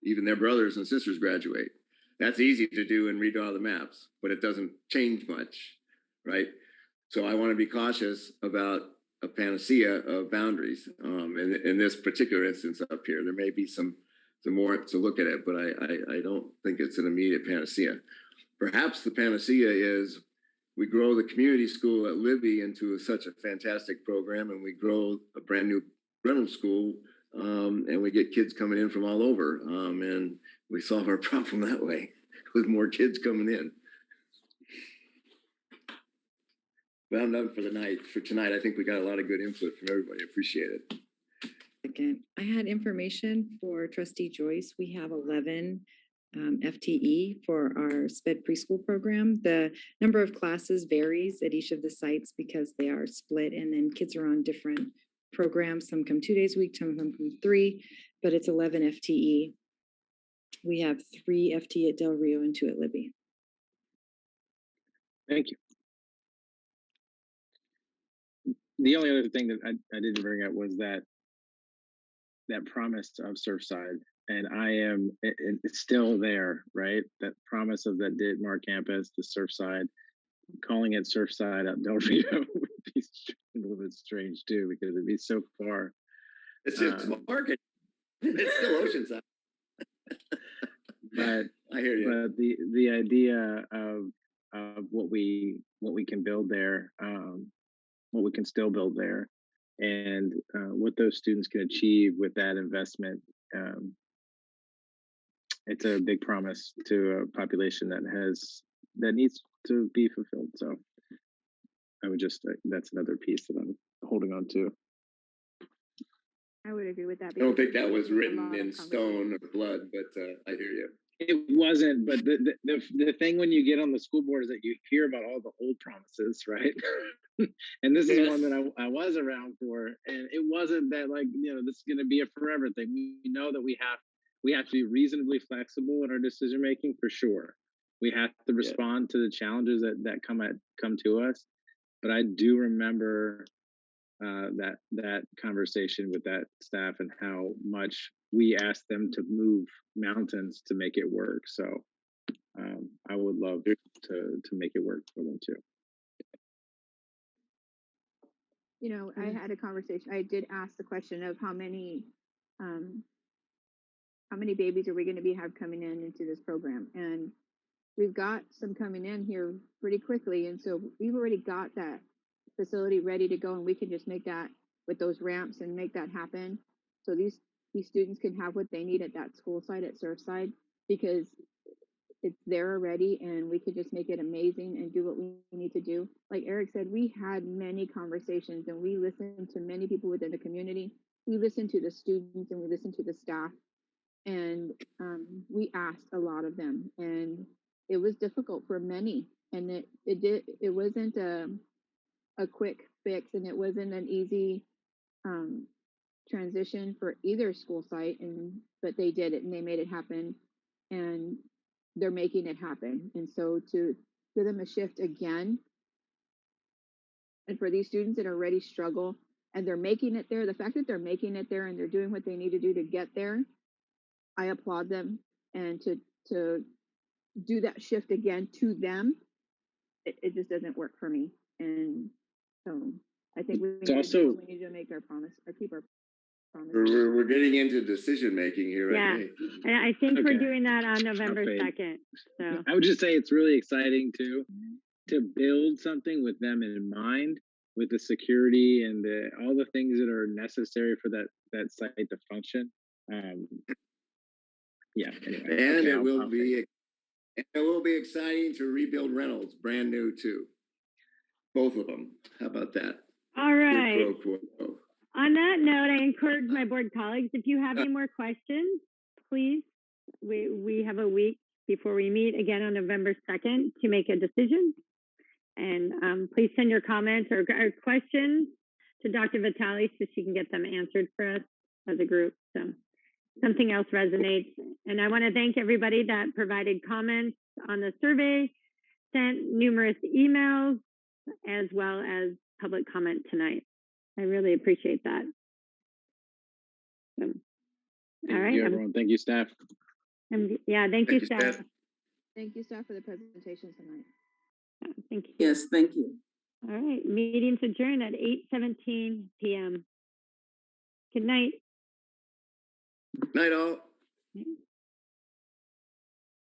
[SPEAKER 15] even their brothers and sisters graduate. That's easy to do and redraw the maps, but it doesn't change much, right? So I want to be cautious about a panacea of boundaries in this particular instance up here. There may be some more to look at it, but I don't think it's an immediate panacea. perhaps the panacea is we grow the community school at Libby into such a fantastic program, and we grow a brand new Reynolds school, and we get kids coming in from all over, and we solve our problem that way with more kids coming in. But I'm done for the night. For tonight, I think we got a lot of good input from everybody. Appreciate it.
[SPEAKER 23] Second, I had information for Trustee Joyce. We have 11 FTE for our SPED preschool program. The number of classes varies at each of the sites because they are split, and then kids are on different programs. Some come 2 days a week, some come 3, but it's 11 FTE. We have 3 FTE at Del Rio and 2 at Libby.
[SPEAKER 17] Thank you. The only other thing that I didn't bring up was that promise of Surfside, and it's still there, right? That promise of that Ditmar campus, the Surfside, calling it Surfside at Del Rio would be a little bit strange too, because it'd be so far.
[SPEAKER 15] It's just market. It's still Oceanside.
[SPEAKER 17] But
[SPEAKER 15] I hear you.
[SPEAKER 17] But the idea of what we can build there, what we can still build there, and what those students can achieve with that investment. It's a big promise to a population that needs to be fulfilled. So I would just, that's another piece that I'm holding on to.
[SPEAKER 16] I would agree with that.
[SPEAKER 15] I don't think that was written in stone or blood, but I hear you.
[SPEAKER 17] It wasn't, but the thing when you get on the school board is that you hear about all the old promises, right? And this is one that I was around for, and it wasn't that like, this is going to be a forever thing. We know that we have to be reasonably flexible in our decision making, for sure. We have to respond to the challenges that come to us. But I do remember that conversation with that staff and how much we asked them to move mountains to make it work. So I would love to make it work for them too.
[SPEAKER 16] I had a conversation. I did ask the question of how many babies are we going to have coming into this program, and we've got some coming in here pretty quickly, and so we've already got that facility ready to go, and we can just make that with those ramps and make that happen. So these students can have what they need at that school site at Surfside, because it's there already, and we could just make it amazing and do what we need to do. Like Eric said, we had many conversations, and we listened to many people within the community. We listened to the students, and we listened to the staff, and we asked a lot of them, and it was difficult for many, and it wasn't a quick fix, and it wasn't an easy transition for either school site, but they did it, and they made it happen, and they're making it happen. And so to give them a shift again, and for these students that already struggle and they're making it there, the fact that they're making it there and they're doing what they need to do to get there, I applaud them. And to do that shift again to them, it just doesn't work for me. And so I think we need to make our promise, or keep our promise.
[SPEAKER 15] We're getting into decision making here,
[SPEAKER 1] yeah.
[SPEAKER 15] I think.
[SPEAKER 1] And I think we're doing that on November 2nd. So
[SPEAKER 17] I would just say it's really exciting to build something with them in mind, with the security and all the things that are necessary for that site to function. Yeah. Anyway,
[SPEAKER 15] and it will be exciting to rebuild Reynolds, brand new too. Both of them. How about that?
[SPEAKER 1] All right.
[SPEAKER 15] Quid pro quo.
[SPEAKER 1] On that note, I encourage my board colleagues, if you have any more questions, please, we have a week before we meet again on November 2nd to make a decision. And please send your comments or questions to Dr. Vitale so she can get them answered for us as a group. So something else resonates. And I want to thank everybody that provided comments on the survey, sent numerous emails, as well as public comment tonight. I really appreciate that. So, all right.
[SPEAKER 17] Thank you, everyone. Thank you, staff.
[SPEAKER 1] Yeah, thank you, staff.
[SPEAKER 16] Thank you, staff, for the presentation tonight.
[SPEAKER 1] Thank you.
[SPEAKER 3] Yes, thank you.
[SPEAKER 1] All right, meeting's adjourned at 8:17 p.m. Good night.
[SPEAKER 15] Night all.